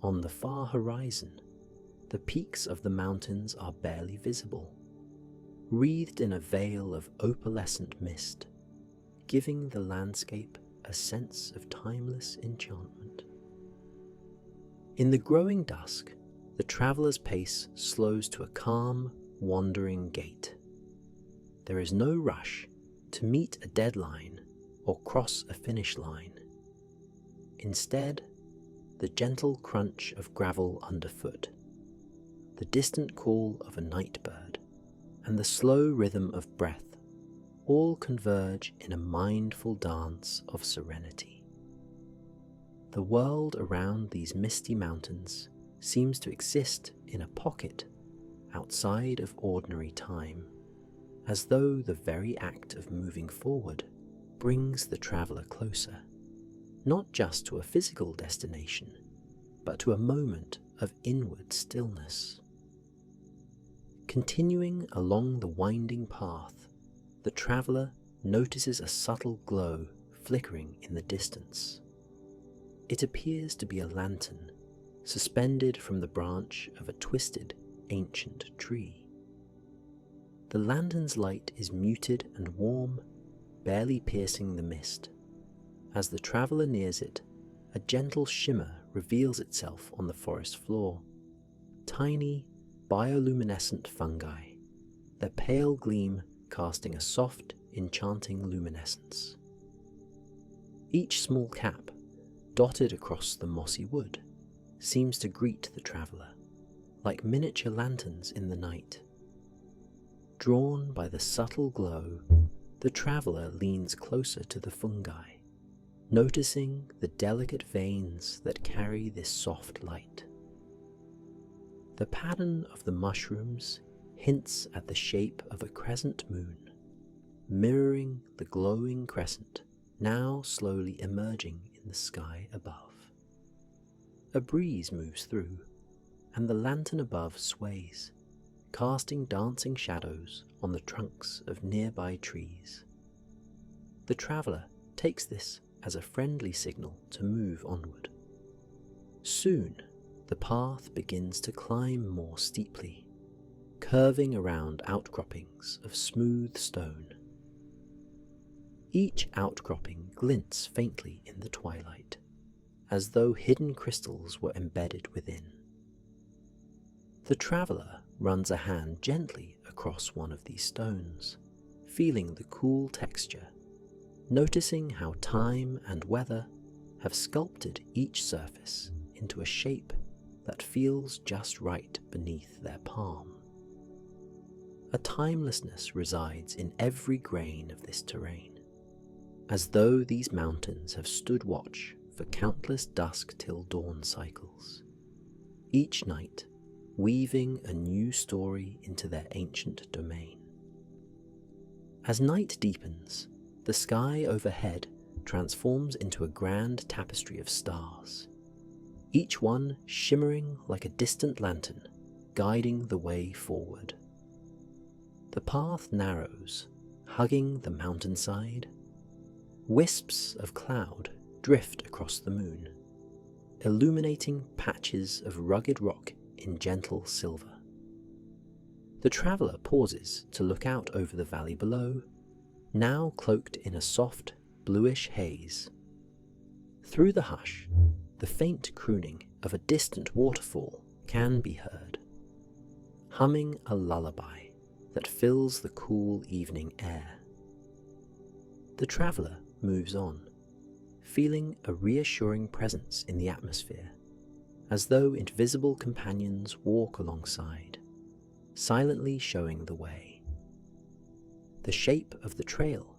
On the far horizon, the peaks of the mountains are barely visible, wreathed in a veil of opalescent mist, giving the landscape a sense of timeless enchantment. In the growing dusk, the traveller's pace slows to a calm, wandering gait. There is no rush to meet a deadline or cross a finish line. Instead, the gentle crunch of gravel underfoot, the distant call of a night bird, and the slow rhythm of breath all converge in a mindful dance of serenity. The world around these misty mountains seems to exist in a pocket outside of ordinary time, as though the very act of moving forward brings the traveller closer, not just to a physical destination, but to a moment of inward stillness. Continuing along the winding path, the traveller notices a subtle glow flickering in the distance. It appears to be a lantern suspended from the branch of a twisted, ancient tree. The lantern's light is muted and warm, barely piercing the mist. As the traveller nears it, a gentle shimmer reveals itself on the forest floor. Tiny, bioluminescent fungi, their pale gleam casting a soft, enchanting luminescence. Each small cap, dotted across the mossy wood, seems to greet the traveller, like miniature lanterns in the night. Drawn by the subtle glow, the traveller leans closer to the fungi, noticing the delicate veins that carry this soft light. The pattern of the mushrooms hints at the shape of a crescent moon, mirroring the glowing crescent now slowly emerging in the sky above. A breeze moves through, and the lantern above sways, casting dancing shadows on the trunks of nearby trees. The traveller takes this as a friendly signal to move onward. Soon, the path begins to climb more steeply, curving around outcroppings of smooth stone. Each outcropping glints faintly in the twilight, as though hidden crystals were embedded within. The traveller runs a hand gently across one of these stones, feeling the cool texture, noticing how time and weather have sculpted each surface into a shape that feels just right beneath their palm. A timelessness resides in every grain of this terrain, as though these mountains have stood watch for countless dusk till dawn cycles, each night weaving a new story into their ancient domain. As night deepens, the sky overhead transforms into a grand tapestry of stars, each one shimmering like a distant lantern, guiding the way forward. The path narrows, hugging the mountainside. Wisps of cloud drift across the moon, illuminating patches of rugged rock in gentle silver. The traveller pauses to look out over the valley below, now cloaked in a soft, bluish haze. Through the hush, the faint crooning of a distant waterfall can be heard, humming a lullaby that fills the cool evening air. The traveller moves on, feeling a reassuring presence in the atmosphere, as though invisible companions walk alongside, silently showing the way. The shape of the trail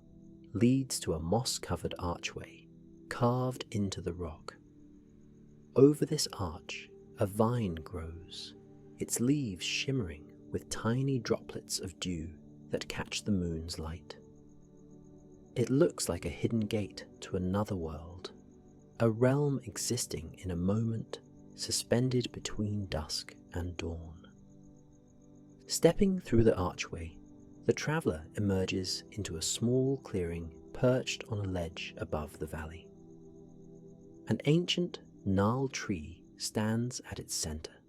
leads to a moss-covered archway carved into the rock. Over this arch, a vine grows, its leaves shimmering with tiny droplets of dew that catch the moon's light. It looks like a hidden gate to another world, a realm existing in a moment suspended between dusk and dawn. Stepping through the archway, the traveller emerges into a small clearing perched on a ledge above the valley. An ancient, gnarled tree stands at its centre,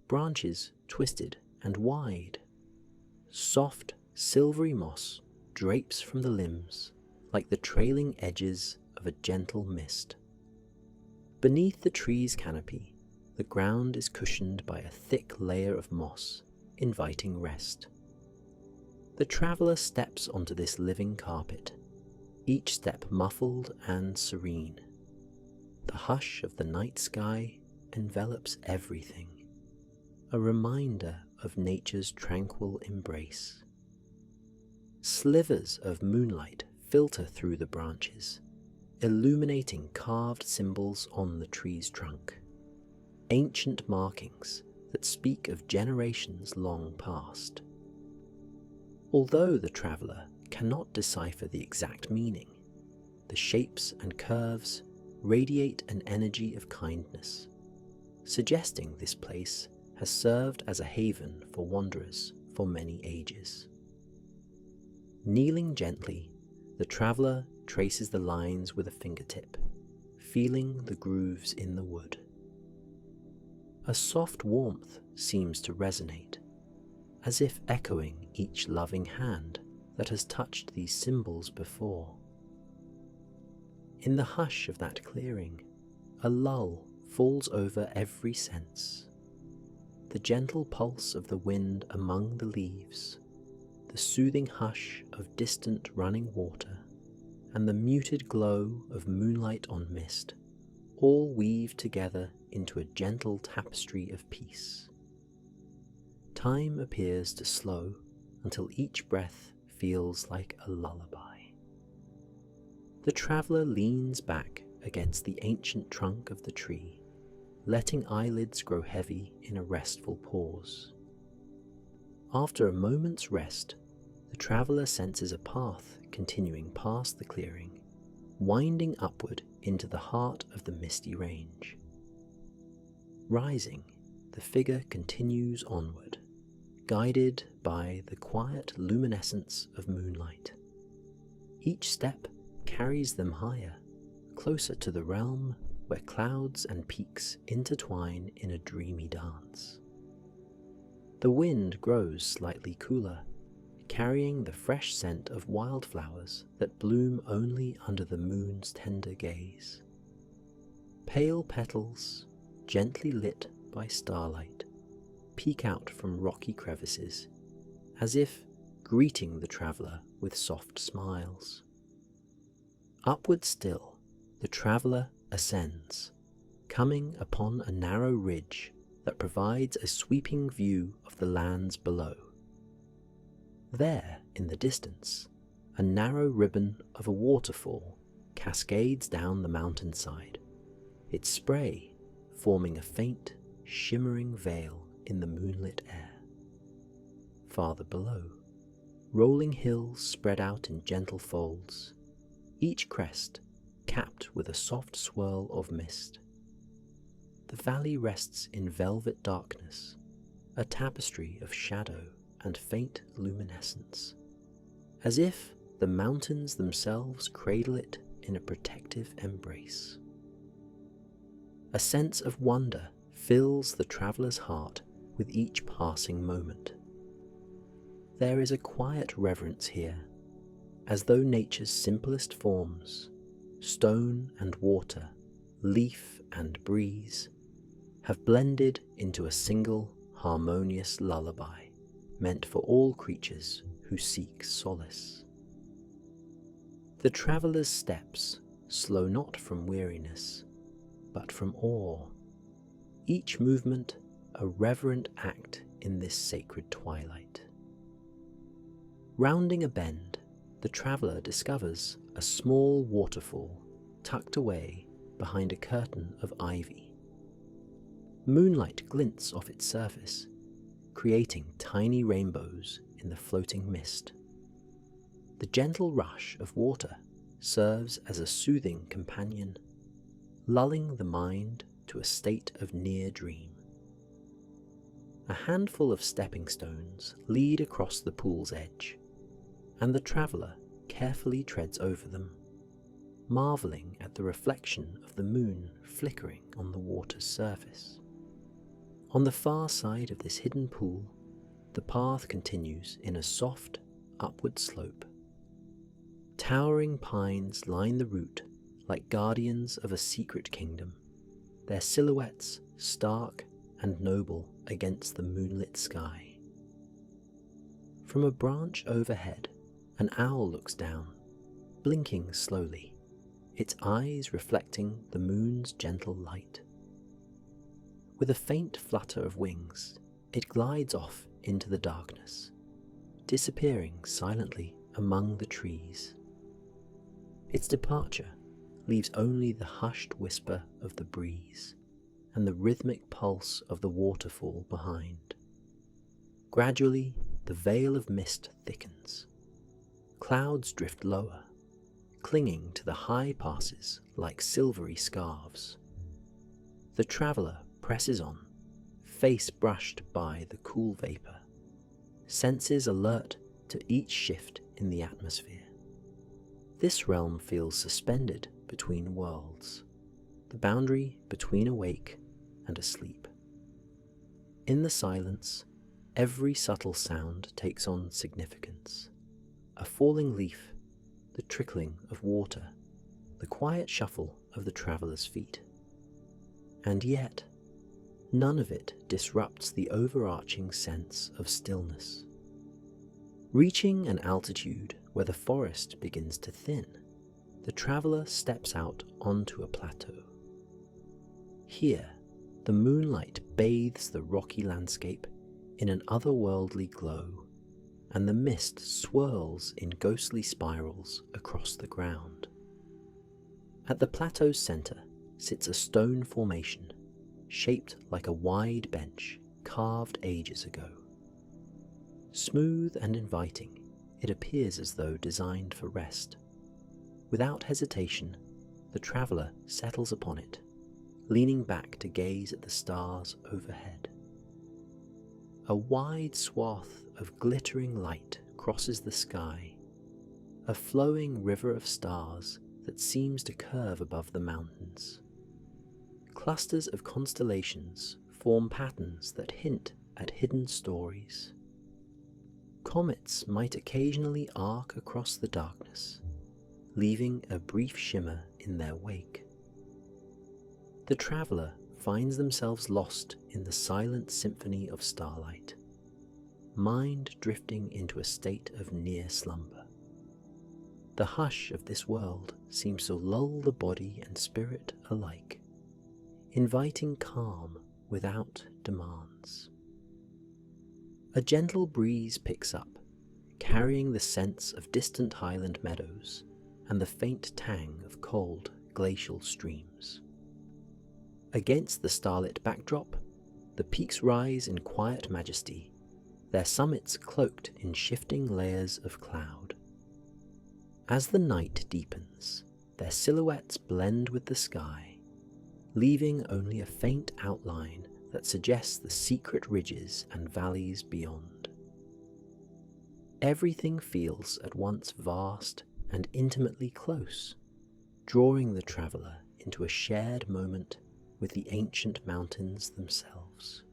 branches twisted and wide. Soft, silvery moss drapes from the limbs like the trailing edges of a gentle mist. Beneath the tree's canopy, the ground is cushioned by a thick layer of moss, inviting rest. The traveller steps onto this living carpet, each step muffled and serene. The hush of the night sky envelops everything, a reminder of nature's tranquil embrace. Slivers of moonlight filter through the branches, illuminating carved symbols on the tree's trunk, ancient markings that speak of generations long past. Although the traveller cannot decipher the exact meaning, the shapes and curves radiate an energy of kindness, suggesting this place has served as a haven for wanderers for many ages. Kneeling gently, the traveller traces the lines with a fingertip, feeling the grooves in the wood. A soft warmth seems to resonate, as if echoing each loving hand that has touched these symbols before. In the hush of that clearing, a lull falls over every sense. The gentle pulse of the wind among the leaves, the soothing hush of distant running water, and the muted glow of moonlight on mist, all weave together into a gentle tapestry of peace. Time appears to slow until each breath feels like a lullaby. The traveller leans back against the ancient trunk of the tree, letting eyelids grow heavy in a restful pause. After a moment's rest, the traveller senses a path continuing past the clearing, winding upward into the heart of the misty range. Rising, the figure continues onward, guided by the quiet luminescence of moonlight. Each step carries them higher, closer to the realm where clouds and peaks intertwine in a dreamy dance. The wind grows slightly cooler, carrying the fresh scent of wildflowers that bloom only under the moon's tender gaze. Pale petals, gently lit by starlight, peek out from rocky crevices, as if greeting the traveller with soft smiles. Upward still, the traveller ascends, coming upon a narrow ridge that provides a sweeping view of the lands below. There, in the distance, a narrow ribbon of a waterfall cascades down the mountainside, its spray forming a faint, shimmering veil in the moonlit air. Farther below, rolling hills spread out in gentle folds, each crest capped with a soft swirl of mist. The valley rests in velvet darkness, a tapestry of shadow and faint luminescence, as if the mountains themselves cradle it in a protective embrace. A sense of wonder fills the traveller's heart with each passing moment. There is a quiet reverence here, as though nature's simplest forms, stone and water, leaf and breeze, have blended into a single harmonious lullaby meant for all creatures who seek solace. The traveller's steps slow not from weariness, but from awe, each movement a reverent act in this sacred twilight. Rounding a bend, the traveller discovers a small waterfall tucked away behind a curtain of ivy. Moonlight glints off its surface, creating tiny rainbows in the floating mist. The gentle rush of water serves as a soothing companion, lulling the mind to a state of near dream. A handful of stepping stones lead across the pool's edge, and the traveller carefully treads over them, marvelling at the reflection of the moon flickering on the water's surface. On the far side of this hidden pool, the path continues in a soft, upward slope. Towering pines line the route like guardians of a secret kingdom, their silhouettes stark and noble against the moonlit sky. From a branch overhead, an owl looks down, blinking slowly, its eyes reflecting the moon's gentle light. With a faint flutter of wings, it glides off into the darkness, disappearing silently among the trees. Its departure leaves only the hushed whisper of the breeze and the rhythmic pulse of the waterfall behind. Gradually, the veil of mist thickens. Clouds drift lower, clinging to the high passes like silvery scarves. The traveller presses on, face brushed by the cool vapour, senses alert to each shift in the atmosphere. This realm feels suspended between worlds, the boundary between awake and asleep. In the silence, every subtle sound takes on significance. A falling leaf, the trickling of water, the quiet shuffle of the traveller's feet. And yet, none of it disrupts the overarching sense of stillness. Reaching an altitude where the forest begins to thin, the traveller steps out onto a plateau. Here, the moonlight bathes the rocky landscape in an otherworldly glow, and the mist swirls in ghostly spirals across the ground. At the plateau's centre sits a stone formation, shaped like a wide bench carved ages ago. Smooth and inviting, it appears as though designed for rest. Without hesitation, the traveller settles upon it, leaning back to gaze at the stars overhead. A wide swath of glittering light crosses the sky, a flowing river of stars that seems to curve above the mountains. Clusters of constellations form patterns that hint at hidden stories. Comets might occasionally arc across the darkness, leaving a brief shimmer in their wake. The traveller finds themselves lost in the silent symphony of starlight, mind drifting into a state of near slumber. The hush of this world seems to lull the body and spirit alike, inviting calm without demands. A gentle breeze picks up, carrying the scents of distant highland meadows and the faint tang of cold glacial streams. Against the starlit backdrop, the peaks rise in quiet majesty, their summits cloaked in shifting layers of cloud. As the night deepens, Their silhouettes blend with the sky, leaving only a faint outline that suggests the secret ridges and valleys beyond. Everything feels at once vast and intimately close, drawing the traveller into a shared moment with the ancient mountains themselves.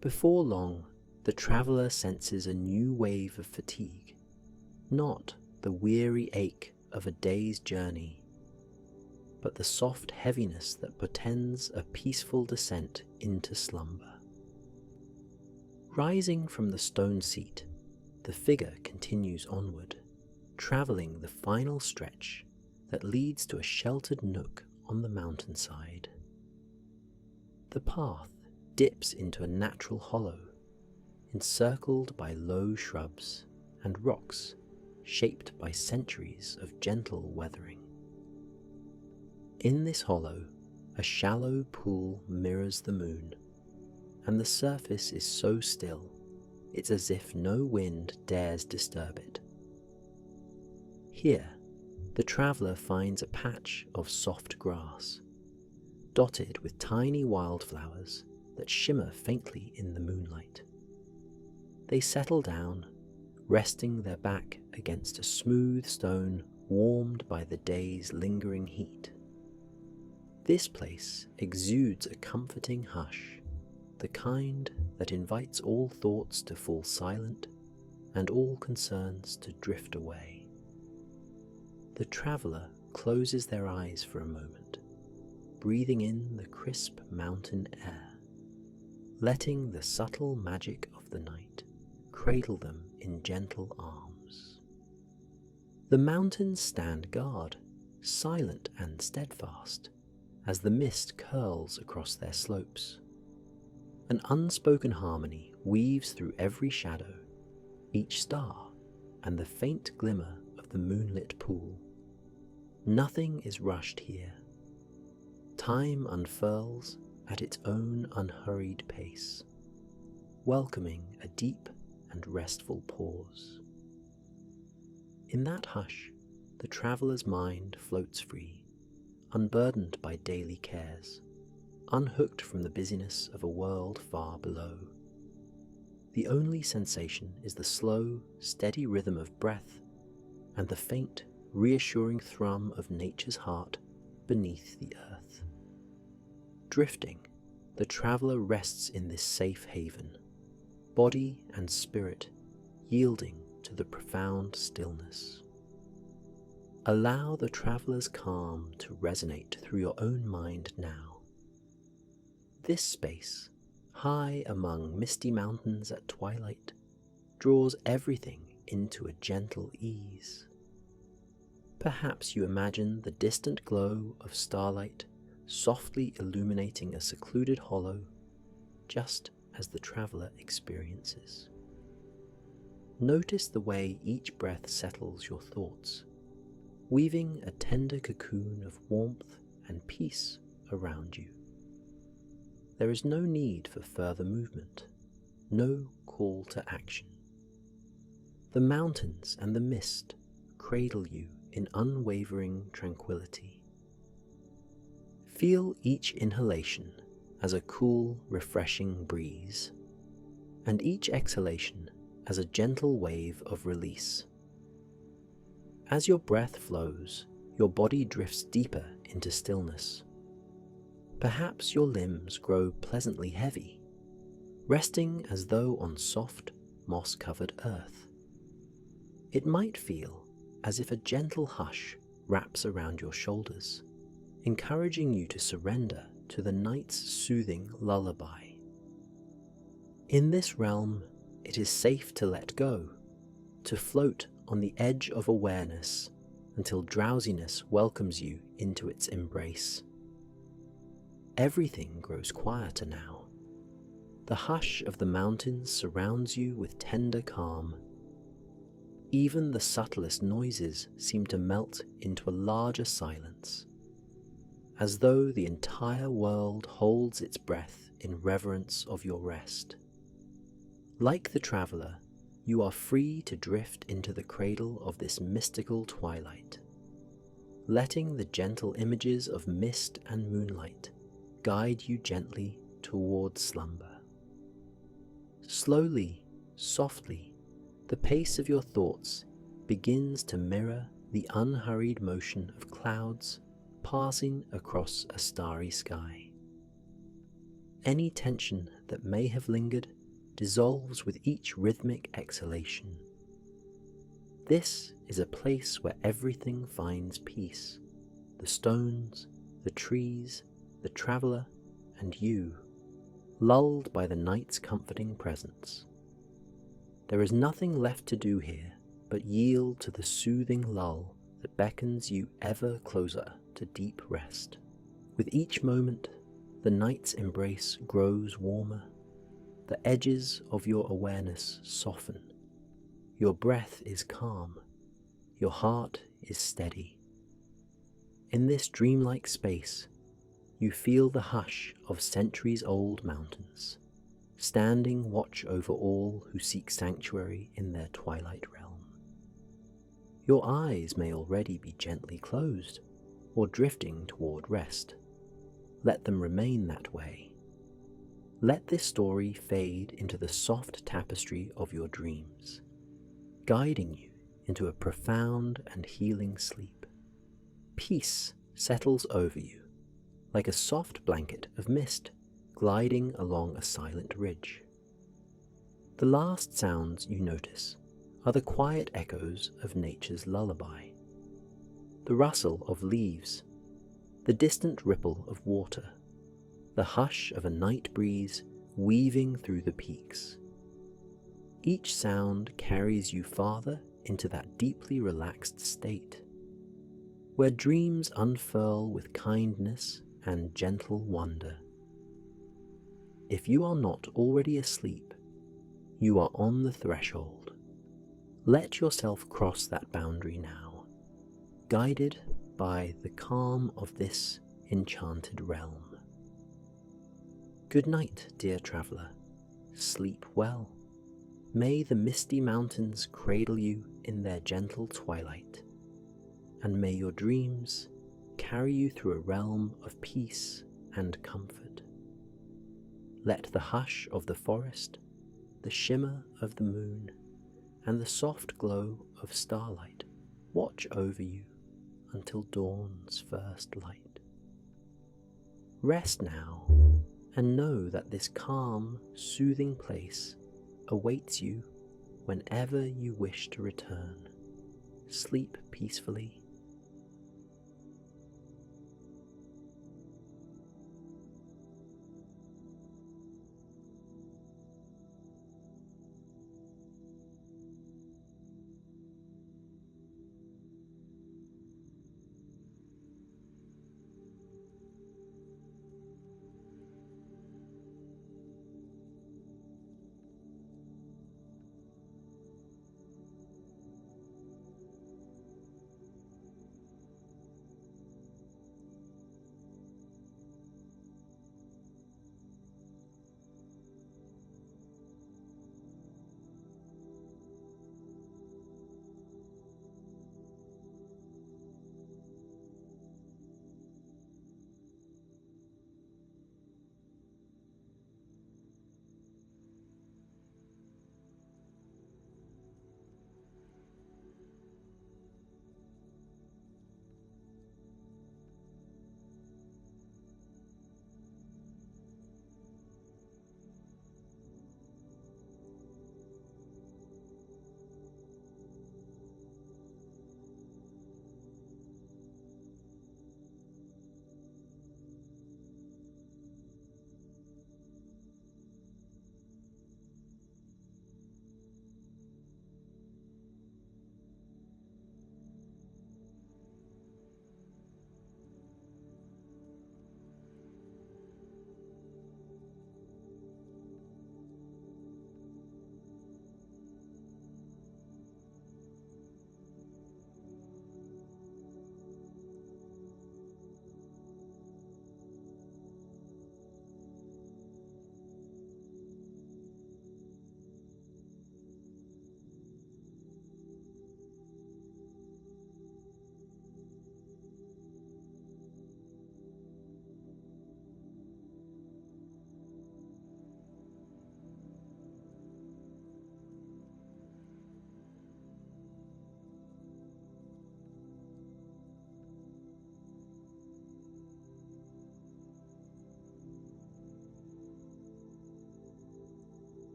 Before long, the traveller senses a new wave of fatigue, not the weary ache of a day's journey, but the soft heaviness that portends a peaceful descent into slumber. Rising from the stone seat, the figure continues onward, travelling the final stretch that leads to a sheltered nook on the mountainside. The path dips into a natural hollow, encircled by low shrubs and rocks shaped by centuries of gentle weathering. In this hollow, a shallow pool mirrors the moon, and the surface is so still it's as if no wind dares disturb it. Here, the traveller finds a patch of soft grass, dotted with tiny wildflowers that shimmer faintly in the moonlight. They settle down, resting their back against a smooth stone warmed by the day's lingering heat. This place exudes a comforting hush, the kind that invites all thoughts to fall silent and all concerns to drift away. The traveller closes their eyes for a moment, breathing in the crisp mountain air, letting the subtle magic of the night cradle them in gentle arms. The mountains stand guard, silent and steadfast, as the mist curls across their slopes. An unspoken harmony weaves through every shadow, each star, and the faint glimmer of the moonlit pool. Nothing is rushed here. Time unfurls at its own unhurried pace, welcoming a deep and restful pause. In that hush, the traveller's mind floats free, unburdened by daily cares, unhooked from the busyness of a world far below. The only sensation is the slow, steady rhythm of breath and the faint, reassuring thrum of nature's heart beneath the earth. Drifting, the traveller rests in this safe haven, body and spirit yielding to the profound stillness. Allow the traveller's calm to resonate through your own mind now. This space, high among misty mountains at twilight, draws everything into a gentle ease. Perhaps you imagine the distant glow of starlight softly illuminating a secluded hollow, just as the traveller experiences. Notice the way each breath settles your thoughts, weaving a tender cocoon of warmth and peace around you. There is no need for further movement, no call to action. The mountains and the mist cradle you in unwavering tranquility. Feel each inhalation as a cool, refreshing breeze, and each exhalation as a gentle wave of release. As your breath flows, your body drifts deeper into stillness. Perhaps your limbs grow pleasantly heavy, resting as though on soft, moss-covered earth. It might feel as if a gentle hush wraps around your shoulders, encouraging you to surrender to the night's soothing lullaby. In this realm, it is safe to let go, to float on the edge of awareness until drowsiness welcomes you into its embrace. Everything grows quieter now. The hush of the mountains surrounds you with tender calm. Even the subtlest noises seem to melt into a larger silence, as though the entire world holds its breath in reverence of your rest. Like the traveller, you are free to drift into the cradle of this mystical twilight. letting the gentle images of mist and moonlight guide you gently towards slumber. Slowly, softly, the pace of your thoughts begins to mirror the unhurried motion of clouds passing across a starry sky. Any tension that may have lingered dissolves with each rhythmic exhalation. This is a place where everything finds peace: the stones, the trees, the traveller, and you, lulled by the night's comforting presence. There is nothing left to do here but yield to the soothing lull that beckons you ever closer to deep rest. With each moment, the night's embrace grows warmer, the edges of your awareness soften, your breath is calm, your heart is steady. In this dreamlike space, you feel the hush of centuries-old mountains, standing watch over all who seek sanctuary in their twilight realm. Your eyes may already be gently closed or drifting toward rest. Let them remain that way. Let this story fade into the soft tapestry of your dreams, guiding you into a profound and healing sleep. Peace settles over you, like a soft blanket of mist gliding along a silent ridge. The last sounds you notice are the quiet echoes of nature's lullaby, the rustle of leaves, the distant ripple of water, the hush of a night breeze weaving through the peaks. Each sound carries you farther into that deeply relaxed state, where dreams unfurl with kindness and gentle wonder. If you are not already asleep, you are on the threshold. Let yourself cross that boundary now, guided by the calm of this enchanted realm. Good night, dear traveller. Sleep well. May the misty mountains cradle you in their gentle twilight, and may your dreams carry you through a realm of peace and comfort. Let the hush of the forest, the shimmer of the moon, and the soft glow of starlight watch over you until dawn's first light. Rest now, and know that this calm, soothing place awaits you whenever you wish to return. Sleep peacefully.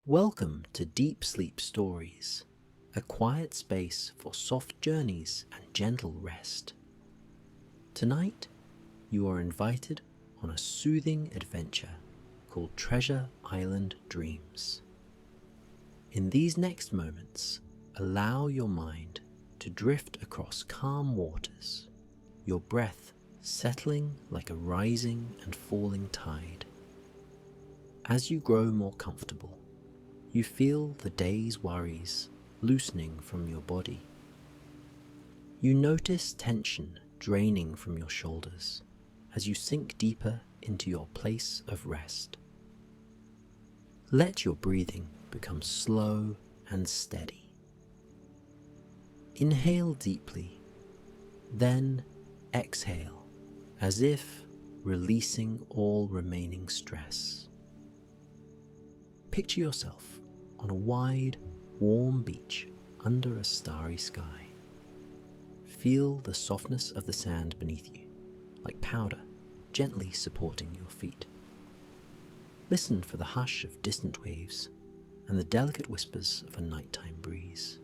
Welcome to Deep Sleep Stories, a quiet space for soft journeys and gentle rest. Tonight, you are invited on a soothing adventure called Treasure Island Dreams. In these next moments, allow your mind to drift across calm waters, your breath settling like a rising and falling tide. As you grow more comfortable, you feel the day's worries loosening from your body. You notice tension draining from your shoulders as you sink deeper into your place of rest. Let your breathing become slow and steady. Inhale deeply, then exhale as if releasing all remaining stress. Picture yourself on a wide, warm beach under a starry sky. Feel the softness of the sand beneath you, like powder, gently supporting your feet. Listen for the hush of distant waves and the delicate whispers of a nighttime breeze.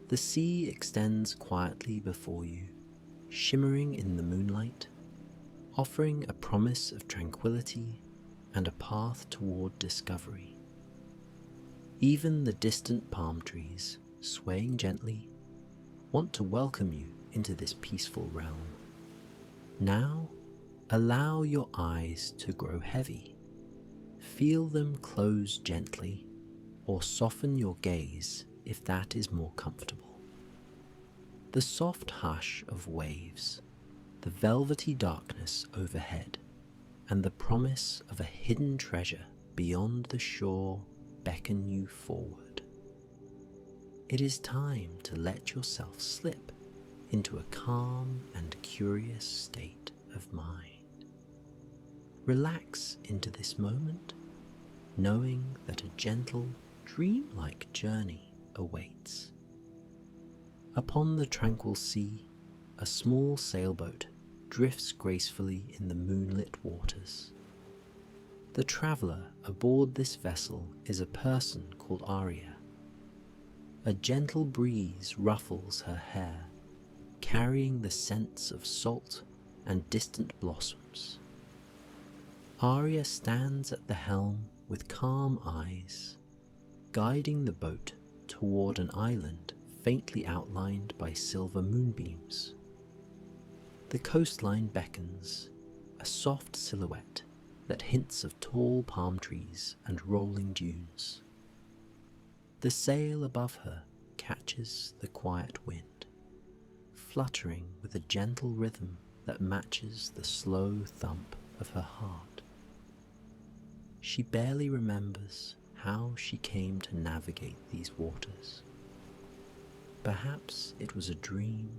The sea extends quietly before you, shimmering in the moonlight, offering a promise of tranquility and a path toward discovery. Even the distant palm trees, swaying gently, want to welcome you into this peaceful realm. Now, allow your eyes to grow heavy. Feel them close gently, or soften your gaze if that is more comfortable. The soft hush of waves, the velvety darkness overhead, and the promise of a hidden treasure beyond the shore beckon you forward. It is time to let yourself slip into a calm and curious state of mind. Relax into this moment, knowing that a gentle, dreamlike journey awaits. Upon the tranquil sea, a small sailboat drifts gracefully in the moonlit waters. The traveller aboard this vessel is a person called Aria. A gentle breeze ruffles her hair, carrying the scents of salt and distant blossoms. Aria stands at the helm with calm eyes, guiding the boat toward an island faintly outlined by silver moonbeams. The coastline beckons, a soft silhouette that hints of tall palm trees and rolling dunes. The sail above her catches the quiet wind, fluttering with a gentle rhythm that matches the slow thump of her heart. She barely remembers how she came to navigate these waters. Perhaps it was a dream,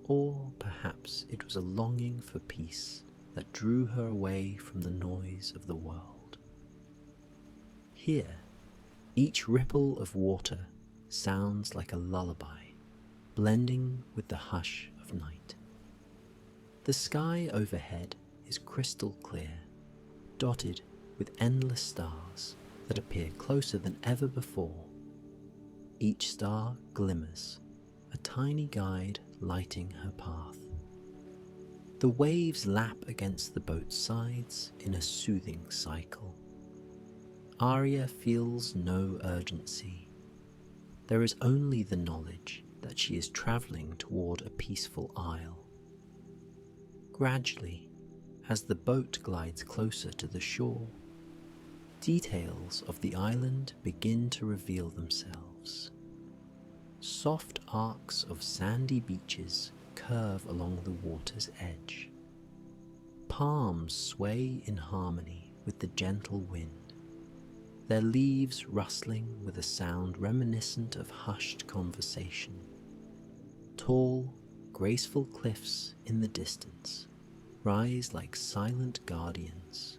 or perhaps it was a longing for peace that drew her away from the noise of the world. Here, each ripple of water sounds like a lullaby, blending with the hush of night. The sky overhead is crystal clear, dotted with endless stars that appear closer than ever before. Each star glimmers, a tiny guide lighting her path. The waves lap against the boat's sides in a soothing cycle. Aria feels no urgency. There is only the knowledge that she is travelling toward a peaceful isle. Gradually, as the boat glides closer to the shore, details of the island begin to reveal themselves. Soft arcs of sandy beaches curve along the water's edge. Palms sway in harmony with the gentle wind, their leaves rustling with a sound reminiscent of hushed conversation. Tall, graceful cliffs in the distance rise like silent guardians,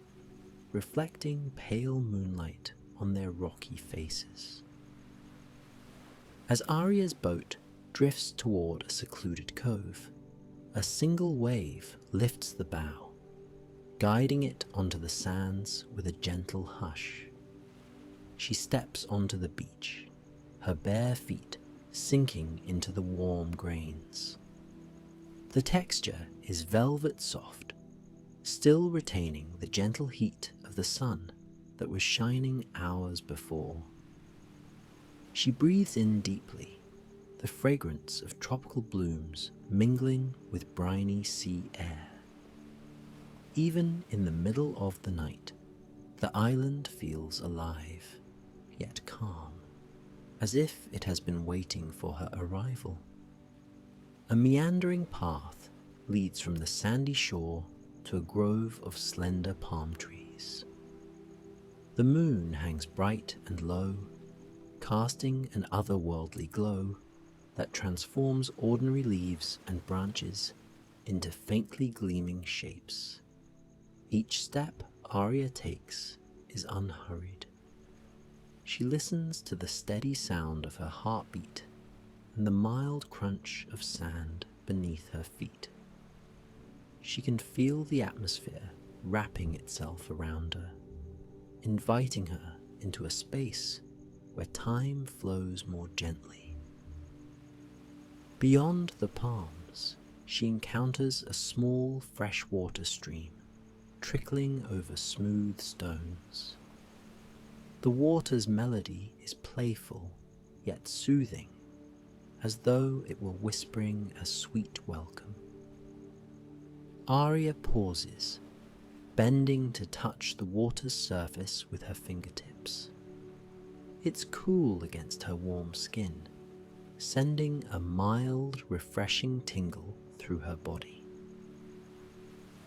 reflecting pale moonlight on their rocky faces. As Aria's boat drifts toward a secluded cove, a single wave lifts the bow, guiding it onto the sands with a gentle hush. She steps onto the beach, her bare feet sinking into the warm grains. The texture is velvet soft, still retaining the gentle heat of the sun that was shining hours before. She breathes in deeply, the fragrance of tropical blooms mingling with briny sea air. Even in the middle of the night, the island feels alive, yet calm, as if it has been waiting for her arrival. A meandering path leads from the sandy shore to a grove of slender palm trees. The moon hangs bright and low, casting an otherworldly glow that transforms ordinary leaves and branches into faintly gleaming shapes. Each step Arya takes is unhurried. She listens to the steady sound of her heartbeat and the mild crunch of sand beneath her feet. She can feel the atmosphere wrapping itself around her, inviting her into a space where time flows more gently. Beyond the palms, she encounters a small freshwater stream trickling over smooth stones. The water's melody is playful yet soothing, as though it were whispering a sweet welcome. Arya pauses, bending to touch the water's surface with her fingertips. It's cool against her warm skin, sending a mild, refreshing tingle through her body.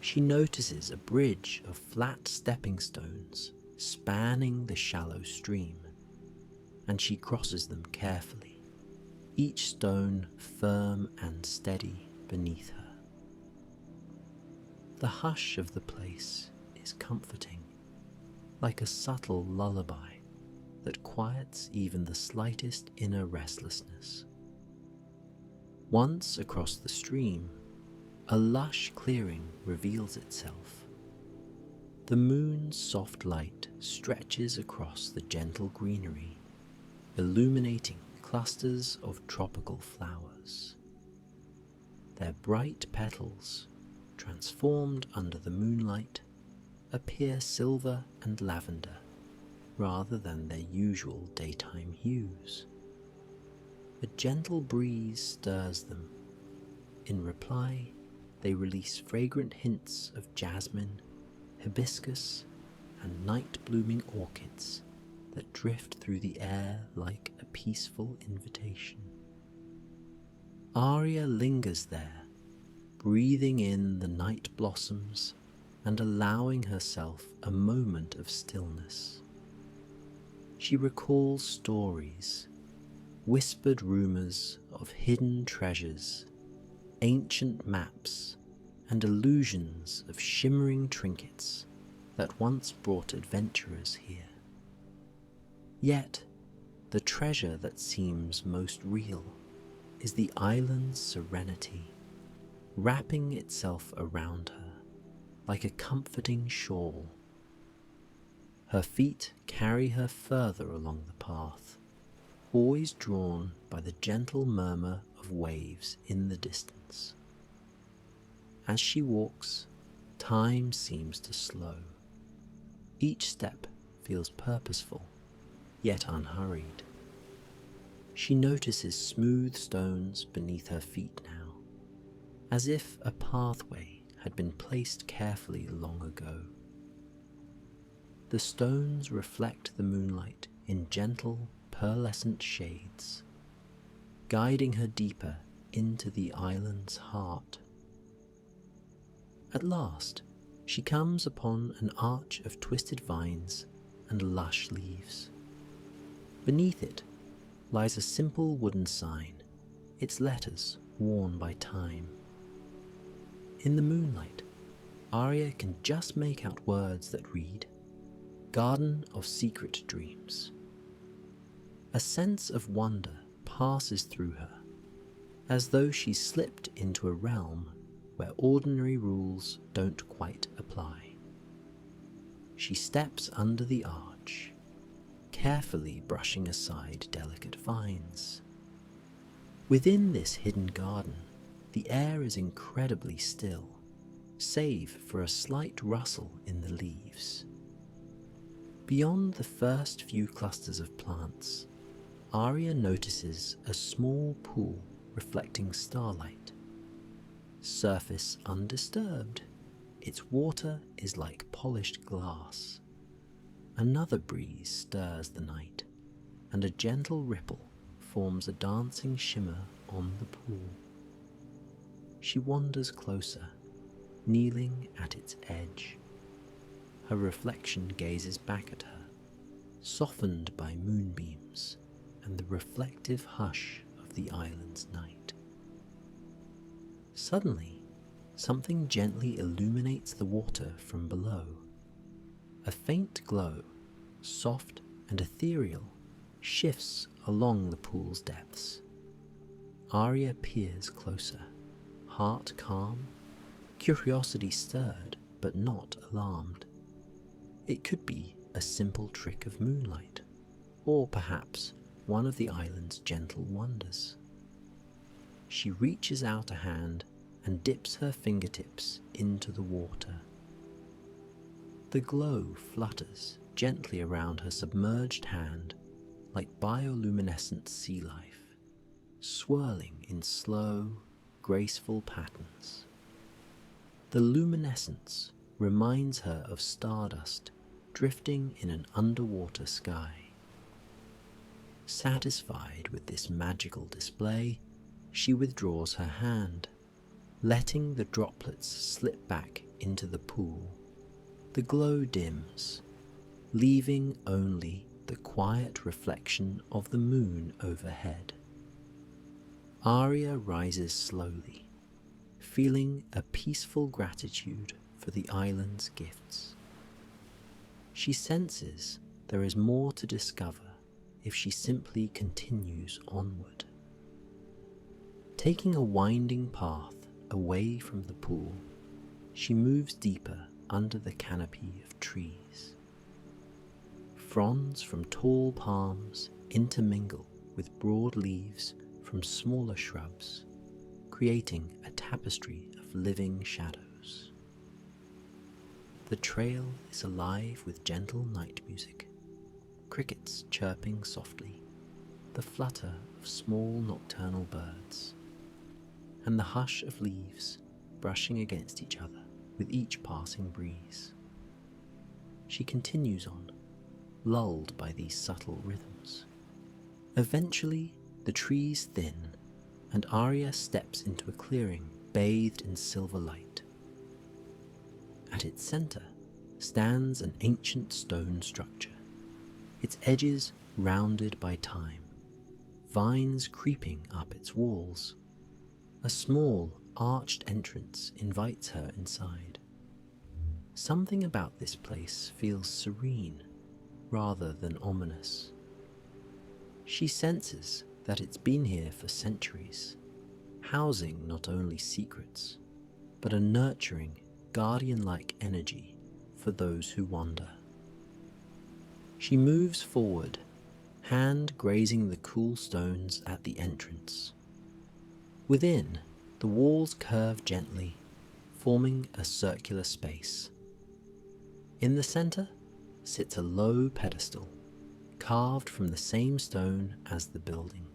She notices a bridge of flat stepping stones spanning the shallow stream, and she crosses them carefully, each stone firm and steady beneath her. The hush of the place is comforting, like a subtle lullaby that quiets even the slightest inner restlessness. Once across the stream, a lush clearing reveals itself. The moon's soft light stretches across the gentle greenery, illuminating clusters of tropical flowers. Their bright petals, transformed under the moonlight, appear silver and lavender rather than their usual daytime hues. A gentle breeze stirs them. In reply, they release fragrant hints of jasmine, hibiscus, and night-blooming orchids that drift through the air like a peaceful invitation. Arya lingers there, breathing in the night blossoms and allowing herself a moment of stillness. She recalls stories, whispered rumors of hidden treasures, ancient maps, and illusions of shimmering trinkets that once brought adventurers here. Yet, the treasure that seems most real is the island's serenity, wrapping itself around her like a comforting shawl. Her feet carry her further along the path, always drawn by the gentle murmur of waves in the distance. As she walks, time seems to slow. Each step feels purposeful, yet unhurried. She notices smooth stones beneath her feet now, as if a pathway had been placed carefully long ago. The stones reflect the moonlight in gentle, pearlescent shades, guiding her deeper into the island's heart. At last, she comes upon an arch of twisted vines and lush leaves. Beneath it lies a simple wooden sign, its letters worn by time. In the moonlight, Arya can just make out words that read, "Garden of Secret Dreams." A sense of wonder passes through her, as though she slipped into a realm where ordinary rules don't quite apply. She steps under the arch, carefully brushing aside delicate vines. Within this hidden garden, the air is incredibly still, save for a slight rustle in the leaves. Beyond the first few clusters of plants, Arya notices a small pool reflecting starlight. Surface undisturbed, its water is like polished glass. Another breeze stirs the night, and a gentle ripple forms a dancing shimmer on the pool. She wanders closer, kneeling at its edge. Her reflection gazes back at her, softened by moonbeams and the reflective hush of the island's night. Suddenly, something gently illuminates the water from below. A faint glow, soft and ethereal, shifts along the pool's depths. Arya peers closer, heart calm, curiosity stirred but not alarmed. It could be a simple trick of moonlight, or perhaps one of the island's gentle wonders. She reaches out a hand and dips her fingertips into the water. The glow flutters gently around her submerged hand like bioluminescent sea life, swirling in slow, graceful patterns. The luminescence reminds her of stardust drifting in an underwater sky. Satisfied with this magical display, she withdraws her hand, letting the droplets slip back into the pool. The glow dims, leaving only the quiet reflection of the moon overhead. Arya rises slowly, feeling a peaceful gratitude for the island's gifts. She senses there is more to discover if she simply continues onward. Taking a winding path away from the pool, she moves deeper under the canopy of trees. Fronds from tall palms intermingle with broad leaves from smaller shrubs, creating a tapestry of living shadows. The trail is alive with gentle night music, crickets chirping softly, the flutter of small nocturnal birds, and the hush of leaves brushing against each other with each passing breeze. She continues on, lulled by these subtle rhythms. Eventually, the trees thin, and Arya steps into a clearing bathed in silver light. At its center stands an ancient stone structure, its edges rounded by time, vines creeping up its walls. A small, arched entrance invites her inside. Something about this place feels serene rather than ominous. She senses that it's been here for centuries, housing not only secrets, but a nurturing, guardian-like energy for those who wander. She moves forward, hand grazing the cool stones at the entrance. Within, the walls curve gently, forming a circular space. In the center sits a low pedestal, carved from the same stone as the building.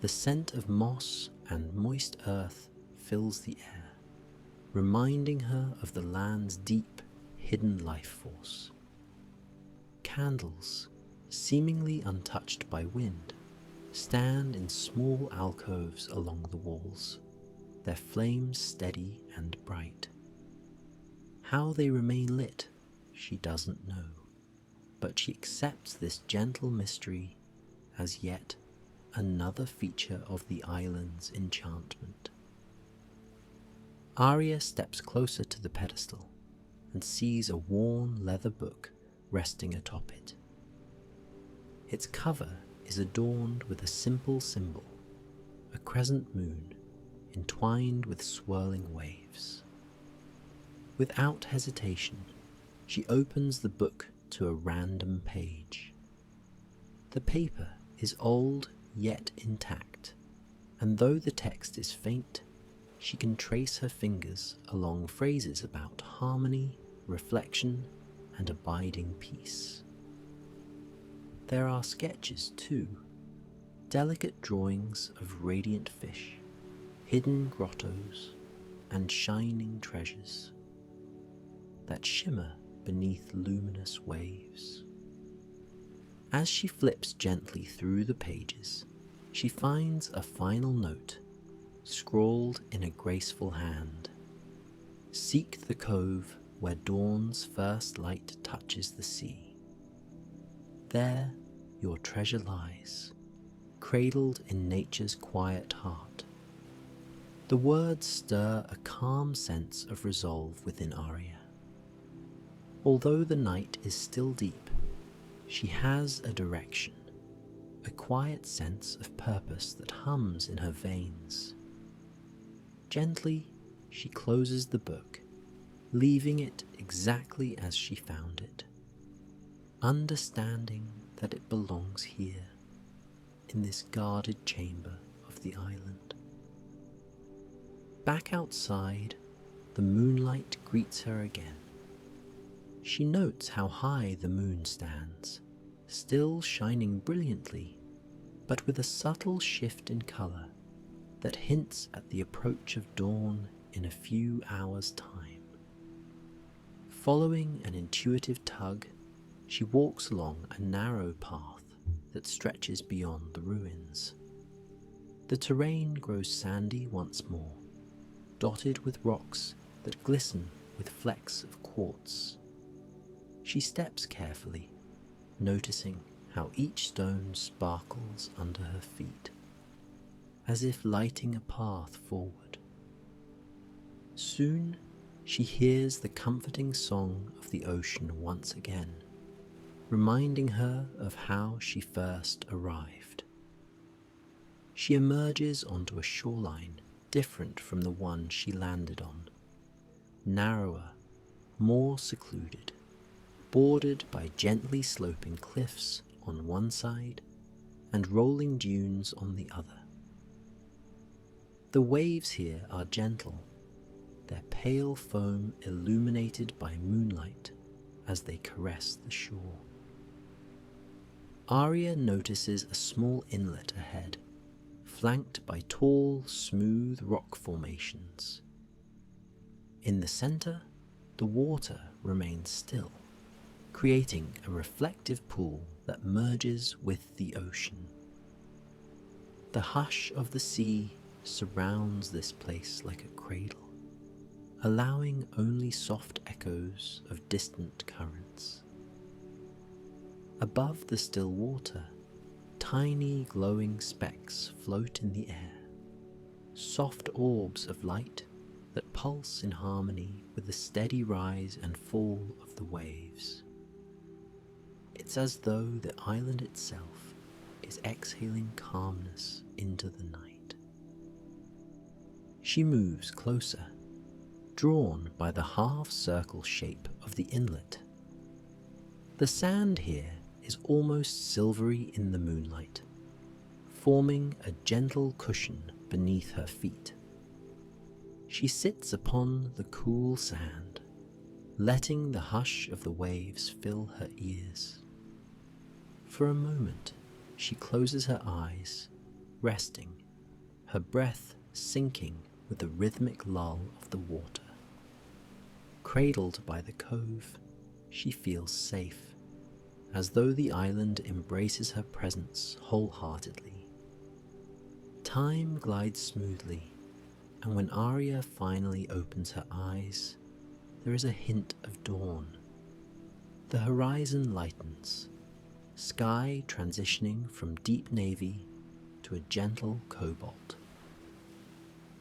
The scent of moss and moist earth fills the air, reminding her of the land's deep, hidden life force. Candles, seemingly untouched by wind, stand in small alcoves along the walls, their flames steady and bright. How they remain lit, she doesn't know, but she accepts this gentle mystery as yet another feature of the island's enchantment. Arya steps closer to the pedestal and sees a worn leather book resting atop it. Its cover is adorned with a simple symbol, a crescent moon entwined with swirling waves. Without hesitation, she opens the book to a random page. The paper is old yet intact, and though the text is faint, she can trace her fingers along phrases about harmony, reflection, and abiding peace. There are sketches too, delicate drawings of radiant fish, hidden grottos, and shining treasures that shimmer beneath luminous waves. As she flips gently through the pages, she finds a final note scrawled in a graceful hand. Seek the cove where dawn's first light touches the sea. There your treasure lies, cradled in nature's quiet heart. The words stir a calm sense of resolve within Arya. Although the night is still deep, she has a direction, a quiet sense of purpose that hums in her veins. Gently, she closes the book, leaving it exactly as she found it, understanding that it belongs here, in this guarded chamber of the island. Back outside, the moonlight greets her again. She notes how high the moon stands, still shining brilliantly, but with a subtle shift in colour that hints at the approach of dawn in a few hours' time. Following an intuitive tug, she walks along a narrow path that stretches beyond the ruins. The terrain grows sandy once more, dotted with rocks that glisten with flecks of quartz. She steps carefully, noticing how each stone sparkles under her feet, as if lighting a path forward. Soon she hears the comforting song of the ocean once again, reminding her of how she first arrived. She emerges onto a shoreline different from the one she landed on, narrower, more secluded, bordered by gently sloping cliffs on one side and rolling dunes on the other. The waves here are gentle, their pale foam illuminated by moonlight as they caress the shore. Arya notices a small inlet ahead, flanked by tall, smooth rock formations. In the center, the water remains still, creating a reflective pool that merges with the ocean. The hush of the sea surrounds this place like a cradle, allowing only soft echoes of distant currents. Above the still water, tiny glowing specks float in the air, soft orbs of light that pulse in harmony with the steady rise and fall of the waves. It's as though the island itself is exhaling calmness into the night. She moves closer, drawn by the half-circle shape of the inlet. The sand here is almost silvery in the moonlight, forming a gentle cushion beneath her feet. She sits upon the cool sand, letting the hush of the waves fill her ears. For a moment, she closes her eyes, resting, her breath sinking with the rhythmic lull of the water. Cradled by the cove, she feels safe, as though the island embraces her presence wholeheartedly. Time glides smoothly, and when Arya finally opens her eyes, there is a hint of dawn. The horizon lightens, sky transitioning from deep navy to a gentle cobalt.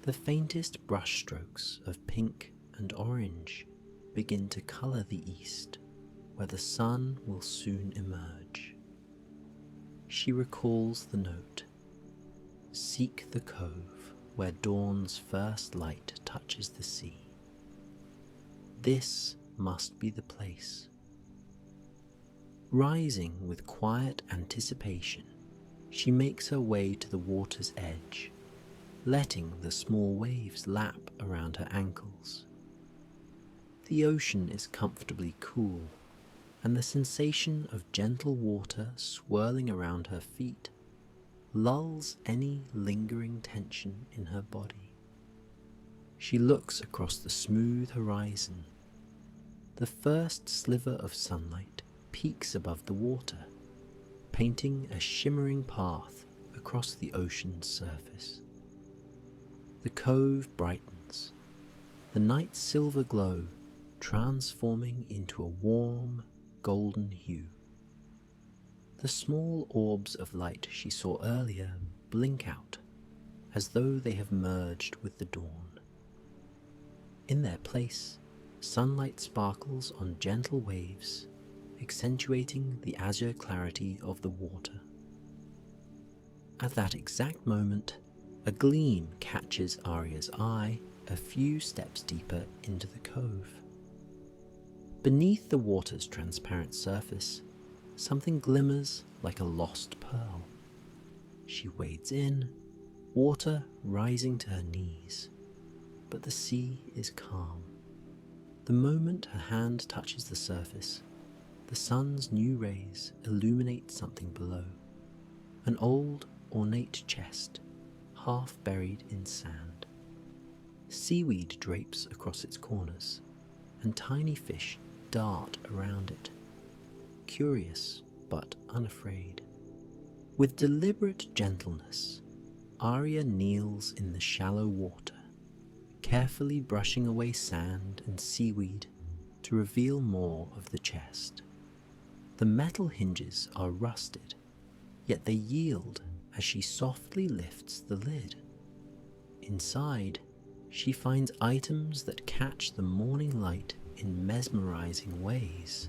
The faintest brushstrokes of pink and orange begin to colour the east, where the sun will soon emerge. She recalls the note, "Seek the cove where dawn's first light touches the sea." This must be the place. Rising with quiet anticipation, she makes her way to the water's edge, letting the small waves lap around her ankles. The ocean is comfortably cool, and the sensation of gentle water swirling around her feet lulls any lingering tension in her body. She looks across the smooth horizon. The first sliver of sunlight peaks above the water, painting a shimmering path across the ocean's surface. The cove brightens, the night's silver glow transforming into a warm, golden hue. The small orbs of light she saw earlier blink out, as though they have merged with the dawn. In their place, sunlight sparkles on gentle waves, accentuating the azure clarity of the water. At that exact moment, a gleam catches Arya's eye a few steps deeper into the cove. Beneath the water's transparent surface, something glimmers like a lost pearl. She wades in, water rising to her knees, but the sea is calm. The moment her hand touches the surface, the sun's new rays illuminate something below, an old, ornate chest, half buried in sand. Seaweed drapes across its corners, and tiny fish dart around it, curious but unafraid. With deliberate gentleness, Arya kneels in the shallow water, carefully brushing away sand and seaweed to reveal more of the chest. The metal hinges are rusted, yet they yield as she softly lifts the lid. Inside, she finds items that catch the morning light in mesmerizing ways.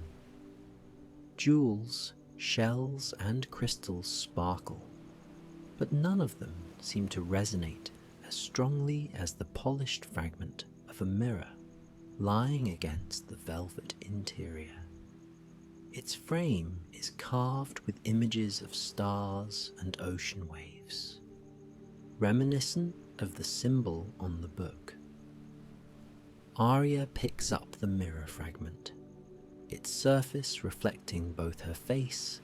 Jewels, shells, and crystals sparkle, but none of them seem to resonate as strongly as the polished fragment of a mirror lying against the velvet interior. Its frame is carved with images of stars and ocean waves, reminiscent of the symbol on the book. Arya picks up the mirror fragment, its surface reflecting both her face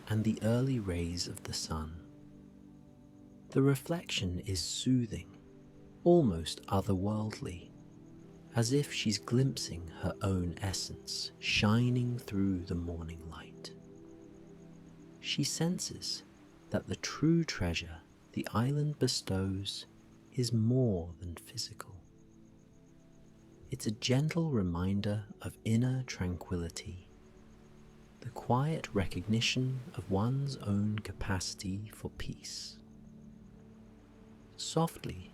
and the early rays of the sun. The reflection is soothing, almost otherworldly, as if she's glimpsing her own essence shining through the morning light. She senses that the true treasure the island bestows is more than physical. It's a gentle reminder of inner tranquility, the quiet recognition of one's own capacity for peace. Softly,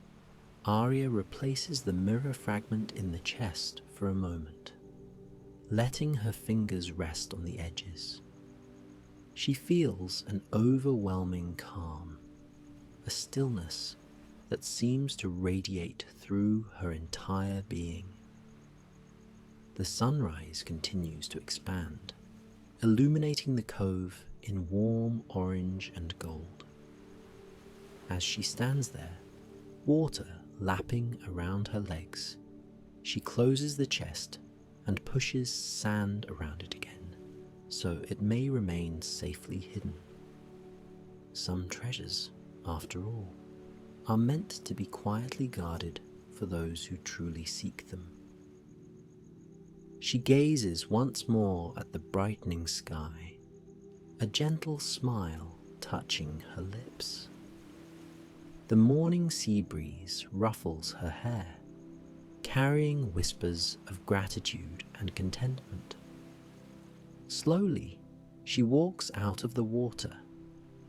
Arya replaces the mirror fragment in the chest for a moment, letting her fingers rest on the edges. She feels an overwhelming calm, a stillness that seems to radiate through her entire being. The sunrise continues to expand, illuminating the cove in warm orange and gold. As she stands there, water lapping around her legs, she closes the chest and pushes sand around it again, so it may remain safely hidden. Some treasures, after all, are meant to be quietly guarded for those who truly seek them. She gazes once more at the brightening sky, a gentle smile touching her lips. The morning sea breeze ruffles her hair, carrying whispers of gratitude and contentment. Slowly, she walks out of the water,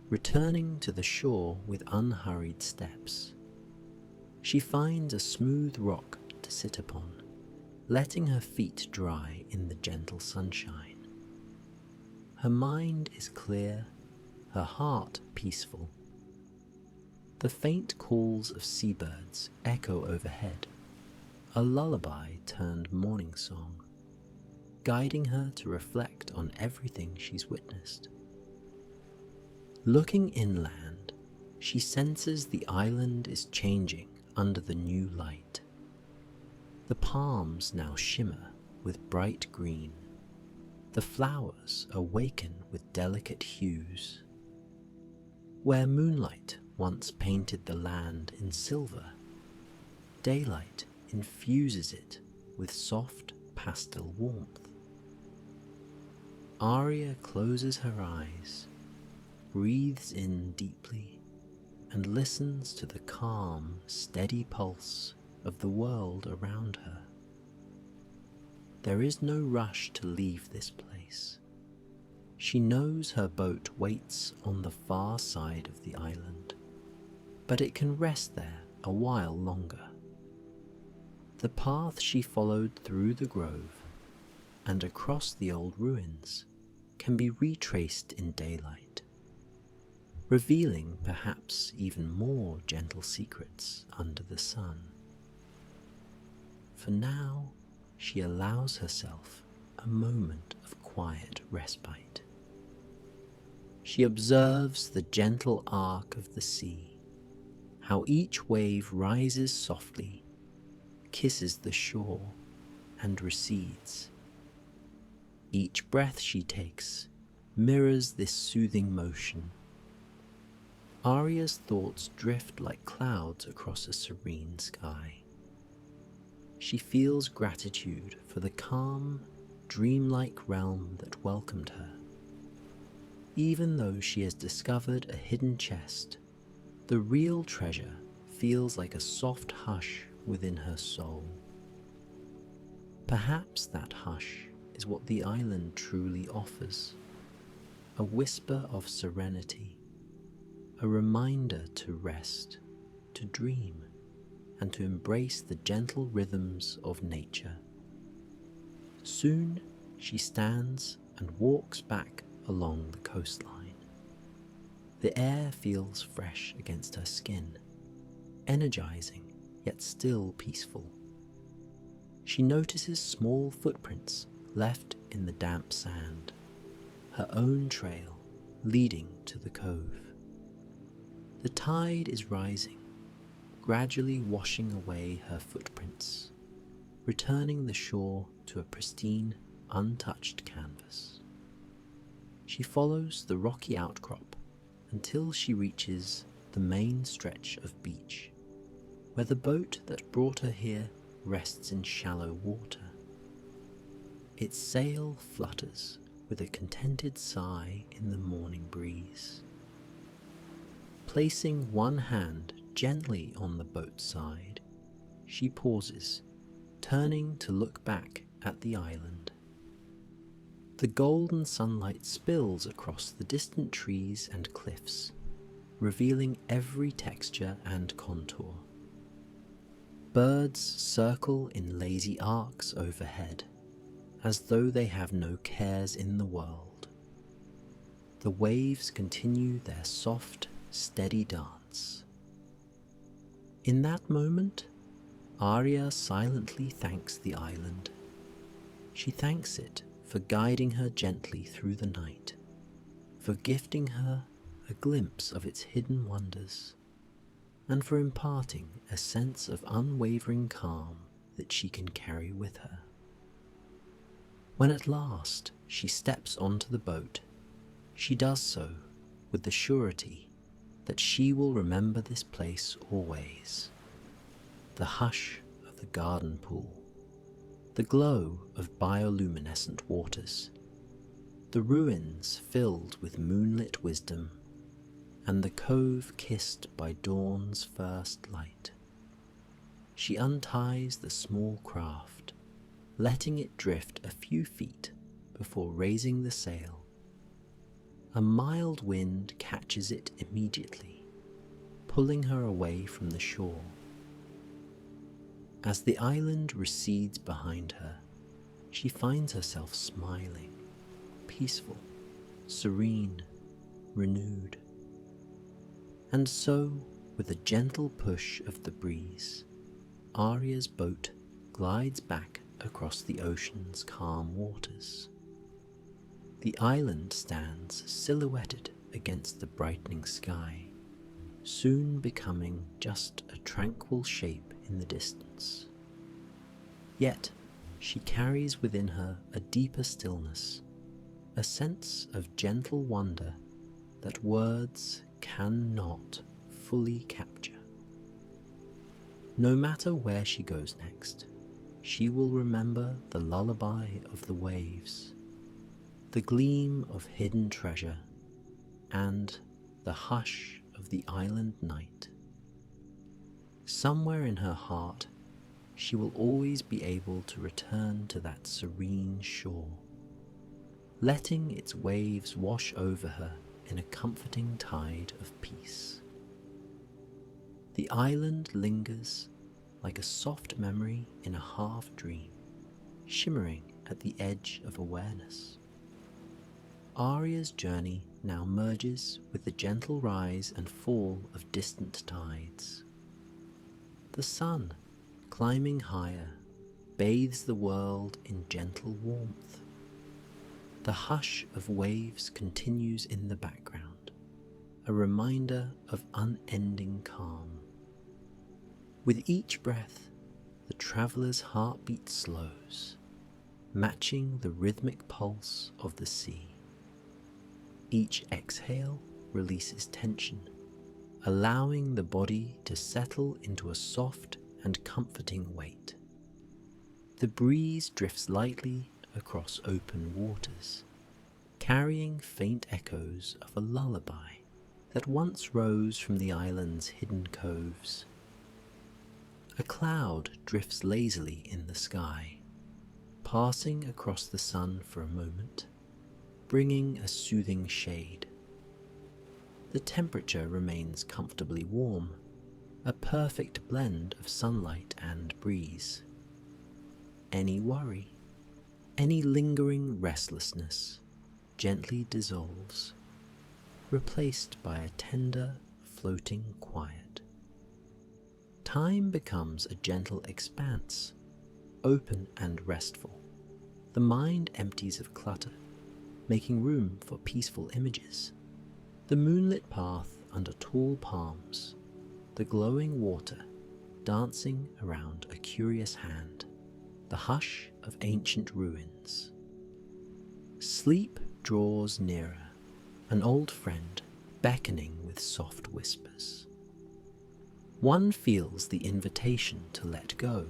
returning to the shore with unhurried steps. She finds a smooth rock to sit upon, letting her feet dry in the gentle sunshine. Her mind is clear, her heart peaceful. The faint calls of seabirds echo overhead, a lullaby turned morning song. guiding her to reflect on everything she's witnessed. Looking inland, she senses the island is changing under the new light. The palms now shimmer with bright green. The flowers awaken with delicate hues. Where moonlight once painted the land in silver, daylight infuses it with soft pastel warmth. Arya closes her eyes, breathes in deeply, and listens to the calm, steady pulse of the world around her. There is no rush to leave this place. She knows her boat waits on the far side of the island, but it can rest there a while longer. The path she followed through the grove and across the old ruins can be retraced in daylight, revealing perhaps even more gentle secrets under the sun. For now, she allows herself a moment of quiet respite. She observes the gentle arc of the sea, how each wave rises softly, kisses the shore, and recedes. Each breath she takes mirrors this soothing motion. Arya's thoughts drift like clouds across a serene sky. She feels gratitude for the calm, dreamlike realm that welcomed her. Even though she has discovered a hidden chest, the real treasure feels like a soft hush within her soul. Perhaps that hush is what the island truly offers, a whisper of serenity, a reminder to rest, to dream, and to embrace the gentle rhythms of nature. Soon she stands and walks back along the coastline. The air feels fresh against her skin, energizing yet still peaceful. She notices small footprints left in the damp sand, her own trail leading to the cove. The tide is rising, gradually washing away her footprints, returning the shore to a pristine, untouched canvas. She follows the rocky outcrop until she reaches the main stretch of beach, where the boat that brought her here rests in shallow water. Its sail flutters with a contented sigh in the morning breeze. Placing one hand gently on the boat's side, she pauses, turning to look back at the island. The golden sunlight spills across the distant trees and cliffs, revealing every texture and contour. Birds circle in lazy arcs overhead, as though they have no cares in the world. The waves continue their soft, steady dance. In that moment, Arya silently thanks the island. She thanks it for guiding her gently through the night, for gifting her a glimpse of its hidden wonders, and for imparting a sense of unwavering calm that she can carry with her. When at last she steps onto the boat, she does so with the surety that she will remember this place always. The hush of the garden pool, the glow of bioluminescent waters, the ruins filled with moonlit wisdom, and the cove kissed by dawn's first light. She unties the small craft, letting it drift a few feet before raising the sail. A mild wind catches it immediately, pulling her away from the shore. As the island recedes behind her, she finds herself smiling, peaceful, serene, renewed. And so, with a gentle push of the breeze, Arya's boat glides back across the ocean's calm waters. The island stands silhouetted against the brightening sky, soon becoming just a tranquil shape in the distance. Yet, she carries within her a deeper stillness, a sense of gentle wonder that words cannot fully capture. No matter where she goes next, she will remember the lullaby of the waves, the gleam of hidden treasure, and the hush of the island night. Somewhere in her heart, she will always be able to return to that serene shore, letting its waves wash over her in a comforting tide of peace. The island lingers like a soft memory in a half-dream, shimmering at the edge of awareness. Aria's journey now merges with the gentle rise and fall of distant tides. The sun, climbing higher, bathes the world in gentle warmth. The hush of waves continues in the background, a reminder of unending calm. With each breath, the traveller's heartbeat slows, matching the rhythmic pulse of the sea. Each exhale releases tension, allowing the body to settle into a soft and comforting weight. The breeze drifts lightly across open waters, carrying faint echoes of a lullaby that once rose from the island's hidden coves. A cloud drifts lazily in the sky, passing across the sun for a moment, bringing a soothing shade. The temperature remains comfortably warm, a perfect blend of sunlight and breeze. Any worry, any lingering restlessness gently dissolves, replaced by a tender, floating quiet. Time becomes a gentle expanse, open and restful. The mind empties of clutter, making room for peaceful images. The moonlit path under tall palms, the glowing water dancing around a curious hand, the hush of ancient ruins. Sleep draws nearer, an old friend beckoning with soft whispers. One feels the invitation to let go,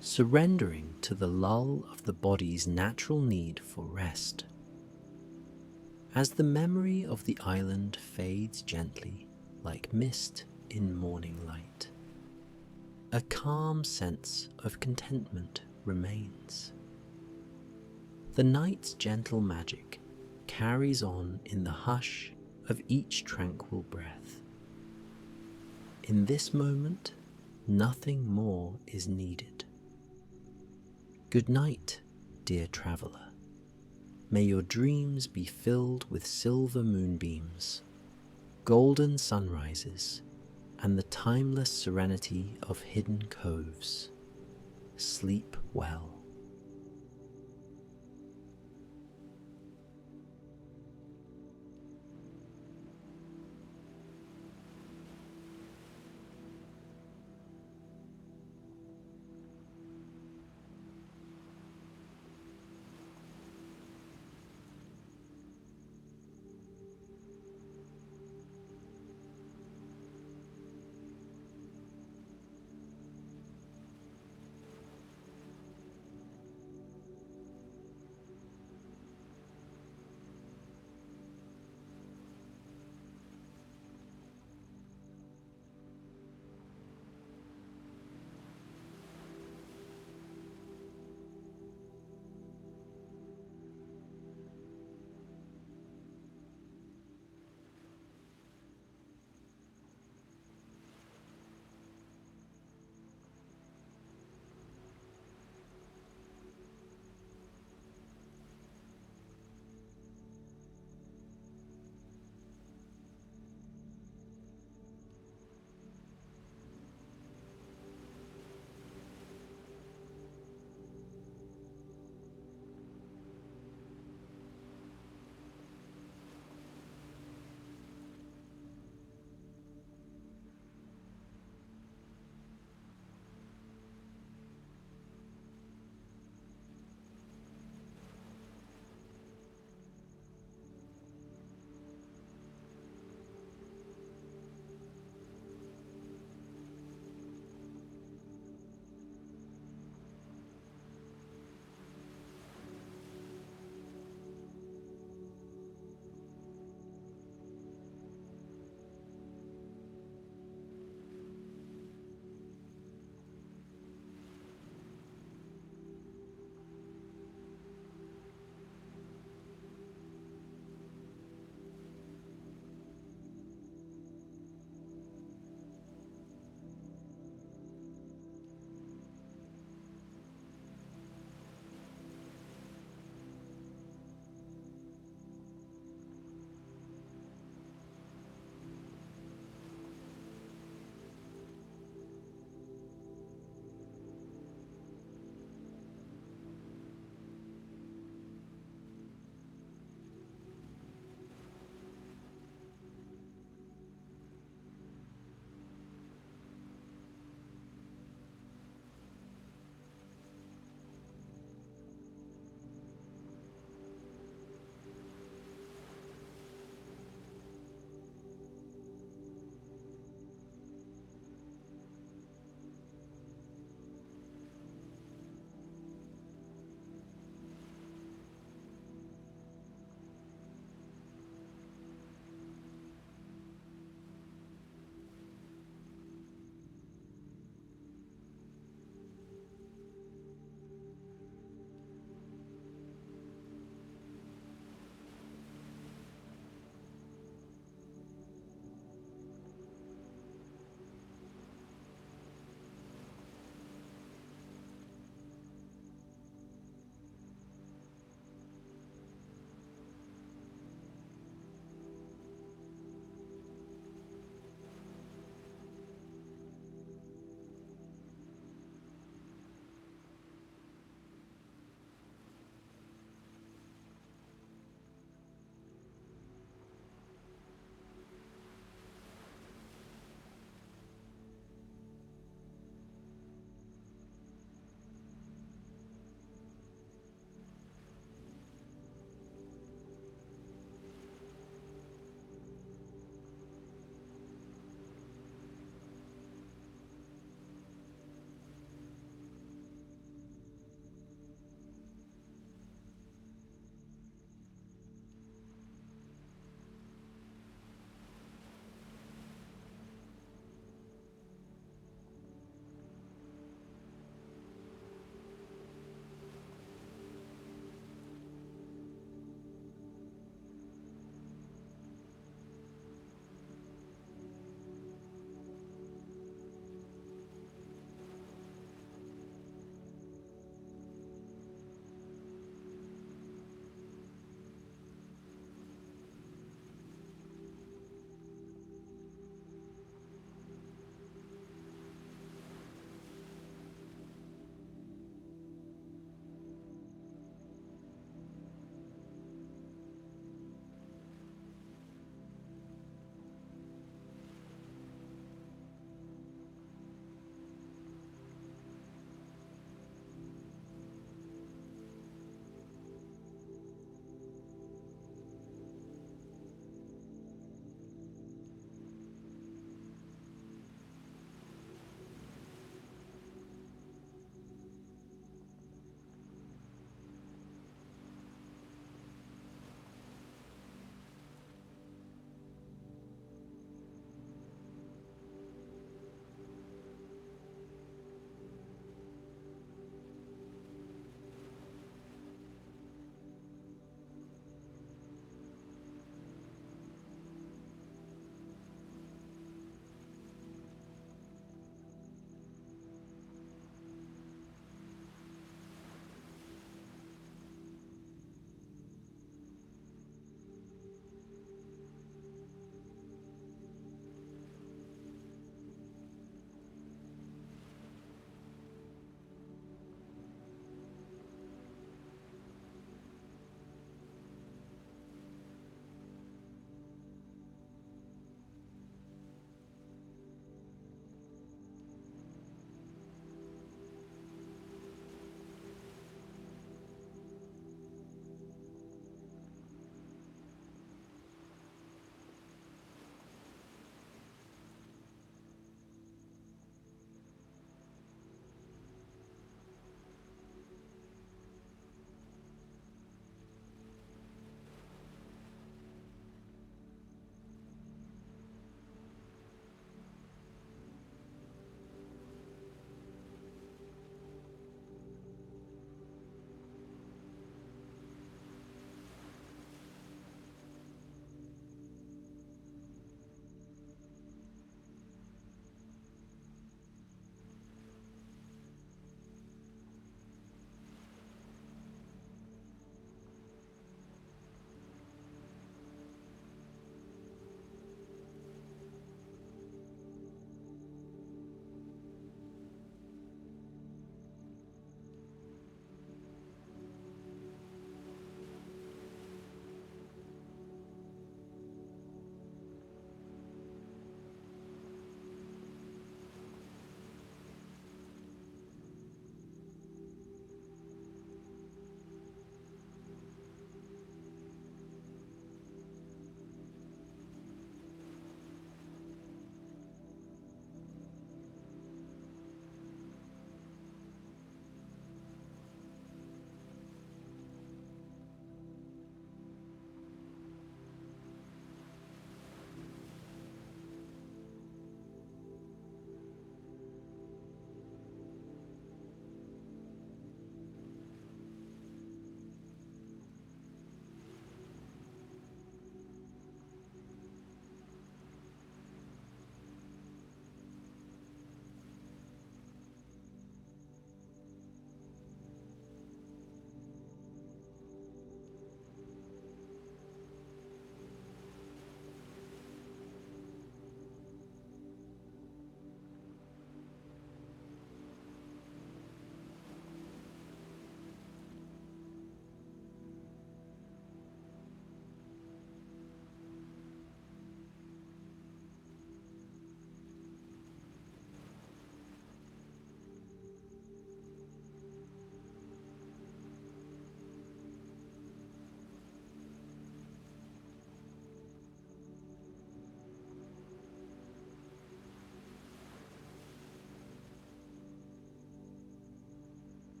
surrendering to the lull of the body's natural need for rest. As the memory of the island fades gently like mist in morning light, a calm sense of contentment remains. The night's gentle magic carries on in the hush of each tranquil breath. In this moment, nothing more is needed. Good night, dear traveller. May your dreams be filled with silver moonbeams, golden sunrises, and the timeless serenity of hidden coves. Sleep well.